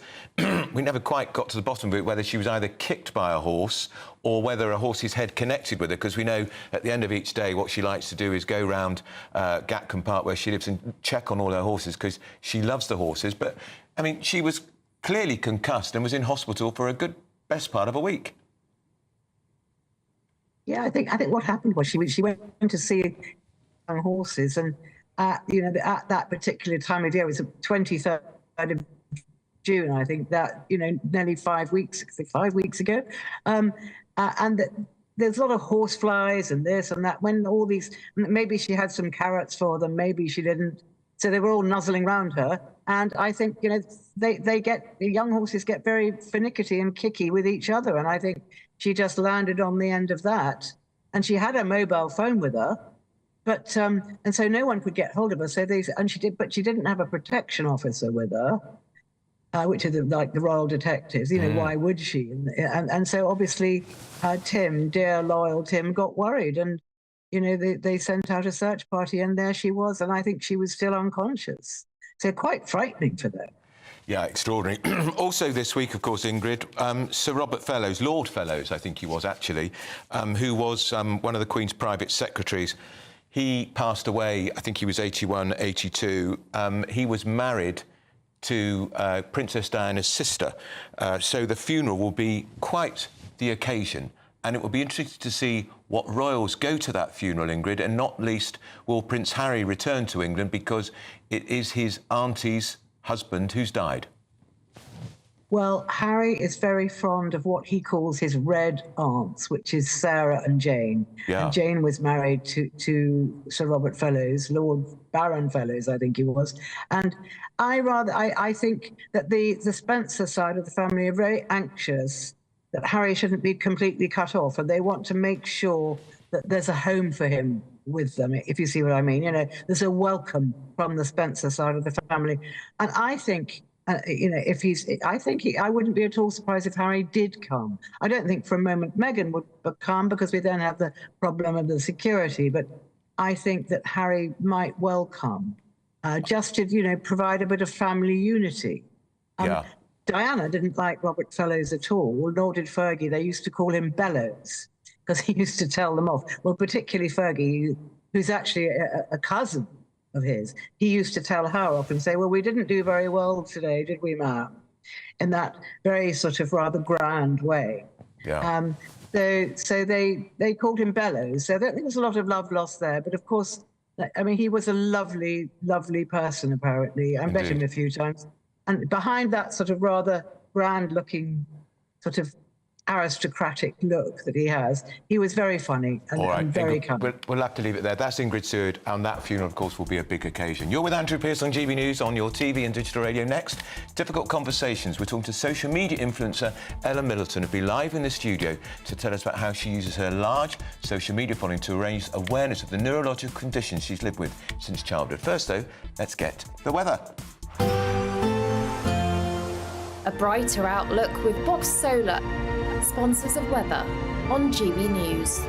we never quite got to the bottom of it, whether she was either kicked by a horse or whether a horse's head connected with her, because we know at the end of each day what she likes to do is go round Gatcombe Park, where she lives, and check on all her horses, because she loves the horses. But, I mean, she was clearly concussed and was in hospital for a good best part of a week. Yeah, I think what happened was she went to see horses, and at that particular time of year. It was the 23rd of June, I think, that, nearly 5 weeks ago. And there's a lot of horse flies and this and that. When all these, maybe she had some carrots for them, maybe she didn't. So they were all nuzzling around her. And I think, the young horses get very finicky and kicky with each other. And I think she just landed on the end of that. And she had a mobile phone with her. But and so no one could get hold of her. But she didn't have a protection officer with her, which is like the Royal Detectives. Why would she? And so obviously, Tim, dear loyal Tim, got worried, and they sent out a search party, and there she was, and I think she was still unconscious. So quite frightening for them. Yeah, extraordinary. Also this week, of course, Ingrid, Sir Robert Fellows, Lord Fellows, I think he was actually, who was one of the Queen's private secretaries. He passed away, I think he was 81, 82. He was married to Princess Diana's sister. So the funeral will be quite the occasion. And it will be interesting to see what royals go to that funeral, Ingrid, and not least will Prince Harry return to England, because it is his auntie's husband who's died. Well, Harry is very fond of what he calls his red aunts, which is Sarah and Jane. Yeah. And Jane was married to Sir Robert Fellows, Lord Baron Fellows, I think he was. And I think that the Spencer side of the family are very anxious that Harry shouldn't be completely cut off, and they want to make sure that there's a home for him with them, if you see what I mean. There's a welcome from the Spencer side of the family. And I think, I wouldn't be at all surprised if Harry did come. I don't think for a moment Meghan would come, because we then have the problem of the security, but I think that Harry might well come, just to, provide a bit of family unity. Yeah. Diana didn't like Robert Fellows at all, nor did Fergie. They used to call him Bellows, because he used to tell them off. Well, particularly Fergie, who's actually a cousin of his. He used to tell her off and say, well, we didn't do very well today, did we, ma'am? In that very sort of rather grand way. Yeah. So they called him Bellows. So I don't think there's a lot of love lost there. But of course, I mean, he was a lovely, lovely person, apparently. I met him a few times. And behind that sort of rather grand-looking, sort of aristocratic look that he has, he was very funny and very kind. We'll have to leave it there. That's Ingrid Seward, and that funeral, of course, will be a big occasion. You're with Andrew Pearce on GB News, on your TV and digital radio. Next, Difficult Conversations. We're talking to social media influencer Ella Middleton, who'll be live in the studio to tell us about how she uses her large social media following to raise awareness of the neurological conditions she's lived with since childhood. First, though, let's get the weather. A brighter outlook with Box Solar, sponsors of weather on GB News.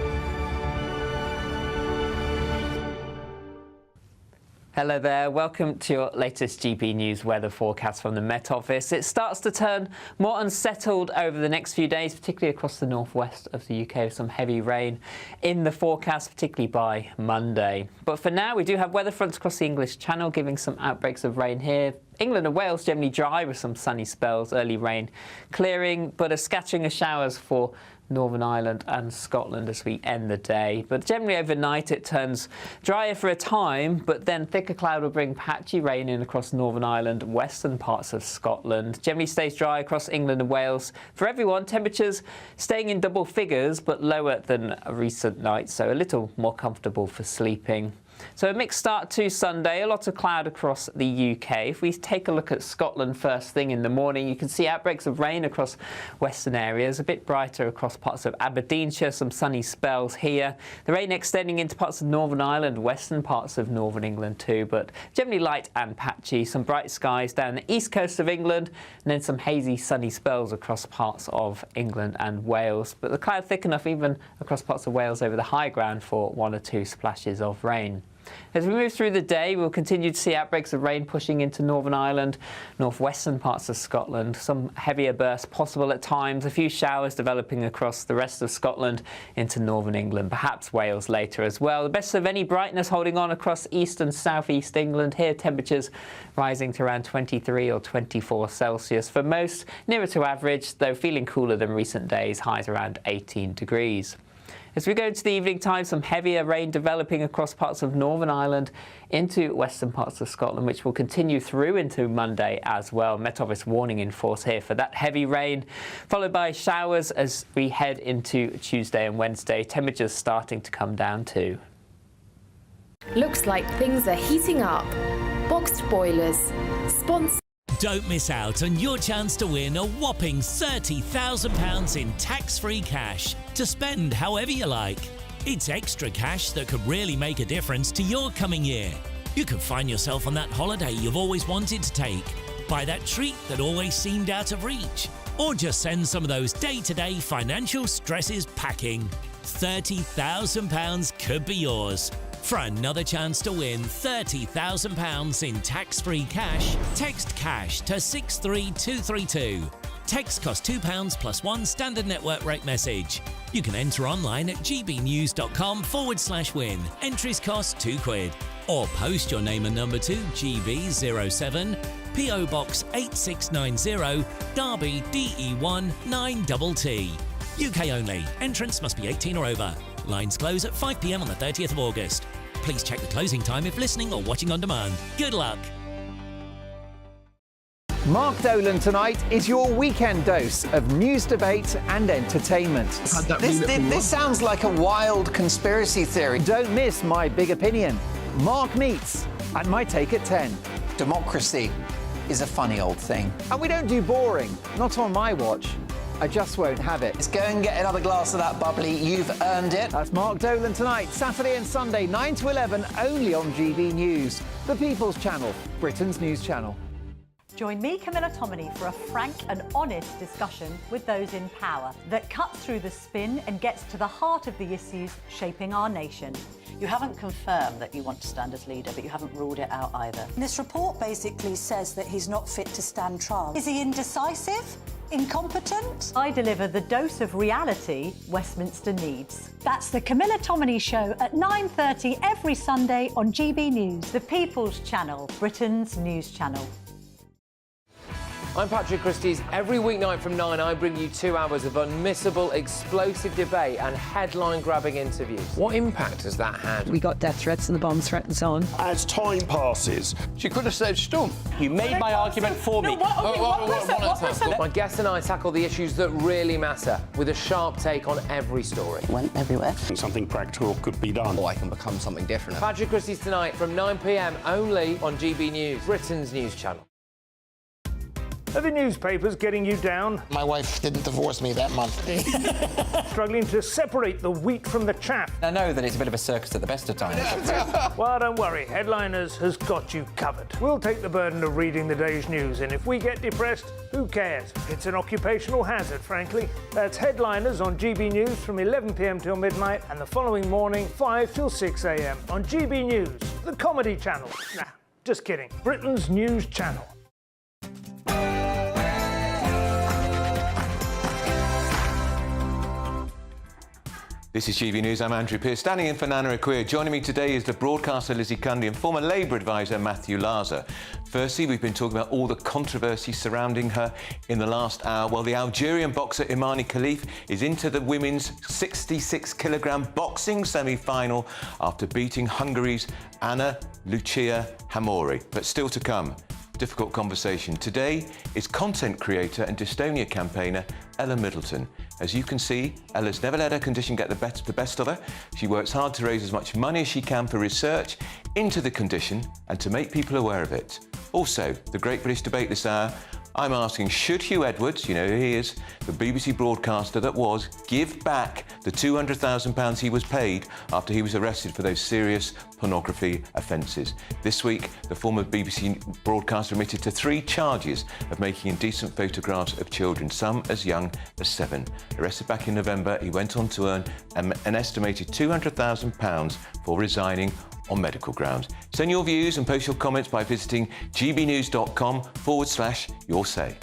Hello there, welcome to your latest GB News weather forecast from the Met Office. It starts to turn more unsettled over the next few days, particularly across the northwest of the UK, with some heavy rain in the forecast, particularly by Monday. But for now, we do have weather fronts across the English Channel, giving some outbreaks of rain here. England and Wales generally dry with some sunny spells, early rain clearing, but a scattering of showers for Northern Ireland and Scotland as we end the day. But generally overnight it turns drier for a time, but then thicker cloud will bring patchy rain in across Northern Ireland, western parts of Scotland. Generally stays dry across England and Wales. For everyone, temperatures staying in double figures, but lower than recent nights, so a little more comfortable for sleeping. So a mixed start to Sunday, a lot of cloud across the UK. If we take a look at Scotland first thing in the morning, you can see outbreaks of rain across western areas, a bit brighter across parts of Aberdeenshire, some sunny spells here. The rain extending into parts of Northern Ireland, western parts of Northern England too, but generally light and patchy. Some bright skies down the east coast of England, and then some hazy sunny spells across parts of England and Wales. But the cloud thick enough even across parts of Wales over the high ground for 1 or 2 splashes of rain. As we move through the day, we'll continue to see outbreaks of rain pushing into Northern Ireland, northwestern parts of Scotland. Some heavier bursts possible at times, a few showers developing across the rest of Scotland into northern England, perhaps Wales later as well. The best of any brightness holding on across east and southeast England. Here temperatures rising to around 23 or 24 Celsius. For most, nearer to average, though feeling cooler than recent days, highs around 18 degrees. As we go into the evening time, some heavier rain developing across parts of Northern Ireland into western parts of Scotland, which will continue through into Monday as well. Met Office warning in force here for that heavy rain, followed by showers as we head into Tuesday and Wednesday. Temperatures starting to come down too. Looks like things are heating up. Boxed boilers. Don't miss out on your chance to win a whopping £30,000 in tax-free cash to spend however you like. It's extra cash that could really make a difference to your coming year. You could find yourself on that holiday you've always wanted to take, buy that treat that always seemed out of reach, or just send some of those day-to-day financial stresses packing. £30,000 could be yours. For another chance to win £30,000 in tax-free cash, text CASH to 63232. Text costs £2 plus one standard network rate message. You can enter online at gbnews.com/win. Entries cost £2. Or post your name and number to GB07, PO Box 8690, Derby DE1 9TT. UK only. Entrance must be 18 or over. Lines close at 5 p.m. on the 30th of August. Please check the closing time if listening or watching on demand. Good luck. Mark Dolan tonight is your weekend dose of news, debate and entertainment. This sounds like a wild conspiracy theory. Don't miss My Big Opinion. Mark Meets and My Take at 10. Democracy is a funny old thing. And we don't do boring, not on my watch. I just won't have it. Let's go and get another glass of that bubbly. You've earned it. That's Mark Dolan tonight, Saturday and Sunday, 9 to 11, only on GB News, the People's Channel, Britain's news channel. Join me, Camilla Tominey, for a frank and honest discussion with those in power that cuts through the spin and gets to the heart of the issues shaping our nation. You haven't confirmed that you want to stand as leader, but you haven't ruled it out either. This report basically says that he's not fit to stand trial. Is he indecisive? Incompetent? I deliver the dose of reality Westminster needs. That's the Camilla Tominey Show at 9:30 every Sunday on GB News, the People's Channel, Britain's news channel. I'm Patrick Christie's. Every weeknight from 9, I bring you 2 hours of unmissable, explosive debate and headline-grabbing interviews. What impact has that had? We got death threats and the bomb threat and so on. As time passes, She could have said stump. you made my argument for me. My guest and I tackle the issues that really matter with a sharp take on every story. Went everywhere. Something practical could be done. Or I can become something different. Patrick Christie's tonight from 9 p.m. only on GB News, Britain's news channel. Are the newspapers getting you down? My wife didn't divorce me that month. Struggling to separate the wheat from the chaff? I know that it's a bit of a circus at the best of times. Well, don't worry. Headliners has got you covered. We'll take the burden of reading the day's news, and if we get depressed, who cares? It's an occupational hazard, frankly. That's Headliners on GB News from 11 p.m. till midnight, and the following morning, 5 till 6 a.m. on GB News, the comedy channel. Nah, just kidding. Britain's news channel. This is GB News. I'm Andrew Pearce, standing in for Nana Akua. Joining me today is the broadcaster Lizzie Cundy and former Labour advisor Matthew Laza. Firstly, we've been talking about all the controversy surrounding her in the last hour. Well, the Algerian boxer Imani Khalif is into the women's 66-kilogram boxing semi-final after beating Hungary's Anna Lucia Hamori. But still to come. Difficult conversation. Today is content creator and dystonia campaigner Ella Middleton. As you can see, Ella's never let her condition get the best of her. She works hard to raise as much money as she can for research into the condition and to make people aware of it. Also, the Great British Debate this hour, I'm asking, should Hugh Edwards, you know who he is, the BBC broadcaster that was, give back the £200,000 he was paid after he was arrested for those serious pornography offences? This week, the former BBC broadcaster admitted to 3 charges of making indecent photographs of children, some as young as 7. Arrested back in November, he went on to earn an estimated £200,000 for resigning on medical grounds. Send your views and post your comments by visiting gbnews.com/yoursay.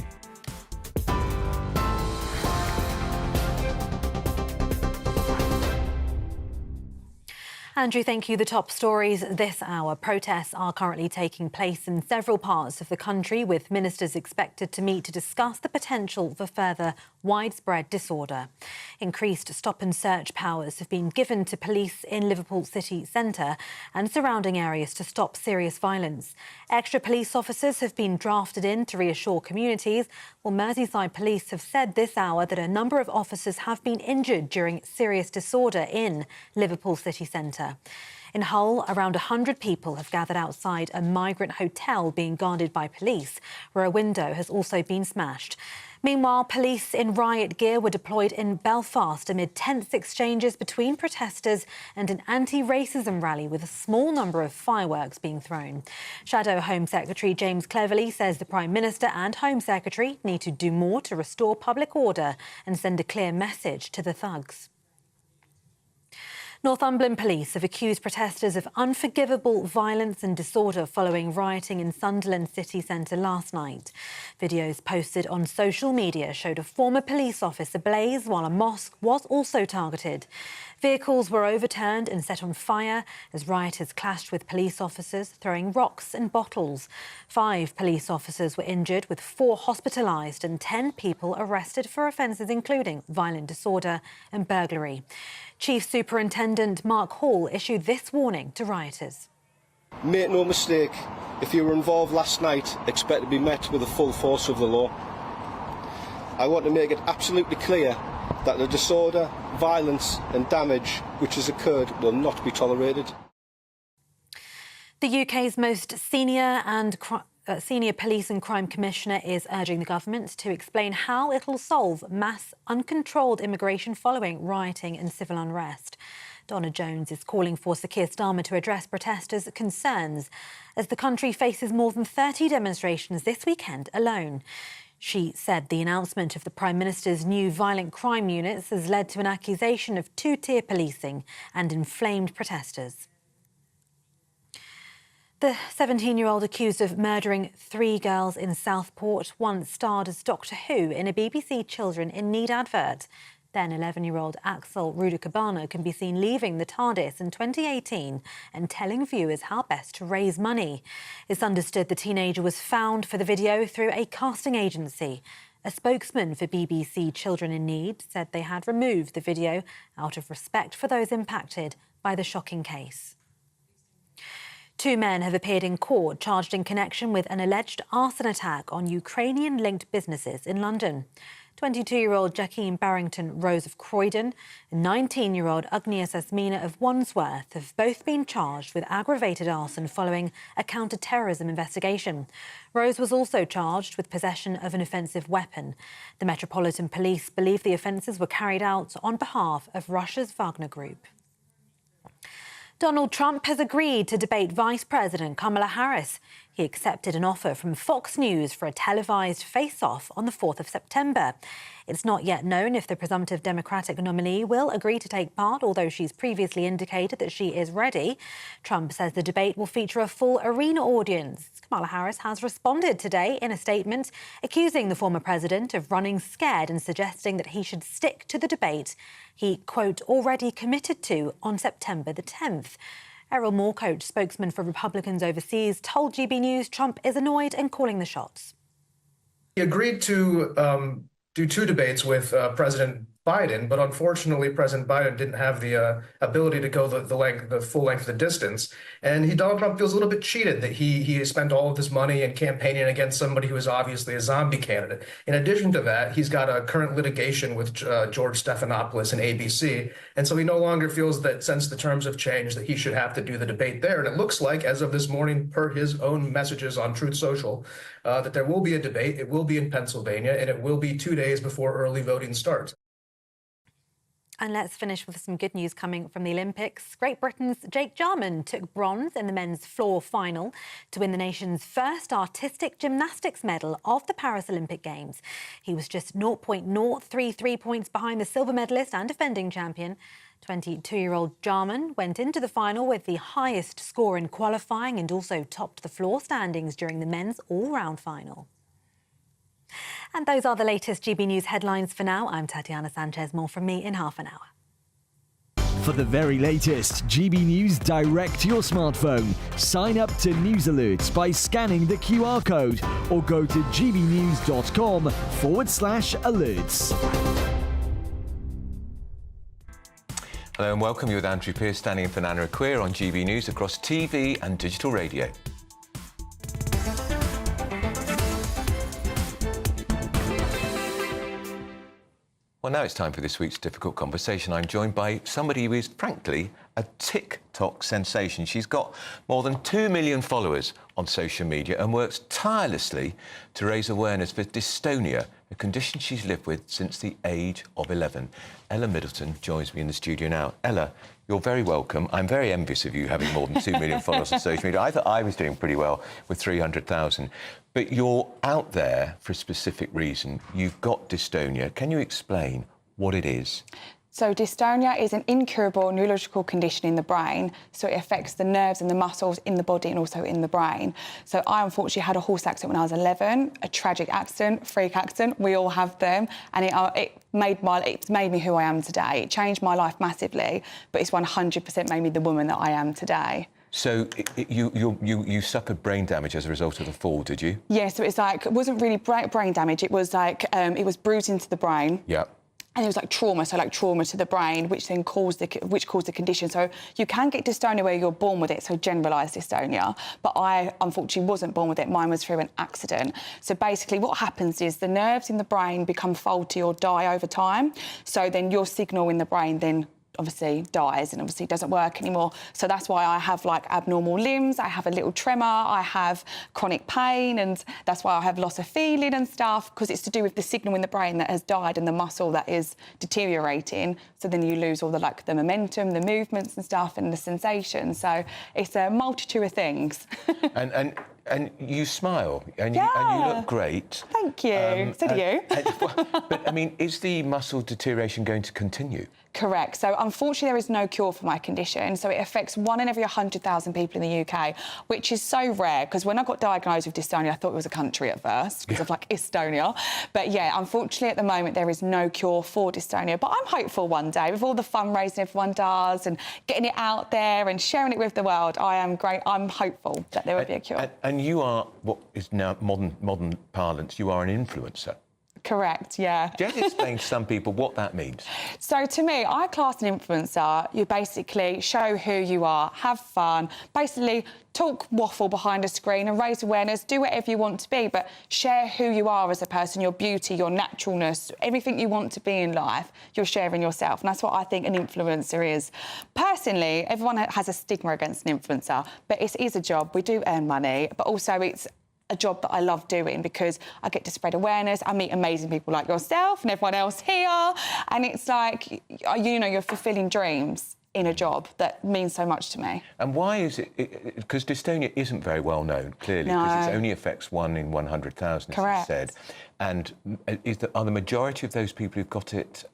Andrew, thank you. The top stories this hour. Protests are currently taking place in several parts of the country, with ministers expected to meet to discuss the potential for further widespread disorder. Increased stop and search powers have been given to police in Liverpool city centre and surrounding areas to stop serious violence. Extra police officers have been drafted in to reassure communities, while Merseyside police have said this hour that a number of officers have been injured during serious disorder in Liverpool city centre. In Hull, around 100 people have gathered outside a migrant hotel being guarded by police, where a window has also been smashed. Meanwhile, police in riot gear were deployed in Belfast amid tense exchanges between protesters and an anti-racism rally, with a small number of fireworks being thrown. Shadow Home Secretary James Cleverly says the Prime Minister and Home Secretary need to do more to restore public order and send a clear message to the thugs. Northumberland police have accused protesters of unforgivable violence and disorder following rioting in Sunderland city centre last night. Videos posted on social media showed a former police office ablaze, while a mosque was also targeted. Vehicles were overturned and set on fire as rioters clashed with police officers, throwing rocks and bottles. 5 police officers were injured, with 4 hospitalised and 10 people arrested for offences including violent disorder and burglary. Chief Superintendent Mark Hall issued this warning to rioters. Make no mistake, if you were involved last night, expect to be met with the full force of the law. I want to make it absolutely clear that the disorder, violence and damage which has occurred will not be tolerated. The UK's most senior Police and Crime Commissioner is urging the government to explain how it'll solve mass uncontrolled immigration following rioting and civil unrest. Donna Jones is calling for Sir Keir Starmer to address protesters' concerns as the country faces more than 30 demonstrations this weekend alone. She said the announcement of the Prime Minister's new violent crime units has led to an accusation of two-tier policing and inflamed protesters. The 17-year-old accused of murdering 3 girls in Southport once starred as Doctor Who in a BBC Children in Need advert. Then 11-year-old Axel Rudakabana can be seen leaving the TARDIS in 2018 and telling viewers how best to raise money. It's understood the teenager was found for the video through a casting agency. A spokesman for BBC Children in Need said they had removed the video out of respect for those impacted by the shocking case. 2 men have appeared in court charged in connection with an alleged arson attack on Ukrainian-linked businesses in London. 22-year-old Jacqueline Barrington Rose of Croydon and 19-year-old Agnieszka Esmina of Wandsworth have both been charged with aggravated arson following a counter-terrorism investigation. Rose was also charged with possession of an offensive weapon. The Metropolitan Police believe the offences were carried out on behalf of Russia's Wagner Group. Donald Trump has agreed to debate Vice President Kamala Harris. He accepted an offer from Fox News for a televised face-off on the 4th of September. It's not yet known if the presumptive Democratic nominee will agree to take part, although she's previously indicated that she is ready. Trump says the debate will feature a full arena audience. Kamala Harris has responded today in a statement accusing the former president of running scared and suggesting that he should stick to the debate he, quote, already committed to on September the 10th. Errol Moorcoach, spokesman for Republicans overseas, told GB News Trump is annoyed and calling the shots. He agreed to do 2 debates with President Biden, but unfortunately President Biden didn't have the ability to go the full length of the distance. And Donald Trump feels a little bit cheated that he spent all of this money in campaigning against somebody who is obviously a zombie candidate. In addition to that, he's got a current litigation with George Stephanopoulos and ABC. And so he no longer feels that since the terms have changed that he should have to do the debate there. And it looks like, as of this morning, per his own messages on Truth Social, that there will be a debate. It will be in Pennsylvania, and it will be 2 days before early voting starts. And let's finish with some good news coming from the Olympics. Great Britain's Jake Jarman took bronze in the men's floor final to win the nation's first artistic gymnastics medal of the Paris Olympic Games. He was just 0.033 points behind the silver medalist and defending champion. 22-year-old Jarman went into the final with the highest score in qualifying and also topped the floor standings during the men's all-round final. And those are the latest GB News headlines for now. I'm Tatiana Sanchez. More from me in half an hour. For the very latest GB News direct to your smartphone, sign up to News Alerts by scanning the QR code or go to gbnews.com/alerts. Hello and welcome. You're with Andrew Pearce, standing in for Nana Akua on GB News across TV and digital radio. Well, now it's time for this week's difficult conversation. I'm joined by somebody who is, frankly, a TikTok sensation. She's got more than 2 million followers on social media and works tirelessly to raise awareness for dystonia, a condition she's lived with since the age of 11. Ella Middleton joins me in the studio now. Ella, you're very welcome. I'm very envious of you having more than 2 million followers on social media. I thought I was doing pretty well with 300,000. But you're out there for a specific reason. You've got dystonia. Can you explain what it is? So dystonia is an incurable neurological condition in the brain. So it affects the nerves and the muscles in the body and also in the brain. So I unfortunately had a horse accident when I was 11, a tragic accident, freak accident. We all have them. And it made me who I am today. It changed my life massively, but it's 100% made me the woman that I am today. So you suffered brain damage as a result of the fall, did you? Yeah, so it's like, it wasn't really brain damage. It was like, it was bruising to the brain. Yeah. And it was like trauma, so like trauma to the brain, which then caused the condition. So you can get dystonia where you're born with it, so generalised dystonia. But I, unfortunately, wasn't born with it. Mine was through an accident. So basically what happens is the nerves in the brain become faulty or die over time. So then your signal in the brain then obviously dies and obviously doesn't work anymore. So that's why I have like abnormal limbs, I have a little tremor, I have chronic pain, and that's why I have loss of feeling and stuff, because it's to do with the signal in the brain that has died and the muscle that is deteriorating. So then you lose all the momentum, the movements and stuff and the sensations. So it's a multitude of things. And you smile and you look great. Thank you. So do you. But I mean, is the muscle deterioration going to continue? Correct. So unfortunately, there is no cure for my condition. So it affects 1 in every 100,000 people in the UK, which is so rare, because when I got diagnosed with dystonia, I thought it was a country at first because of like Estonia. But yeah, unfortunately, at the moment, there is no cure for dystonia. But I'm hopeful one day, with all the fundraising everyone does and getting it out there and sharing it with the world, I am great. I'm hopeful that there will be a cure. And you are, what is now modern parlance, you are an influencer. Correct, yeah. Just explain to some people what that means. So to me, I class an influencer. You basically show who you are, have fun, basically talk waffle behind a screen and raise awareness, do whatever you want to be, but share who you are as a person, your beauty, your naturalness, everything you want to be in life, you're sharing yourself. And that's what I think an influencer is. Personally, everyone has a stigma against an influencer, but it is a job. We do earn money, but also it's a job that I love doing because I get to spread awareness. I meet amazing people like yourself and everyone else here. And it's like, you're fulfilling dreams in a job that means so much to me. And why is it? Because dystonia isn't very well known, clearly, because it only affects 1 in 100,000, as you said. And are the majority of those people who've got it,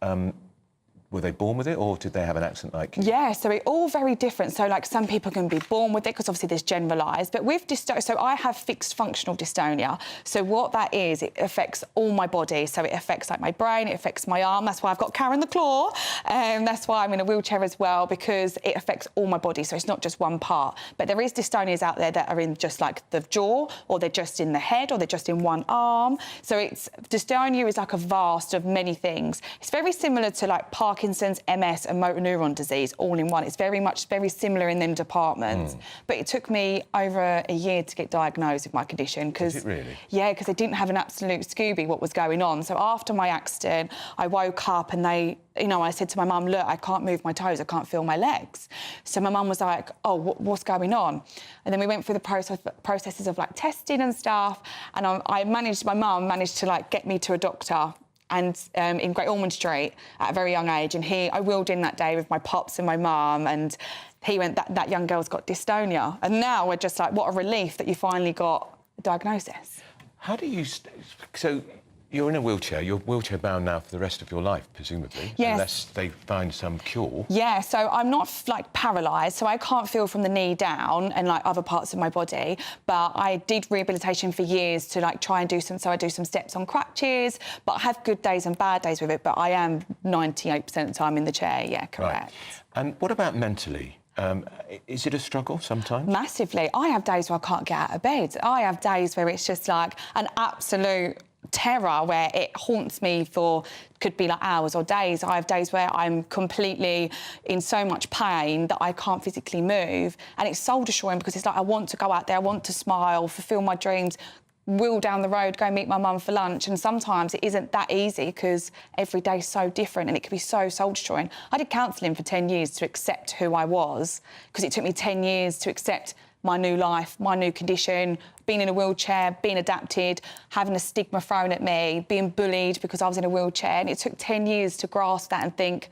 were they born with it, or did they have an accident like you? Yeah, so it's all very different. So, like, some people can be born with it, because obviously there's generalised. But with dystonia, so I have fixed functional dystonia. So what that is, it affects all my body. So it affects, like, my brain, it affects my arm. That's why I've got Karen the Claw. That's why I'm in a wheelchair as well, because it affects all my body. So it's not just one part. But there is dystonias out there that are in just, like, the jaw, or they're just in the head, or they're just in one arm. So dystonia is like a vast of many things. It's very similar to, like, Parkinson's, MS and motor neuron disease all in one. It's very similar in them departments. But it took me over a year to get diagnosed with my condition. Did it really? Yeah, because they didn't have an absolute Scooby what was going on. So after my accident, I woke up and I said to my mum, look, I can't move my toes, I can't feel my legs. So my mum was like, oh, what's going on? And then we went through the processes of, like, testing and stuff. And my mum managed to, like, get me to a doctor and in Great Ormond Street at a very young age. And I wheeled in that day with my pops and my mum, and he went, that young girl's got dystonia. And now we're just like, what a relief that you finally got a diagnosis. How do you... So You're in a wheelchair. You're wheelchair bound now for the rest of your life, presumably, Yes. unless they find some cure. Yeah, so I'm not like paralysed, so I can't feel from the knee down and like other parts of my body. But I did rehabilitation for years to like try and do some. So I do some steps on crutches, but I have good days and bad days with it. But I am 98% of the time in the chair. Yeah, correct. Right. And what about mentally? Is it a struggle sometimes? Massively. I have days where I can't get out of bed. I have days where it's just like an absolute terror where it haunts me for could be like hours or days. I have days where I'm completely in so much pain that I can't physically move, and it's soul destroying because it's like I want to go out there, I want to smile, fulfil my dreams, wheel down the road, go meet my mum for lunch, and sometimes it isn't that easy because every day's so different and it can be so soul destroying. I did counselling for 10 years to accept who I was because it took me 10 years to accept my new life, my new condition, being in a wheelchair, being adapted, having a stigma thrown at me, being bullied because I was in a wheelchair. And it took 10 years to grasp that and think,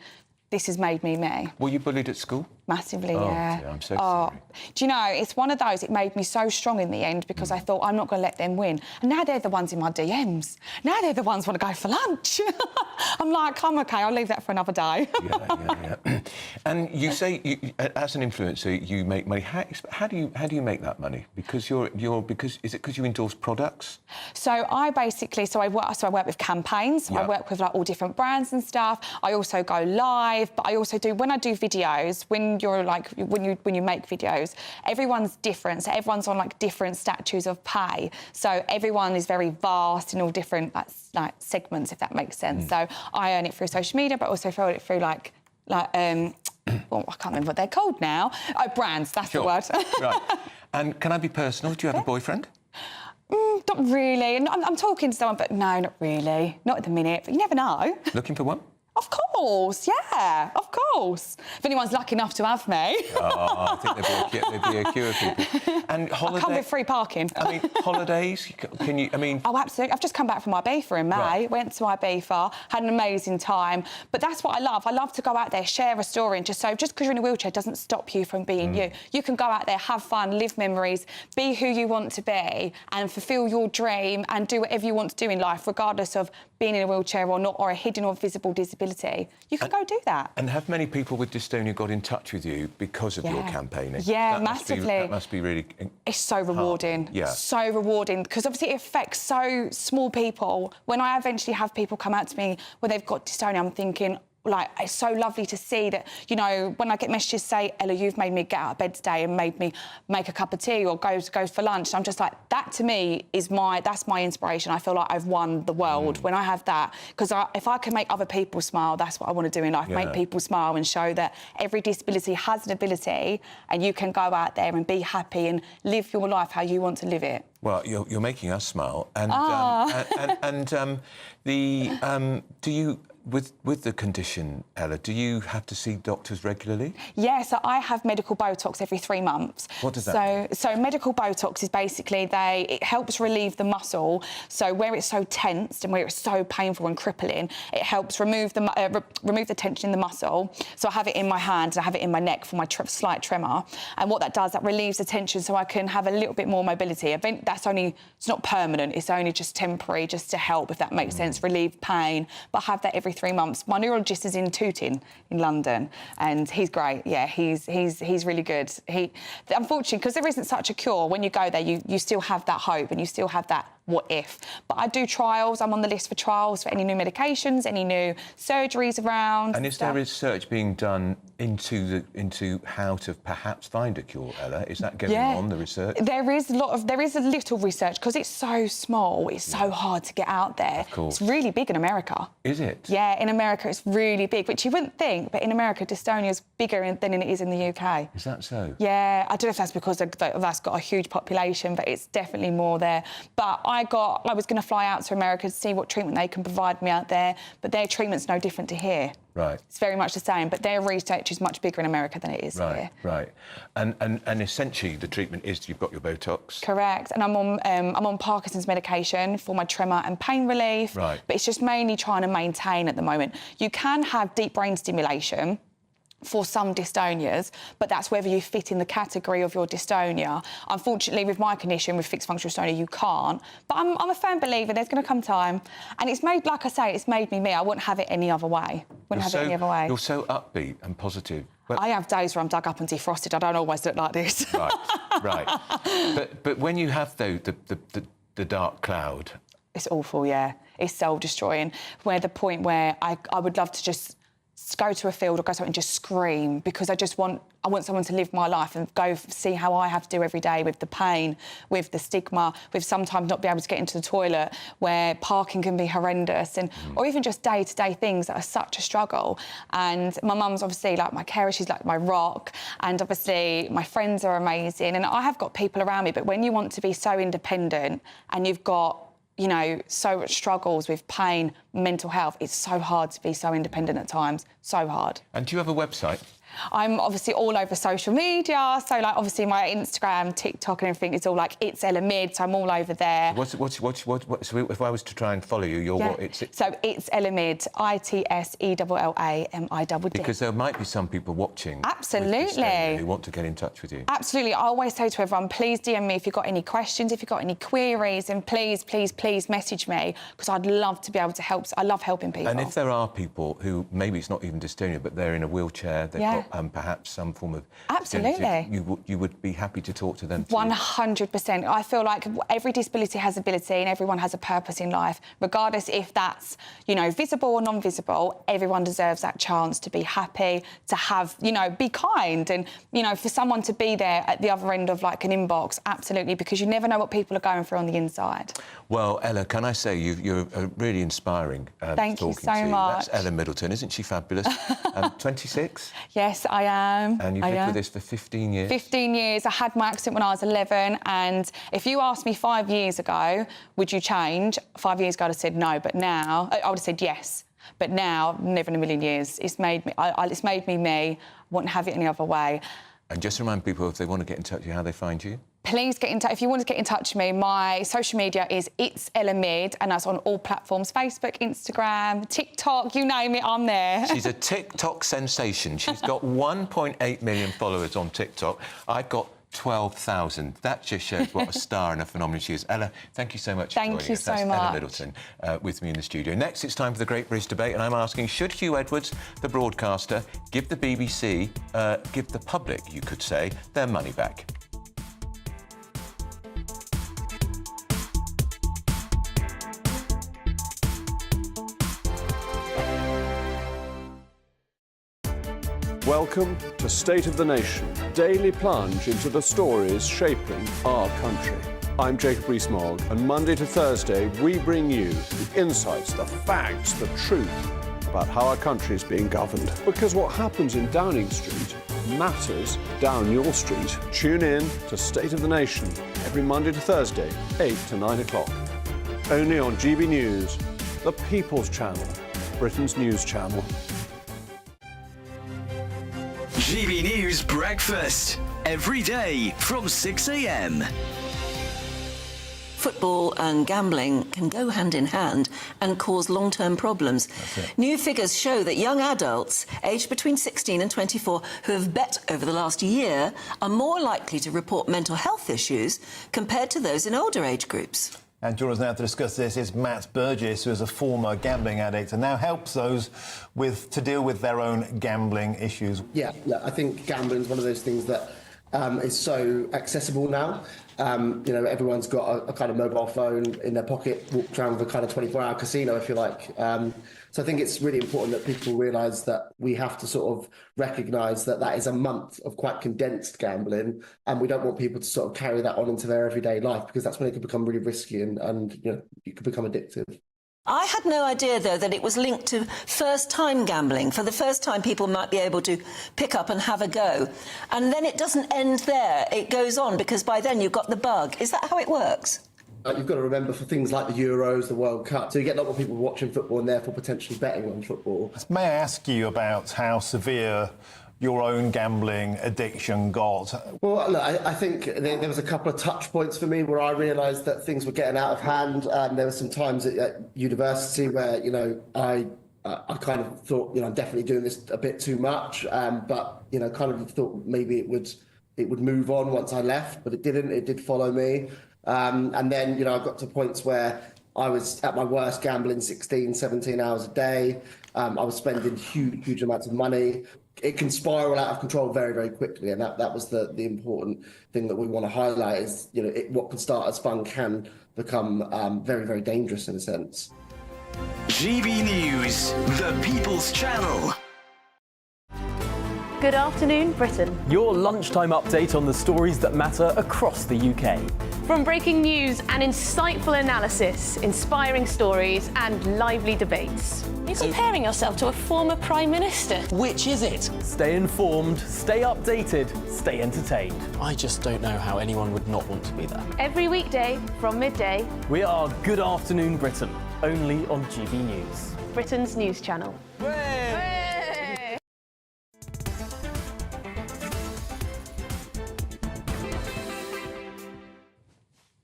this has made me me. Were you bullied at school? Massively, Oh, yeah. dear, I'm so sorry. Do you know, it's one of those, it made me so strong in the end because I thought, I'm not going to let them win. And now they're the ones in my DMs. Now they're the ones who want to go for lunch. I'm like, I'm OK, I'll leave that for another day. Yeah. And you say, as an influencer, you make money. How do you make that money? Because is it because you endorse products? So I basically, I work with campaigns. Yeah. I work with like all different brands and stuff. I also go live, but I also do, when I do videos, when you make videos, everyone's different. So everyone's on like different statues of pay. So everyone is very vast in all different like segments, if that makes sense. So I earn it through social media, but also throw it through like well, I can't remember what they're called now. Oh, brands, that's the word. Right. And can I be personal? Do you have a boyfriend? Not really. I'm talking to someone, but no, not really. Not at the minute, but you never know. Looking for one? Of course, yeah, of course. If anyone's lucky enough to have me. Oh, I think there'd be a queue of people. And holiday... I come with free parking. I mean, holidays, can you, I mean... Oh, absolutely. I've just come back from Ibiza in May. Right. Went to Ibiza, had an amazing time. But that's what I love. I love to go out there, share a story, and just because you're in a wheelchair doesn't stop you from being you. You can go out there, have fun, live memories, be who you want to be, and fulfil your dream and do whatever you want to do in life, regardless of being in a wheelchair or not, or a hidden or visible disability. You can go do that. And have many people with dystonia got in touch with you because of your campaigning? Yeah, that massively. That must be really... It's so rewarding. Yeah. So rewarding, because obviously it affects so small people. When I eventually have people come out to me where they've got dystonia, I'm thinking, like, it's so lovely to see that, you know, when I get messages say, Ella, you've made me get out of bed today and made me make a cup of tea or go for lunch. I'm just like, that to me is that's my inspiration. I feel like I've won the world when I have that. Because if I can make other people smile, that's what I want to do in life, make people smile and show that every disability has an ability and you can go out there and be happy and live your life how you want to live it. Well, you're making us smile. And, do you... With the condition, Ella, do you have to see doctors regularly? Yeah, so I have medical Botox every 3 months. What does that So medical Botox is basically it helps relieve the muscle. So where it's so tensed and where it's so painful and crippling, it helps remove the tension in the muscle. So I have it in my hand and I have it in my neck for my slight tremor. And what that does, that relieves the tension so I can have a little bit more mobility. It's not permanent, it's only just temporary, just to help, if that makes sense, relieve pain. But I have that every 3 months. My neurologist is in Tooting in London, and he's great. Yeah, he's really good. Unfortunately, because there isn't such a cure, when you go there, you still have that hope and you still have that what if. But I do trials. I'm on the list for trials for any new medications, any new surgeries around. And is there research being done into how to perhaps find a cure, Ella? Is that going on, the research? There is a little research because it's so small. It's so hard to get out there. Of course. It's really big in America. Is it? Yeah, in America it's really big, which you wouldn't think, but in America dystonia is bigger than it is in the UK. Is that so? Yeah, I don't know if that's because that's got a huge population, but it's definitely more there. But I was going to fly out to America to see what treatment they can provide me out there, but their treatment's no different to here. Right. It's very much the same, but their research is much bigger in America than it is here. Right. And essentially the treatment is you've got your Botox. Correct. And I'm on Parkinson's medication for my tremor and pain relief. Right. But it's just mainly trying to maintain at the moment. You can have deep brain stimulation, for some dystonias, but that's whether you fit in the category of your dystonia. Unfortunately, with my condition, with fixed functional dystonia, you can't. But I'm a firm believer there's going to come time, and it's made, like I say, it's made me me. I wouldn't have it any other way. Wouldn't have it any other way. You're so upbeat and positive. But I have days where I'm dug up and defrosted. I don't always look like this. Right. But when you have the dark cloud, it's awful. Yeah, it's soul destroying. Where the point where I would love to just go to a field or go somewhere and just scream, because I want someone to live my life and go see how I have to do every day, with the pain, with the stigma, with sometimes not be able to get into the toilet, where parking can be horrendous, and or even just day-to-day things that are such a struggle. And my mum's obviously like my carer, she's like my rock, and obviously my friends are amazing, and I have got people around me, but when you want to be so independent and you've got, you know, so much struggles with pain, mental health, it's so hard to be so independent at times, so hard. And do you have a website? I'm obviously all over social media, so like obviously my Instagram, TikTok and everything is all like It's Ella Mid, so I'm all over there. So if I was to try and follow you, So It's Ella Mid, ITSELLAMIDD. Because there might be some people watching. Absolutely. Who want to get in touch with you. Absolutely. I always say to everyone, please DM me if you've got any questions, if you've got any queries, and please, please, please message me, because I'd love to be able to help. I love helping people. And if there are people who maybe it's not even dystonia, but they're in a wheelchair, they've got perhaps some form of... Absolutely. You would be happy to talk to them too. 100%. I feel like every disability has ability and everyone has a purpose in life. Regardless if that's, you know, visible or non-visible, everyone deserves that chance to be happy, to have, you know, be kind, and, you know, for someone to be there at the other end of, like, an inbox, absolutely, because you never know what people are going through on the inside. Well, Ella, can I say you're really inspiring. Thank you so much. That's Ella Middleton, isn't she fabulous? 26? Yes, I am. And you've lived with this for 15 years? 15 years. I had my accident when I was 11, and if you asked me 5 years ago, would you change? 5 years ago, I'd have said no, but now I would have said yes. But now, never in a million years. It's made me. It's made me me. I wouldn't have it any other way. And just remind people, if they want to get in touch with you, how they find you. Please get in touch. If you want to get in touch with me, my social media is It's Ella Mid, and that's on all platforms: Facebook, Instagram, TikTok, you name it, I'm there. She's a TikTok sensation. She's got 1.8 million followers on TikTok. I've got 12,000. That just shows what a star and a phenomenon she is. Ella, thank you so much for joining us. Thank you so That's much. Ella Middleton with me in the studio. Next, it's time for the Great British Debate, and I'm asking, should Hugh Edwards, the broadcaster, give the BBC, give the public, you could say, their money back? Welcome to State of the Nation, daily plunge into the stories shaping our country. I'm Jacob Rees-Mogg, and Monday to Thursday we bring you the insights, the facts, the truth about how our country is being governed. Because what happens in Downing Street matters down your street. Tune in to State of the Nation every Monday to Thursday, 8 to 9 o'clock. Only on GB News, the People's Channel, Britain's news channel. GB News Breakfast, every day from 6 a.m. Football and gambling can go hand in hand and cause long-term problems. New figures show that young adults aged between 16 and 24 who have bet over the last year are more likely to report mental health issues compared to those in older age groups. And joining us now to discuss this is Matt Burgess, who is a former gambling addict and now helps those to deal with their own gambling issues. Yeah, I think gambling is one of those things that is so accessible now. You know, everyone's got a kind of mobile phone in their pocket, walk around with a kind of 24-hour casino, if you like. So I think it's really important that people realise that we have to sort of recognise that that is a month of quite condensed gambling, and we don't want people to sort of carry that on into their everyday life, because that's when it can become really risky and you know, it could become addictive. I had no idea, though, that it was linked to first-time gambling. For the first time, people might be able to pick up and have a go. And then it doesn't end there. It goes on, because by then you've got the bug. Is that how it works? You've got to remember, for things like the Euros, the World Cup, so you get a lot more people watching football and therefore potentially betting on football. May I ask you about how severe your own gambling addiction got? Well, look, I think there was a couple of touch points for me where I realised that things were getting out of hand. There were some times at university where, you know, I I kind of thought, I'm definitely doing this a bit too much, but kind of thought maybe it would move on once I left, but it didn't. It did follow me, and then I got to points where I was at my worst, gambling 16, 17 hours a day. I was spending huge amounts of money. It can spiral out of control very, very quickly, and that was the important thing that we want to highlight is what can start as fun can become very, very dangerous in a sense. GB News, the People's Channel. Good afternoon, Britain. Your lunchtime update on the stories that matter across the UK. From breaking news and insightful analysis, inspiring stories and lively debates. You're comparing yourself to a former Prime Minister. Which is it? Stay informed, stay updated, stay entertained. I just don't know how anyone would not want to be there. Every weekday from midday. We are Good Afternoon Britain, only on GB News. Britain's news channel.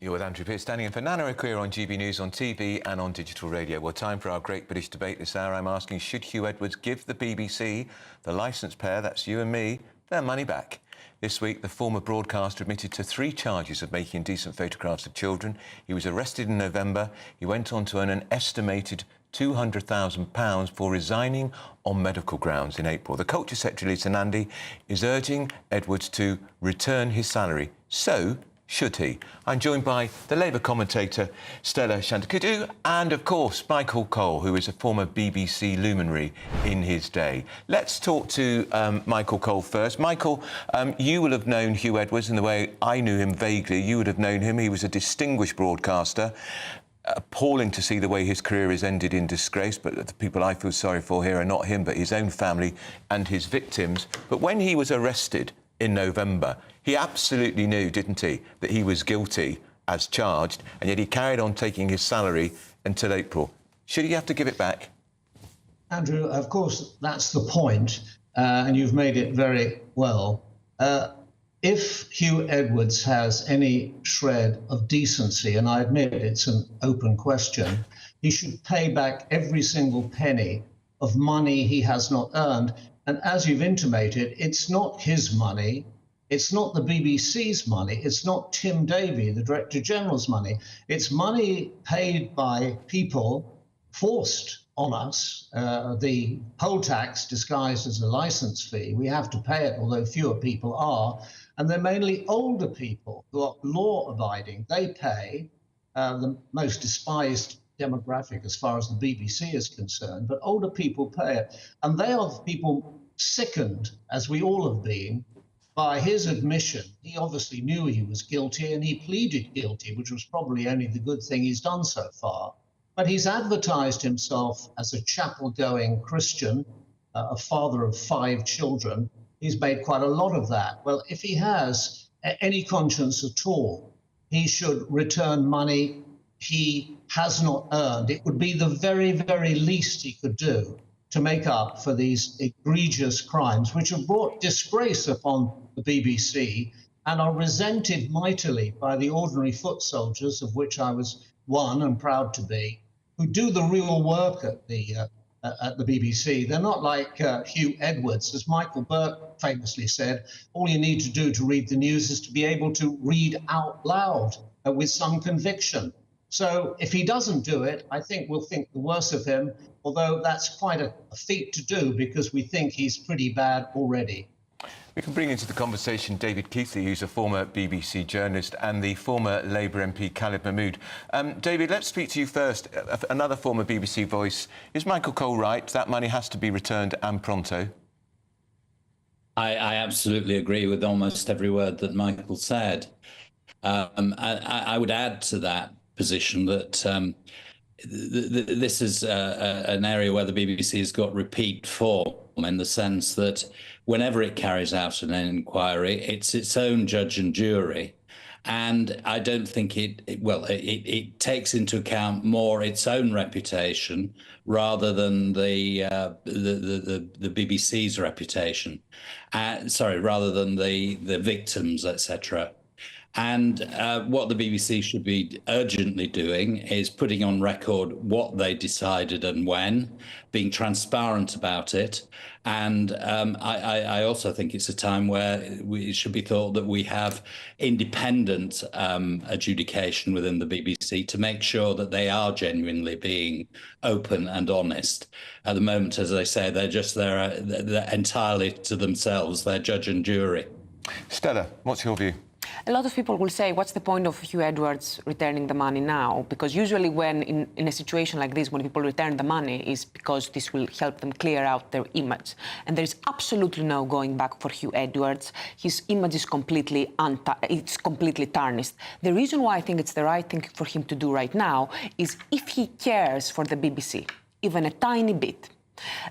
You're with Andrew Pearce, standing in for Nana Akua on GB News on TV and on digital radio. Well, time for our Great British Debate this hour. I'm asking, should Hugh Edwards give the BBC, the licensed pair, that's you and me, their money back? This week, the former broadcaster admitted to 3 charges of making indecent photographs of children. He was arrested in November. He went on to earn an estimated £200,000 for resigning on medical grounds in April. The Culture Secretary, Lisa Nandy, is urging Edwards to return his salary. So, should he? I'm joined by the Labour commentator Stella Chantakuddu and, of course, Michael Cole, who is a former BBC luminary in his day. Let's talk to Michael Cole first. Michael, you will have known Hugh Edwards in the way I knew him vaguely. You would have known him. He was a distinguished broadcaster. Appalling to see the way his career has ended in disgrace, but the people I feel sorry for here are not him, but his own family and his victims. But when he was arrested in November, he absolutely knew, didn't he, that he was guilty as charged, and yet he carried on taking his salary until April. Should he have to give it back? Andrew, of course, that's the point, and you've made it very well. If Hugh Edwards has any shred of decency, and I admit it's an open question, he should pay back every single penny of money he has not earned. And as you've intimated, it's not his money. It's not the BBC's money. It's not Tim Davie, the Director General's money. It's money paid by people forced on us. The poll tax disguised as a licence fee. We have to pay it, although fewer people are. And they're mainly older people who are law-abiding. They pay, the most despised demographic as far as the BBC is concerned, but older people pay it. And they are the people sickened, as we all have been, by his admission. He obviously knew he was guilty and he pleaded guilty, which was probably only the good thing he's done so far. But he's advertised himself as a chapel-going Christian, a father of 5 children. He's made quite a lot of that. Well, if he has any conscience at all, he should return money he has not earned. It would be the very, very least he could do to make up for these egregious crimes, which have brought disgrace upon the BBC and are resented mightily by the ordinary foot soldiers, of which I was one and proud to be, who do the real work at the BBC. They're not like Hugh Edwards. As Michael Burke famously said, all you need to do to read the news is to be able to read out loud with some conviction. So if he doesn't do it, I think we'll think the worse of him, although that's quite a feat to do because we think he's pretty bad already. We can bring into the conversation David Keithley, who's a former BBC journalist, and the former Labour MP Khalid Mahmood. David, let's speak to you first. Another former BBC voice. Is Michael Cole right? That money has to be returned and pronto? I absolutely agree with almost every word that Michael said. I would add to that position that this is an area where the BBC has got repeat form, in the sense that whenever it carries out an inquiry, it's its own judge and jury. And I don't think it takes into account more its own reputation rather than the BBC's reputation. Rather than the victims, etc. And what the BBC should be urgently doing is putting on record what they decided and when, being transparent about it. And I also think it's a time where it should be thought that we have independent adjudication within the BBC to make sure that they are genuinely being open and honest. At the moment, as I say, they're entirely to themselves, they're judge and jury. Stella, what's your view? A lot of people will say, what's the point of Hugh Edwards returning the money now? Because usually when in a situation like this, when people return the money, is because this will help them clear out their image. And there's absolutely no going back for Hugh Edwards. His image is completely tarnished. The reason why I think it's the right thing for him to do right now is if he cares for the BBC, even a tiny bit,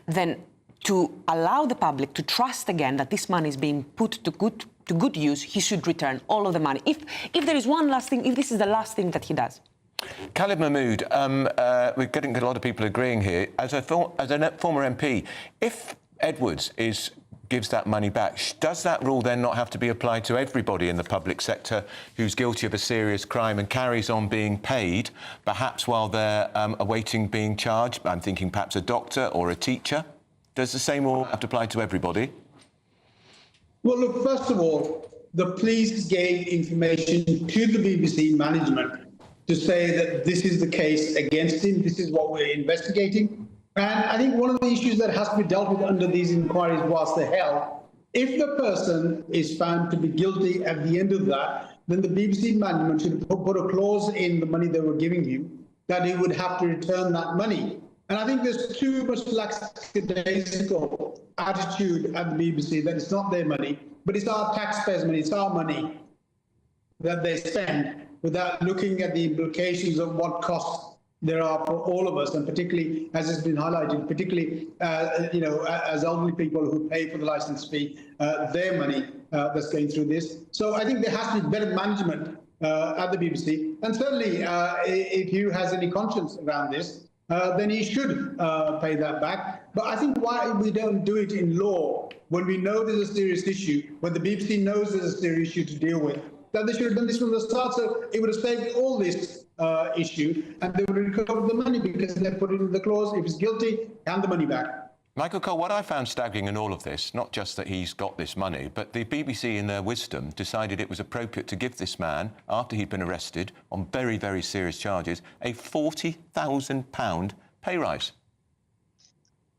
then to allow the public to trust again that this money is being put to good use, he should return all of the money. If there is one last thing, if this is the last thing that he does. Khalid Mahmood, we're getting a lot of people agreeing here. As a former MP, if Edwards gives that money back, does that rule then not have to be applied to everybody in the public sector who's guilty of a serious crime and carries on being paid, perhaps while they're awaiting being charged? I'm thinking perhaps a doctor or a teacher. Does the same rule have to apply to everybody? Well, look, first of all, the police gave information to the BBC management to say that this is the case against him, this is what we're investigating. And I think one of the issues that has to be dealt with under these inquiries whilst they're held, if the person is found to be guilty at the end of that, then the BBC management should put a clause in the money they were giving him that he would have to return that money. And I think there's too much lackadaisical attitude at the BBC that it's not their money, but it's our taxpayers' money, it's our money that they spend without looking at the implications of what costs there are for all of us, and particularly, as has been highlighted, particularly, as elderly people who pay for the licence fee, their money that's going through this. So I think there has to be better management at the BBC. And certainly, if Hugh has any conscience around this, then he should pay that back. But I think why we don't do it in law when we know there's a serious issue, when the BBC knows there's a serious issue to deal with, that they should have done this from the start, so it would have saved all this issue, and they would have recovered the money because they put it in the clause, if he's guilty, hand the money back. Michael Cole, what I found staggering in all of this, not just that he's got this money, but the BBC in their wisdom decided it was appropriate to give this man, after he'd been arrested on very, very serious charges, a £40,000 pay rise.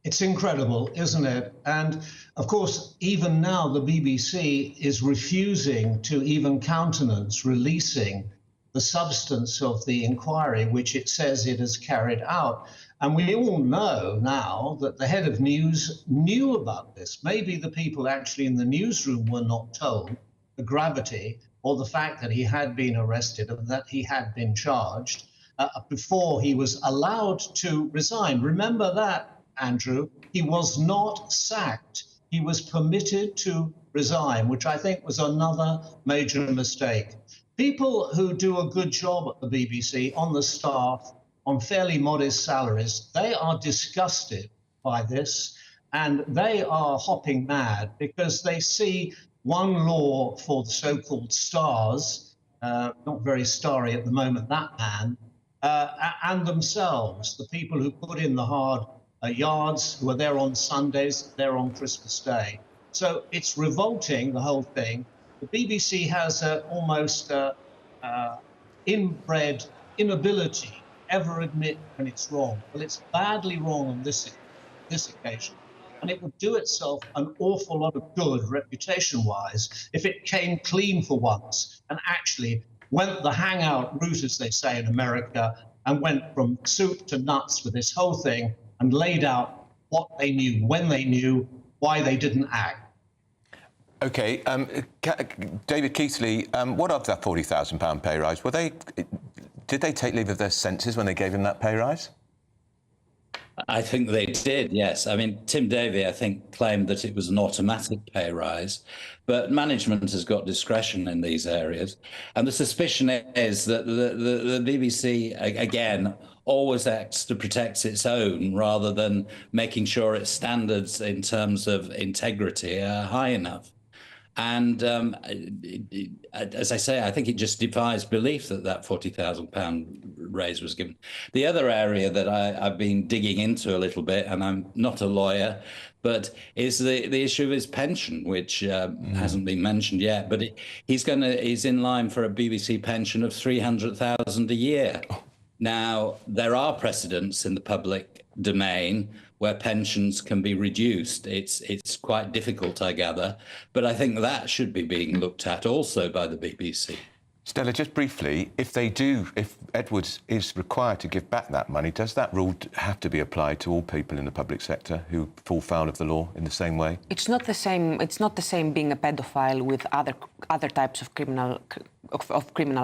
It's incredible, isn't it? And of course, even now, the BBC is refusing to even countenance releasing the substance of the inquiry, which it says it has carried out. And we all know now that the head of news knew about this. Maybe the people actually in the newsroom were not told the gravity or the fact that he had been arrested and that he had been charged before he was allowed to resign. Remember that, Andrew, he was not sacked. He was permitted to resign, which I think was another major mistake. People who do a good job at the BBC, on the staff, on fairly modest salaries, they are disgusted by this, and they are hopping mad because they see one law for the so-called stars, not very starry at the moment, that man, and themselves, the people who put in the hard yards, who are there on Sundays, there on Christmas Day. So it's revolting, the whole thing. The BBC has almost inbred inability to ever admit when it's wrong. Well, it's badly wrong on this occasion. And it would do itself an awful lot of good, reputation-wise, if it came clean for once and actually went the hangout route, as they say in America, and went from soup to nuts with this whole thing and laid out what they knew, when they knew, why they didn't act. OK, David Keithley, what of that £40,000 pay rise? Did they take leave of their senses when they gave him that pay rise? I think they did, yes. I mean, Tim Davie, I think, claimed that it was an automatic pay rise, but management has got discretion in these areas. And the suspicion is that the BBC, again, always acts to protect its own rather than making sure its standards in terms of integrity are high enough. And as I say, I think it just defies belief that that £40,000 raise was given. The other area that I've been digging into a little bit, and I'm not a lawyer, but is the issue of his pension, which hasn't been mentioned yet. But he's in line for a BBC pension of £300,000 a year. Now, there are precedents in the public domain where pensions can be reduced. It's quite difficult, I gather, but I think that should be being looked at also by the BBC. Stella, just briefly, if Edwards is required to give back that money, does that rule have to be applied to all people in the public sector who fall foul of the law in the same way? It's not the same. It's not the same being a pedophile with other types of criminal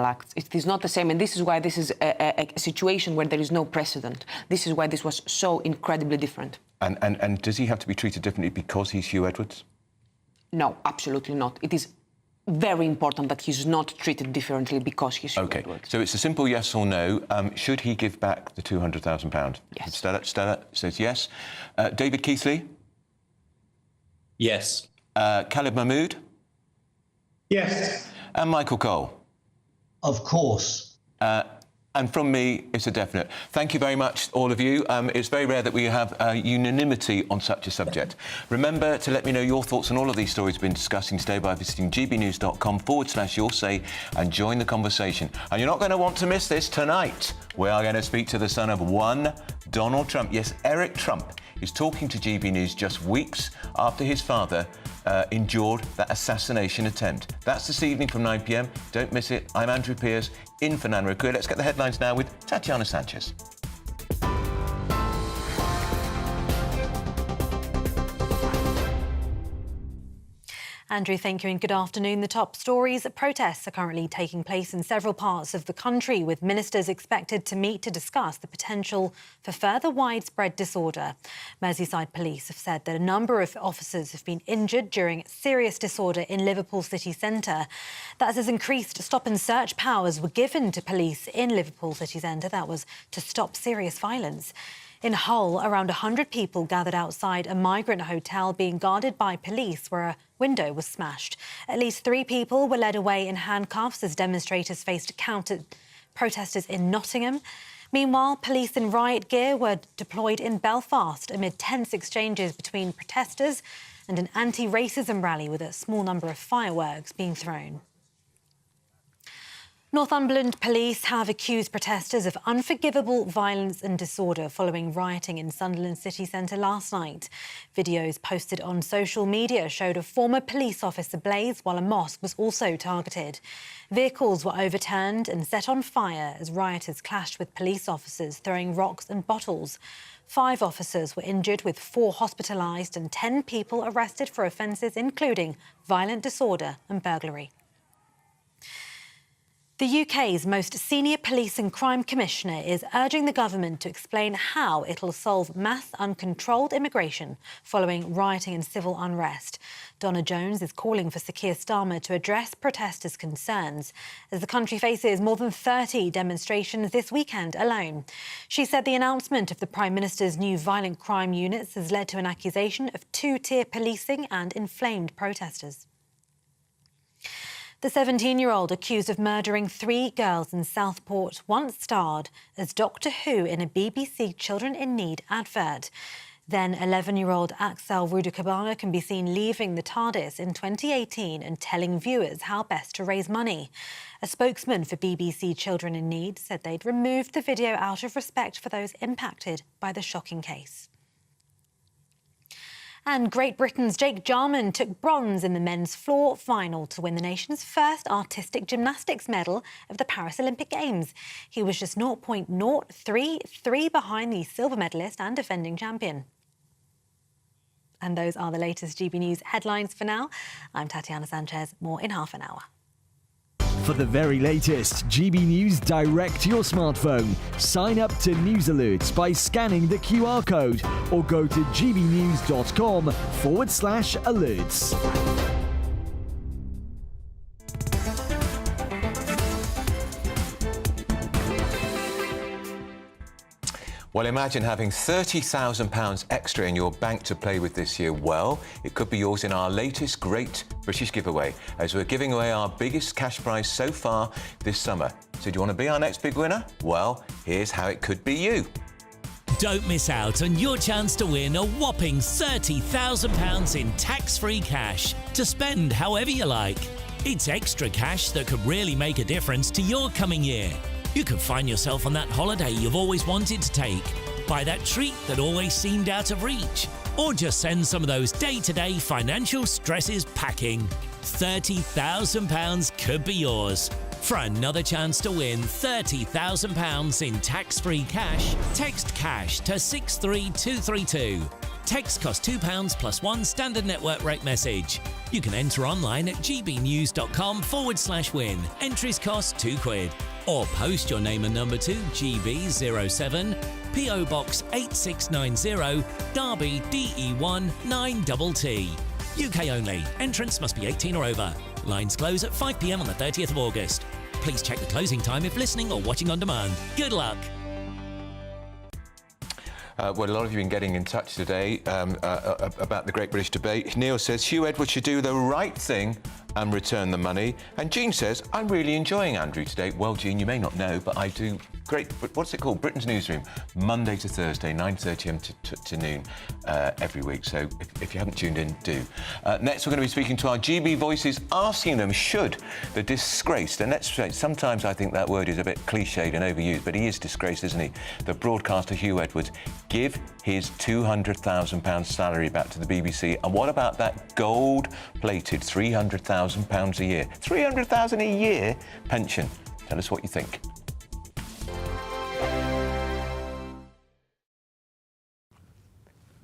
acts. It is not the same, and this is why this is a situation where there is no precedent. This is why this was so incredibly different. And does he have to be treated differently because he's Hugh Edwards? No, absolutely not. It is very important that he's not treated differently because he's Hugh Edwards. So it's a simple yes or no. Should he give back the £200,000? Yes. Stella says yes. David Keithley? Yes. Khalid Mahmood? Yes. And Michael Cole? Of course. And from me, it's a definite. Thank you very much, all of you. It's very rare that we have unanimity on such a subject. Remember to let me know your thoughts on all of these stories we've been discussing today by visiting gbnews.com/your say and join the conversation. And you're not going to want to miss this tonight. We are going to speak to the son of one Donald Trump. Yes, Eric Trump is talking to GB News just weeks after his father endured that assassination attempt. That's this evening from 9 p.m. Don't miss it. I'm Andrew Pierce, in for Nana Akua. Let's get the headlines now with Tatiana Sanchez. Andrew, thank you and good afternoon. The top stories. Protests are currently taking place in several parts of the country, with ministers expected to meet to discuss the potential for further widespread disorder. Merseyside police have said that a number of officers have been injured during serious disorder in Liverpool city centre. That as increased stop and search powers were given to police in Liverpool city centre. That was to stop serious violence. In Hull, around 100 people gathered outside a migrant hotel being guarded by police where a window was smashed. At least 3 people were led away in handcuffs as demonstrators faced counter protesters in Nottingham. Meanwhile, police in riot gear were deployed in Belfast amid tense exchanges between protesters and an anti-racism rally with a small number of fireworks being thrown. Northumberland police have accused protesters of unforgivable violence and disorder following rioting in Sunderland city centre last night. Videos posted on social media showed a former police officer blaze while a mosque was also targeted. Vehicles were overturned and set on fire as rioters clashed with police officers throwing rocks and bottles. 5 officers were injured, with 4 hospitalised and 10 people arrested for offences including violent disorder and burglary. The UK's most senior police and crime commissioner is urging the government to explain how it'll solve mass uncontrolled immigration following rioting and civil unrest. Donna Jones is calling for Sir Keir Starmer to address protesters' concerns as the country faces more than 30 demonstrations this weekend alone. She said the announcement of the Prime Minister's new violent crime units has led to an accusation of 2-tier policing and inflamed protesters. The 17-year-old accused of murdering 3 girls in Southport once starred as Doctor Who in a BBC Children in Need advert. Then 11-year-old Axel Rudakabana can be seen leaving the TARDIS in 2018 and telling viewers how best to raise money. A spokesman for BBC Children in Need said they'd removed the video out of respect for those impacted by the shocking case. And Great Britain's Jake Jarman took bronze in the men's floor final to win the nation's first artistic gymnastics medal of the Paris Olympic Games. He was just 0.033 behind the silver medalist and defending champion. And those are the latest GB News headlines for now. I'm Tatiana Sanchez. More in half an hour. For the very latest GB News direct to your smartphone, sign up to News Alerts by scanning the QR code or go to gbnews.com/alerts. Well, imagine having £30,000 extra in your bank to play with this year. Well, it could be yours in our latest Great British Giveaway, as we're giving away our biggest cash prize so far this summer. So do you want to be our next big winner? Well, here's how it could be you. Don't miss out on your chance to win a whopping £30,000 in tax-free cash to spend however you like. It's extra cash that could really make a difference to your coming year. You could find yourself on that holiday you've always wanted to take, buy that treat that always seemed out of reach, or just send some of those day-to-day financial stresses packing. £30,000 could be yours. For another chance to win £30,000 in tax-free cash, text CASH to 63232. Text costs £2 plus one standard network rate message. You can enter online at gbnews.com/win. Entries cost £2. Or post your name and number to GB07, PO Box 8690, Derby DE1 9TT. UK only. Entrance must be 18 or over. Lines close at 5 p.m. on the 30th of August. Please check the closing time if listening or watching on demand. Good luck. Well, a lot of you have been getting in touch today about the Great British Debate. Neil says Hugh Edwards should do the right thing and return the money. And Jean says, I'm really enjoying Andrew today. Well, Jean, you may not know, but I do great, what's it called? Britain's Newsroom, Monday to Thursday, 9:30am to noon every week. So if you haven't tuned in, do. Next, we're going to be speaking to our GB voices, asking them, should the disgraced, and let's say, sometimes I think that word is a bit cliched and overused, but he is disgraced, isn't he? The broadcaster Hugh Edwards, give his £200,000 salary back to the BBC. And what about that gold-plated £300,000 a year? £300,000 a year pension. Tell us what you think.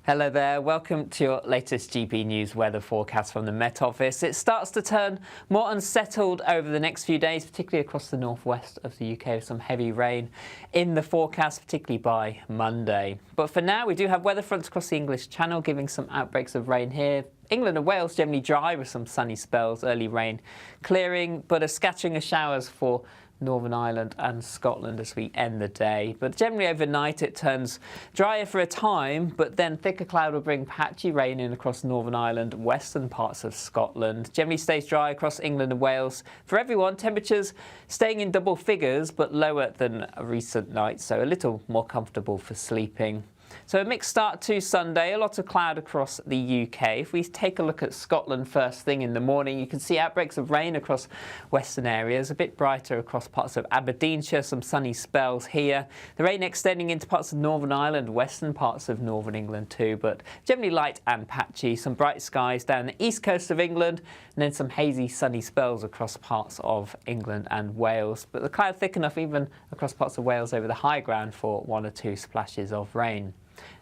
Hello there, welcome to your latest GB News weather forecast from the Met Office. It starts to turn more unsettled over the next few days, particularly across the northwest of the UK, with some heavy rain in the forecast, particularly by Monday. But for now, we do have weather fronts across the English Channel, giving some outbreaks of rain here. England and Wales generally dry with some sunny spells, early rain clearing, but a scattering of showers for Northern Ireland and Scotland as we end the day. But generally overnight it turns drier for a time, but then thicker cloud will bring patchy rain in across Northern Ireland, western parts of Scotland. Generally stays dry across England and Wales. For everyone, temperatures staying in double figures, but lower than recent nights, so a little more comfortable for sleeping. So a mixed start to Sunday, a lot of cloud across the UK. If we take a look at Scotland first thing in the morning, you can see outbreaks of rain across western areas, a bit brighter across parts of Aberdeenshire, some sunny spells here. The rain extending into parts of Northern Ireland, western parts of Northern England too, but generally light and patchy. Some bright skies down the east coast of England, and then some hazy sunny spells across parts of England and Wales. But the cloud thick enough even across parts of Wales over the high ground for one or two splashes of rain.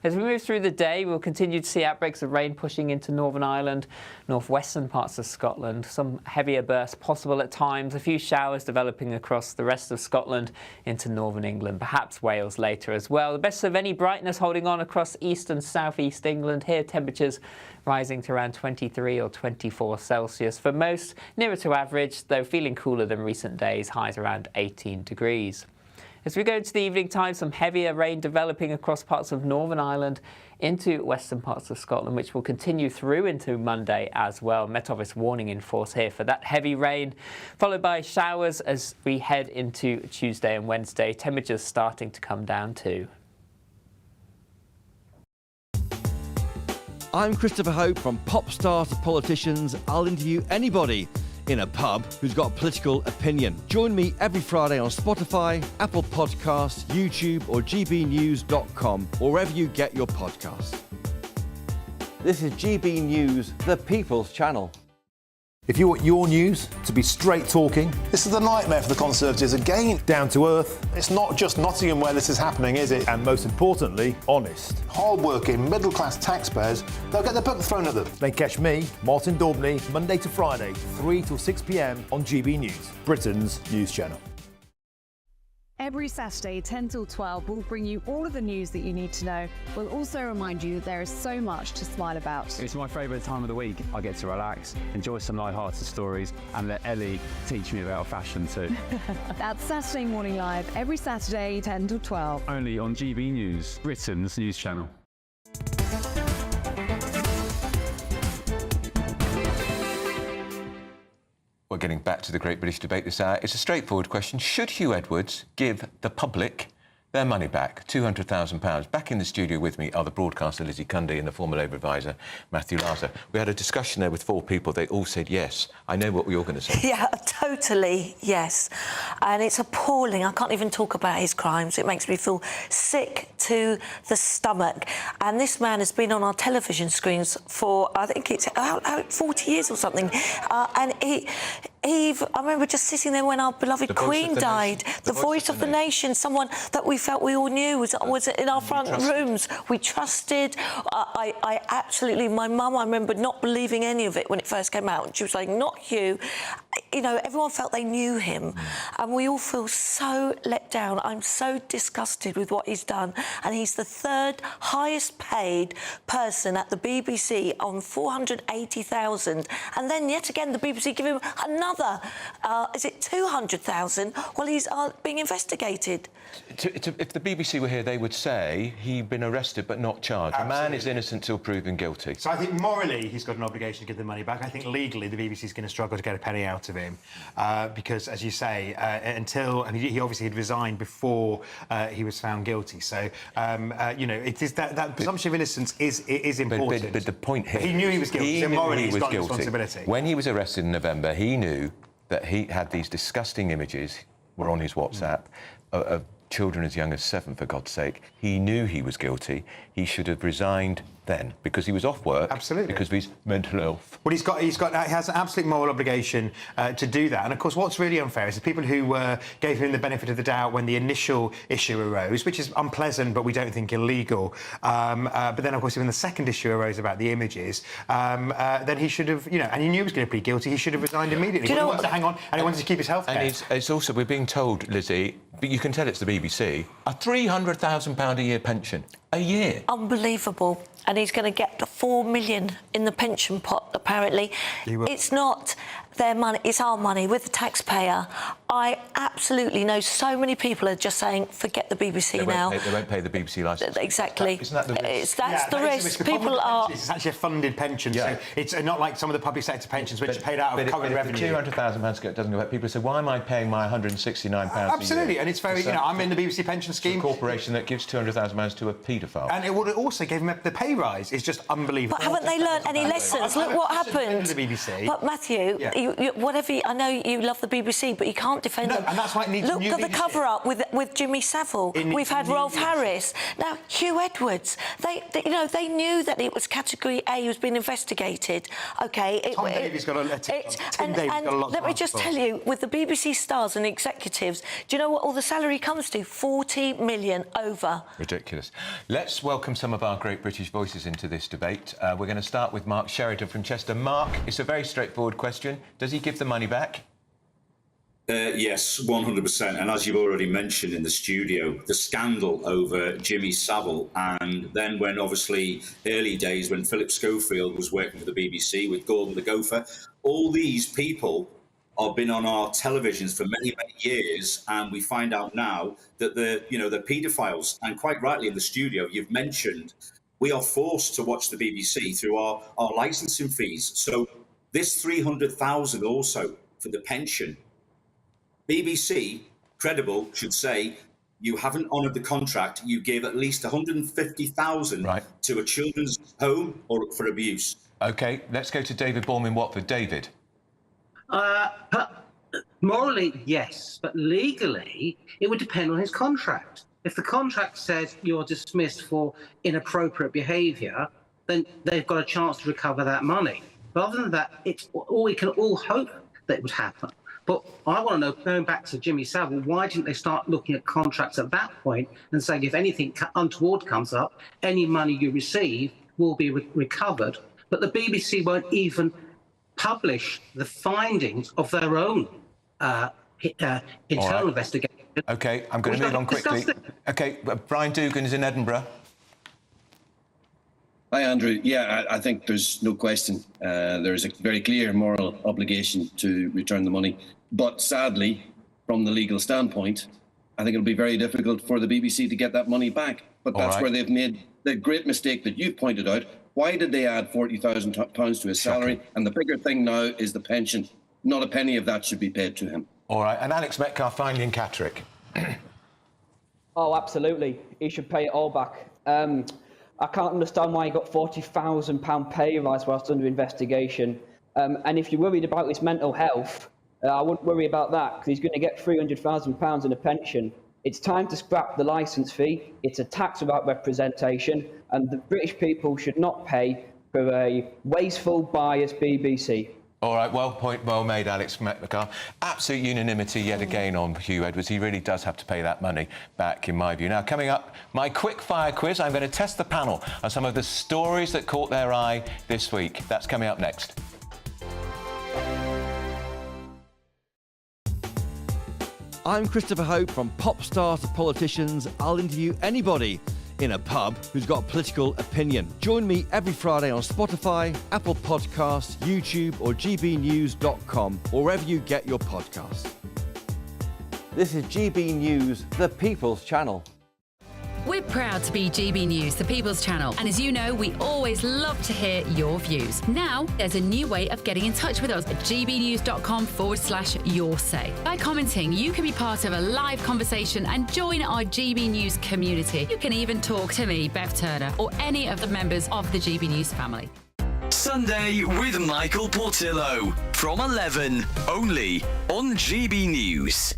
As we move through the day, we'll continue to see outbreaks of rain pushing into Northern Ireland, northwestern parts of Scotland. Some heavier bursts possible at times, a few showers developing across the rest of Scotland into northern England, perhaps Wales later as well. The best of any brightness holding on across east and southeast England. Here temperatures rising to around 23 or 24 Celsius. For most, nearer to average, though feeling cooler than recent days, highs around 18 degrees. As we go into the evening time, some heavier rain developing across parts of Northern Ireland into western parts of Scotland, which will continue through into Monday as well. Met Office warning in force here for that heavy rain, followed by showers as we head into Tuesday and Wednesday. Temperatures starting to come down too. I'm Christopher Hope. From pop stars to politicians, I'll interview anybody in a pub who's got a political opinion. Join me every Friday on Spotify, Apple Podcasts, YouTube or gbnews.com, or wherever you get your podcasts. This is GB News, the People's Channel. If you want your news to be straight talking, this is a nightmare for the Conservatives again. Down to earth. It's not just Nottingham where this is happening, is it? And most importantly, honest. Hard-working, middle-class taxpayers, they'll get their book thrown at them. They catch me, Martin Daubney, Monday to Friday, 3 till 6 p.m. on GB News, Britain's news channel. Every Saturday, 10 till 12, we'll bring you all of the news that you need to know. We'll also remind you that there is so much to smile about. It's my favourite time of the week. I get to relax, enjoy some light-hearted stories, and let Ellie teach me about fashion too. That's Saturday Morning Live, every Saturday, 10 till 12. Only on GB News, Britain's news channel. We're getting back to the Great British Debate this hour. It's a straightforward question. Should Hugh Edwards give the public their money back, £200,000? Back in the studio with me are the broadcaster Lizzie Cundy and the former Labour advisor Matthew Larter. We had a discussion there with 4 people. They all said yes. I know what you're going to say. Yeah, totally yes. And it's appalling. I can't even talk about his crimes. It makes me feel sick to the stomach. And this man has been on our television screens for, I think it's 40 years or something. And I remember just sitting there when our beloved Queen died. The voice of the nation, someone that we felt we all knew was in our front rooms. We trusted. I absolutely, my mum, I remember not believing any of it when it first came out. She was like, not Hugh. You know, everyone felt they knew him. And we all feel so let down. I'm so disgusted with what he's done. And he's the 3rd highest paid person at the BBC on 480,000. And then yet again, the BBC give him another, is it 200,000? Well, he's being investigated. If the BBC were here, they would say he'd been arrested but not charged. Absolutely. A man is innocent till proven guilty. So I think morally he's got an obligation to give the money back. I think legally the BBC is going to struggle to get a penny out of him because, as you say, he obviously had resigned before he was found guilty. So you know, it is that presumption of innocence is important. But the point here, he knew he was guilty. So morally he's got responsibility. When he was arrested in November, he knew that he had these disgusting images were on his WhatsApp of children as young as 7, for God's sake. He knew he was guilty. He should have resigned then because he was off work. Absolutely. Because of his mental health. Well, he has an absolute moral obligation to do that. And of course, what's really unfair is the people who gave him the benefit of the doubt when the initial issue arose, which is unpleasant, but we don't think illegal. But then, of course, when the second issue arose about the images, then he should have, you know, and he knew he was going to plead guilty. He should have resigned immediately. He wanted to hang on, and he wanted to keep his health care. And it's also, we're being told, Lizzie, but you can tell it's the BBC, a £300,000 a year pension. A year. Unbelievable. And he's going to get the 4 million in the pension pot, apparently. It's not their money, it's our money. We're the taxpayer. I absolutely know so many people are just saying, forget the BBC now. They won't pay the BBC licence. Exactly. Isn't that the risk? That's the risk. People are... It's actually a funded pension, so it's not like some of the public sector pensions which are paid out of current revenue. If the £200,000 doesn't go back, people say, why am I paying my £169 Absolutely, and it's very, you know, I'm in the BBC pension scheme. It's a corporation that gives £200,000 to a paedophile. And it would also give him the pay rise. It's just unbelievable. But haven't they learned any lessons? Look what happened. The BBC. But Matthew, I know you love the BBC, but you can't defend them. And that's why it needs Look at the cover-up with Jimmy Savile. We've had Rolf Harris. Now, Hugh Edwards. They knew that it was Category A. He was being investigated. Okay. Tom Davies got a letter. Let me just tell you, with the BBC stars and executives, do you know what all the salary comes to? 40 million over. Ridiculous. Let's welcome some of our great British voices into this debate. We're going to start with Mark Sheridan from Chester. Mark, it's a very straightforward question. Does he give the money back? Yes, 100%. And as you've already mentioned in the studio, the scandal over Jimmy Savile, and then when obviously early days when Philip Schofield was working for the BBC with Gordon the Gopher, all these people have been on our televisions for many, many years, and we find out now that they're paedophiles. And quite rightly in the studio, you've mentioned we are forced to watch the BBC through our licensing fees. So this 300,000 also for the pension. BBC, credible, should say, you haven't honoured the contract. You gave at least 150,000 to a children's home or for abuse. OK, let's go to David Baum in Watford. David. Morally, yes, but legally, it would depend on his contract. If the contract says you're dismissed for inappropriate behaviour, then they've got a chance to recover that money. But other than that, we can all hope that it would happen. But I want to know, going back to Jimmy Savile, why didn't they start looking at contracts at that point and saying if anything untoward comes up, any money you receive will be recovered? But the BBC won't even publish the findings of their own internal investigation OK, I'm going to move on quickly. OK, Brian Dugan is in Edinburgh. Hi, Andrew. Yeah, I think there's no question. There's a very clear moral obligation to return the money. But sadly, from the legal standpoint, I think it'll be very difficult for the BBC to get that money back. But that's where they've made the great mistake that you've pointed out. Why did they add £40,000 to his salary? And the bigger thing now is the pension. Not a penny of that should be paid to him. All right, and Alex Metcalfe finally in Catterick. Oh, absolutely. He should pay it all back. I can't understand why he got £40,000 pay rise whilst under investigation. And if you're worried about his mental health, I wouldn't worry about that, because he's going to get £300,000 in a pension. It's time to scrap the licence fee. It's a tax without representation, and the British people should not pay for a wasteful, biased BBC. All right, well made, Alex Metcalfe. Absolute unanimity yet again on Hugh Edwards. He really does have to pay that money back, in my view. Now, coming up, my quick-fire quiz. I'm going to test the panel on some of the stories that caught their eye this week. That's coming up next. I'm Christopher Hope. From pop stars to politicians, I'll interview anybody in a pub who's got a political opinion. Join me every Friday on Spotify, Apple Podcasts, YouTube or GBNews.com, or wherever you get your podcasts. This is GB News, the People's Channel. We're proud to be GB News, the People's Channel. And as you know, we always love to hear your views. Now, there's a new way of getting in touch with us at gbnews.com/your say. By commenting, you can be part of a live conversation and join our GB News community. You can even talk to me, Bev Turner, or any of the members of the GB News family. Sunday with Michael Portillo from 11, only on GB News.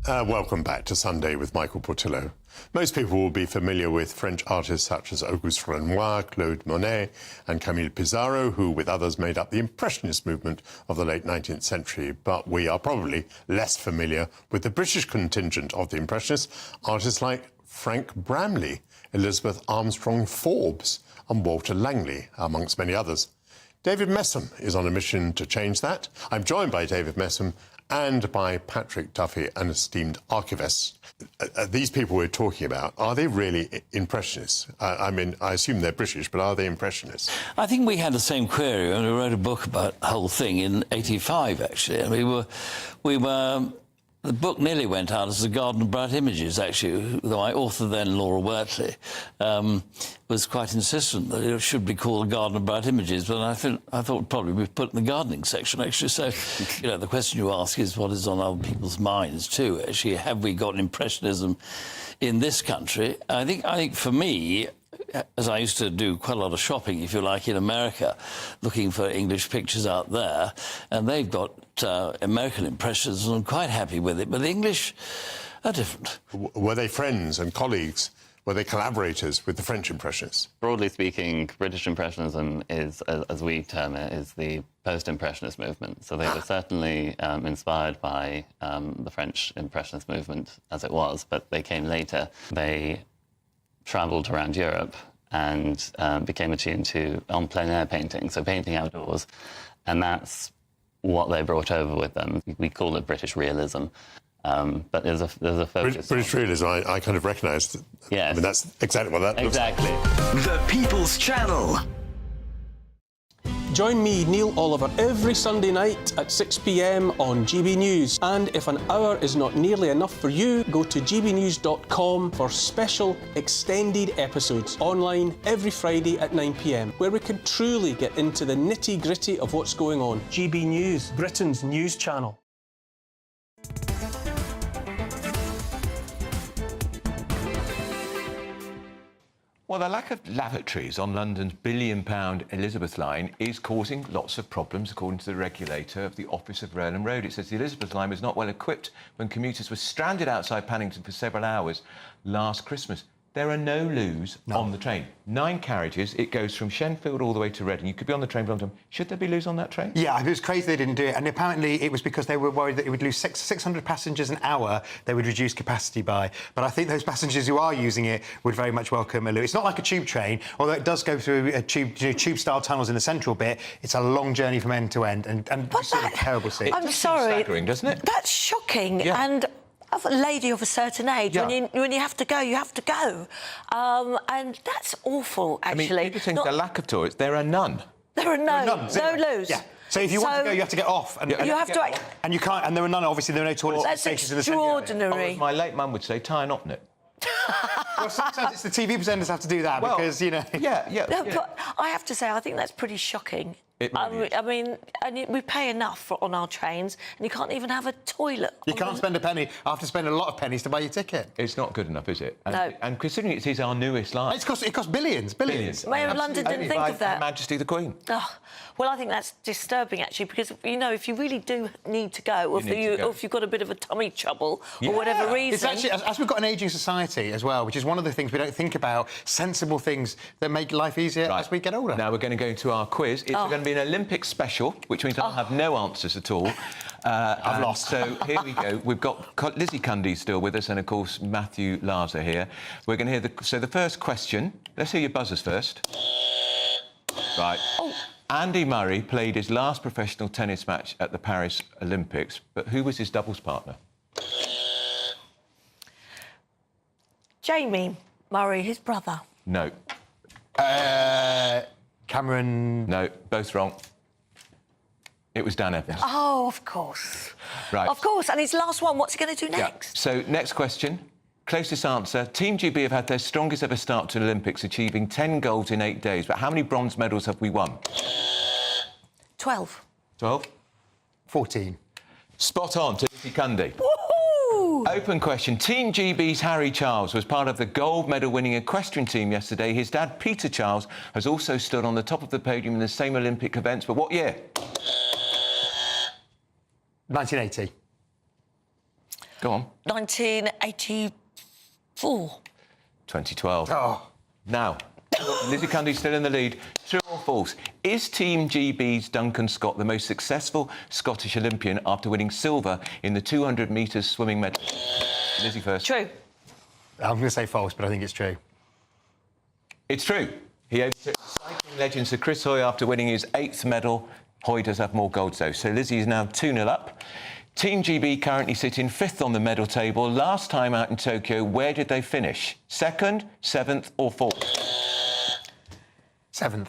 Welcome back to Sunday with Michael Portillo. Most people will be familiar with French artists such as Auguste Renoir, Claude Monet and Camille Pissarro, who, with others, made up the Impressionist movement of the late 19th century. But we are probably less familiar with the British contingent of the Impressionists, artists like Frank Bramley, Elizabeth Armstrong Forbes and Walter Langley, amongst many others. David Messam is on a mission to change that. I'm joined by David Messam and by Patrick Duffy, an esteemed archivist. These people we're talking about, are they really Impressionists? I mean, I assume they're British, but are they Impressionists? I think we had the same query when we wrote a book about the whole thing in '85, actually. And we were the book nearly went out as the Garden of Bright Images, actually, though my author then, Laura Wortley, was quite insistent that it should be called the Garden of Bright Images, but I thought probably we'd put it in the gardening section, actually. So, you know, the question you ask is what is on other people's minds, too, actually. Have we got Impressionism in this country? I think for me, as I used to do quite a lot of shopping, if you like, in America, looking for English pictures out there, and they've got American Impressionism, and I'm quite happy with it, but the English are different. Were they friends and colleagues? Were they collaborators with the French Impressionists? Broadly speaking, British Impressionism is, as we term it, is the post-Impressionist movement. So they were certainly inspired by the French Impressionist movement as it was, but they came later. They travelled around Europe and became attuned to plein air painting, so painting outdoors, and that's what they brought over with them. We call it British realism, but there's a focus. British realism, I kind of recognise. Yeah, I mean that's exactly what that looks like. Exactly. The People's Channel. Join me, Neil Oliver, every Sunday night at 6 p.m. on GB News. And if an hour is not nearly enough for you, go to gbnews.com for special extended episodes online every Friday at 9 p.m, where we can truly get into the nitty-gritty of what's going on. GB News, Britain's news channel. Well, the lack of lavatories on London's billion-pound Elizabeth line is causing lots of problems, according to the regulator of the Office of Rail and Road. It says the Elizabeth line was not well equipped when commuters were stranded outside Paddington for several hours last Christmas. There are no loos on the train. 9 carriages. It goes from Shenfield all the way to Reading. You could be on the train for a long time. Should there be loos on that train? Yeah, it was crazy they didn't do it. And apparently it was because they were worried that it would lose 600 passengers an hour they would reduce capacity by. But I think those passengers who are using it would very much welcome a loo. It's not like a tube train, although it does go through a tube-style tunnels in the central bit. It's a long journey from end to end. And sort of terrible scene. I'm sorry. Staggering, doesn't it? That's shocking. Yeah. And a lady of a certain age. Yeah. When you have to go, you have to go. And that's awful, actually. I mean, people think the lack of toilets, there are none. There are no loos. Yeah. So if you want to go, you have to get off. And, you have to... And you can't... And there are none, obviously, there are no toilet stations in the centre. That's extraordinary. Or as my late mum would say, tie a knot in it. Well, sometimes it's the TV presenters have to do that because, you know... No, but I have to say, I think that's pretty shocking. I mean, we pay enough on our trains, and you can't even have a toilet. You can't spend a penny after spending a lot of pennies to buy your ticket. It's not good enough, is it? And, No. And considering it is our newest line... It costs billions. Mayor of London didn't think of that. Her Majesty the Queen. Oh, well, I think that's disturbing, actually, because, you know, if you really do need to go, or if you've got a bit of a tummy trouble, or whatever reason... It's actually, as we've got an ageing society as well, which is one of the things we don't think about, sensible things that make life easier as we get older. Now we're going to go into our quiz. It's going to be an Olympic special, which means I'll have no answers at all. I've lost. So here we go. We've got Lizzie Cundy still with us, and of course Matthew Larser here. We're going to hear the first question. Let's hear your buzzers first. Right. Andy Murray played his last professional tennis match at the Paris Olympics, but who was his doubles partner? Jamie Murray, his brother. No. Cameron... No, both wrong. It was Dan Evans. Oh, of course. Right. Of course, and his last one, what's he going to do next? So, next question. Closest answer. Team GB have had their strongest ever start to the Olympics, achieving 10 golds in 8 days. But how many bronze medals have we won? 12. 12? 14. Spot on to Lizzie Cundy. Woohoo! Open question. Team GB's Harry Charles was part of the gold medal-winning equestrian team yesterday. His dad, Peter Charles, has also stood on the top of the podium in the same Olympic events. But what year? 1980. Go on. 1984. 2012. Oh. Now, Lizzie Cundy's still in the lead. True or false? Is Team GB's Duncan Scott the most successful Scottish Olympian after winning silver in the 200 metres swimming medal? Lizzie first. True. I'm going to say false, but I think it's true. It's true. He overtook cycling legend Sir Chris Hoy after winning his 8th medal. Hoy does have more golds, though. So Lizzie is now 2-0 up. Team GB currently sit in 5th on the medal table. Last time out in Tokyo, where did they finish? 2nd, 7th or 4th? 7th.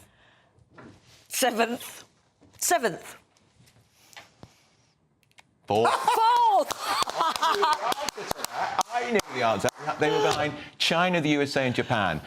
7th. 7th. 4th. 4th! I knew the answer. They were behind China, the USA and Japan.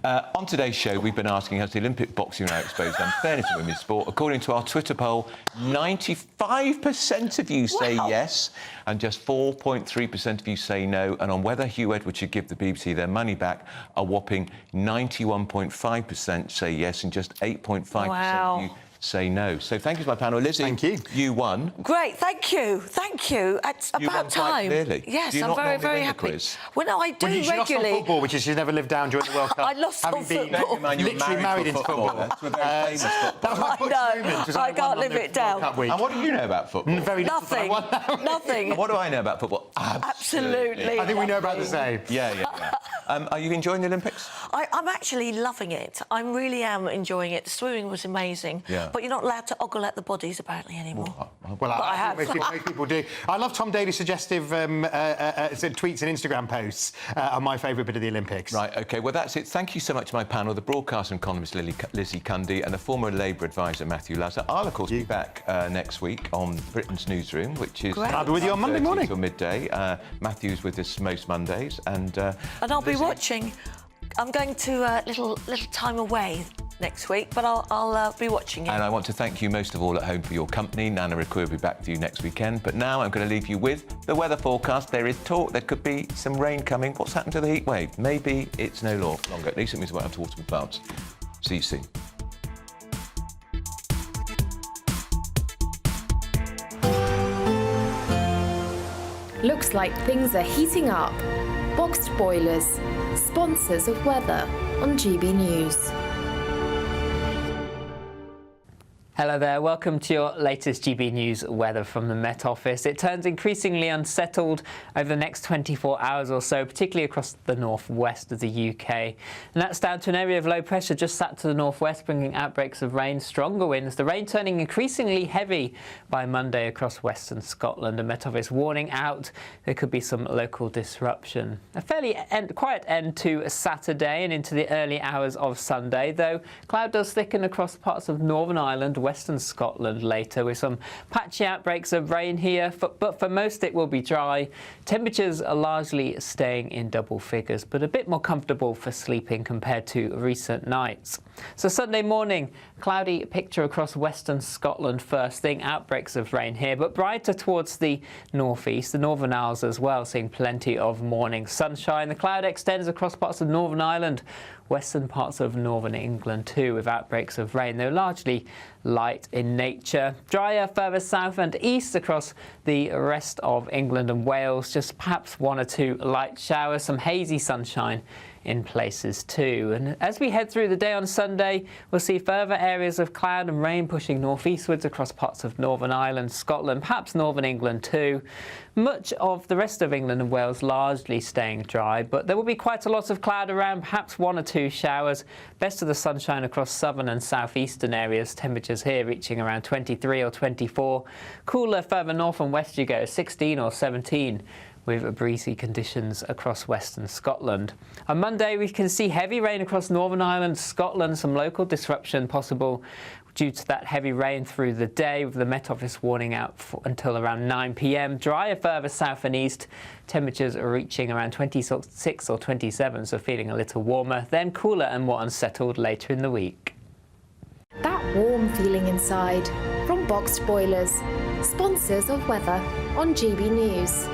On today's show, we've been asking, has the Olympic boxing now exposed unfairness in women's sport? According to our Twitter poll, 95% of you say yes, and just 4.3% of you say no. And on whether Hugh Edwards should give the BBC their money back, a whopping 91.5% say yes, and just 8.5% of you say no. So thank you to my panel. Lizzie, thank you. You won. Great, thank you. Thank you. It's You about won time. quite clearly. Yes, Do you I'm not very, normally very win the happy. quiz? Well, no, I do She lost on regularly. football, which is she's never lived down during the World Cup. I lost on football. Literally married into football. That's a very famous football. That was my I know. I can't live it down. And what do you know about football? Very little, but I Nothing. won. Nothing. And what do I know about football? Absolutely. I think we know about the same. Yeah. Are you enjoying the Olympics? I'm actually loving it. I really am enjoying it. The swimming was amazing. Yeah. But you're not allowed to ogle at the bodies, apparently, anymore. Well, I have. Most people do. I love Tom Daly's suggestive tweets and Instagram posts are my favourite bit of the Olympics. Right, OK, well, that's it. Thank you so much to my panel, the broadcaster and columnist Lizzie Cundy and the former Labour advisor Matthew Lazar. I'll, of course, be back next week on Britain's Newsroom, which is... I'll be with you on Monday morning. ...till midday. Matthew's with us most Mondays. And I'll be watching. I'm going to a little time away next week, but I'll be watching it. And I want to thank you most of all at home for your company. Nana Akua will be back with you next weekend. But now I'm going to leave you with the weather forecast. There is talk there could be some rain coming. What's happened to the heat wave? Maybe it's no longer. At least it means we won't have to water the plants. See you soon. Looks like things are heating up. Boxed boilers, sponsors of weather on GB News. Hello there, welcome to your latest GB News weather from the Met Office. It turns increasingly unsettled over the next 24 hours or so, particularly across the northwest of the UK. And that's down to an area of low pressure just sat to the northwest, bringing outbreaks of rain, stronger winds. The rain turning increasingly heavy by Monday across western Scotland. The Met Office warning out there could be some local disruption. A fairly quiet end to Saturday and into the early hours of Sunday, though cloud does thicken across parts of Northern Ireland, western Scotland later, with some patchy outbreaks of rain here, but for most it will be dry. Temperatures are largely staying in double figures, but a bit more comfortable for sleeping compared to recent nights. So Sunday morning, cloudy picture across western Scotland first thing, outbreaks of rain here, but brighter towards the northeast, the Northern Isles as well, seeing plenty of morning sunshine. The cloud extends across parts of Northern Ireland, western parts of northern England too, with outbreaks of rain, though largely light in nature. Drier further south and east across the rest of England and Wales, just perhaps one or two light showers, some hazy sunshine in places too. And as we head through the day on Sunday, we'll see further areas of cloud and rain pushing northeastwards across parts of Northern Ireland, Scotland, perhaps northern England too. Much of the rest of England and Wales largely staying dry, but there will be quite a lot of cloud around, perhaps one or two showers. Best of the sunshine across southern and southeastern areas, temperatures here reaching around 23 or 24. Cooler further north and west you go, 16 or 17. With breezy conditions across western Scotland. On Monday, we can see heavy rain across Northern Ireland, Scotland, some local disruption possible due to that heavy rain through the day, with the Met Office warning out until around 9 p.m. Drier further south and east, temperatures are reaching around 26 or 27, so feeling a little warmer, then cooler and more unsettled later in the week. That warm feeling inside from Boxed Boilers, sponsors of weather on GB News.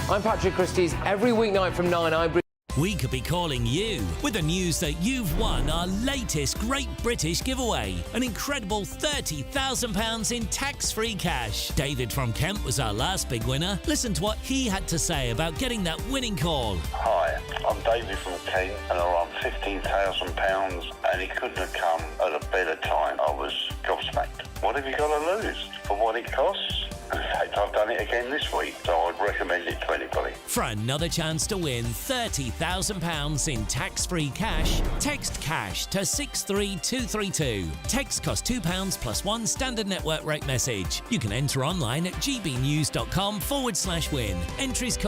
I'm Patrick Christie's. Every weeknight from 9, I bring... We could be calling you with the news that you've won our latest Great British giveaway. An incredible £30,000 in tax-free cash. David from Kent was our last big winner. Listen to what he had to say about getting that winning call. Hi, I'm David from Kent and I won £15,000 and it couldn't have come at a better time. I was gobsmacked. What have you got to lose for what it costs? In fact, I've done it again this week, so I'd recommend it to anybody. For another chance to win £30,000 in tax-free cash, text CASH to 63232. Text costs £2 plus one standard network rate message. You can enter online at gbnews.com/win. Entries cost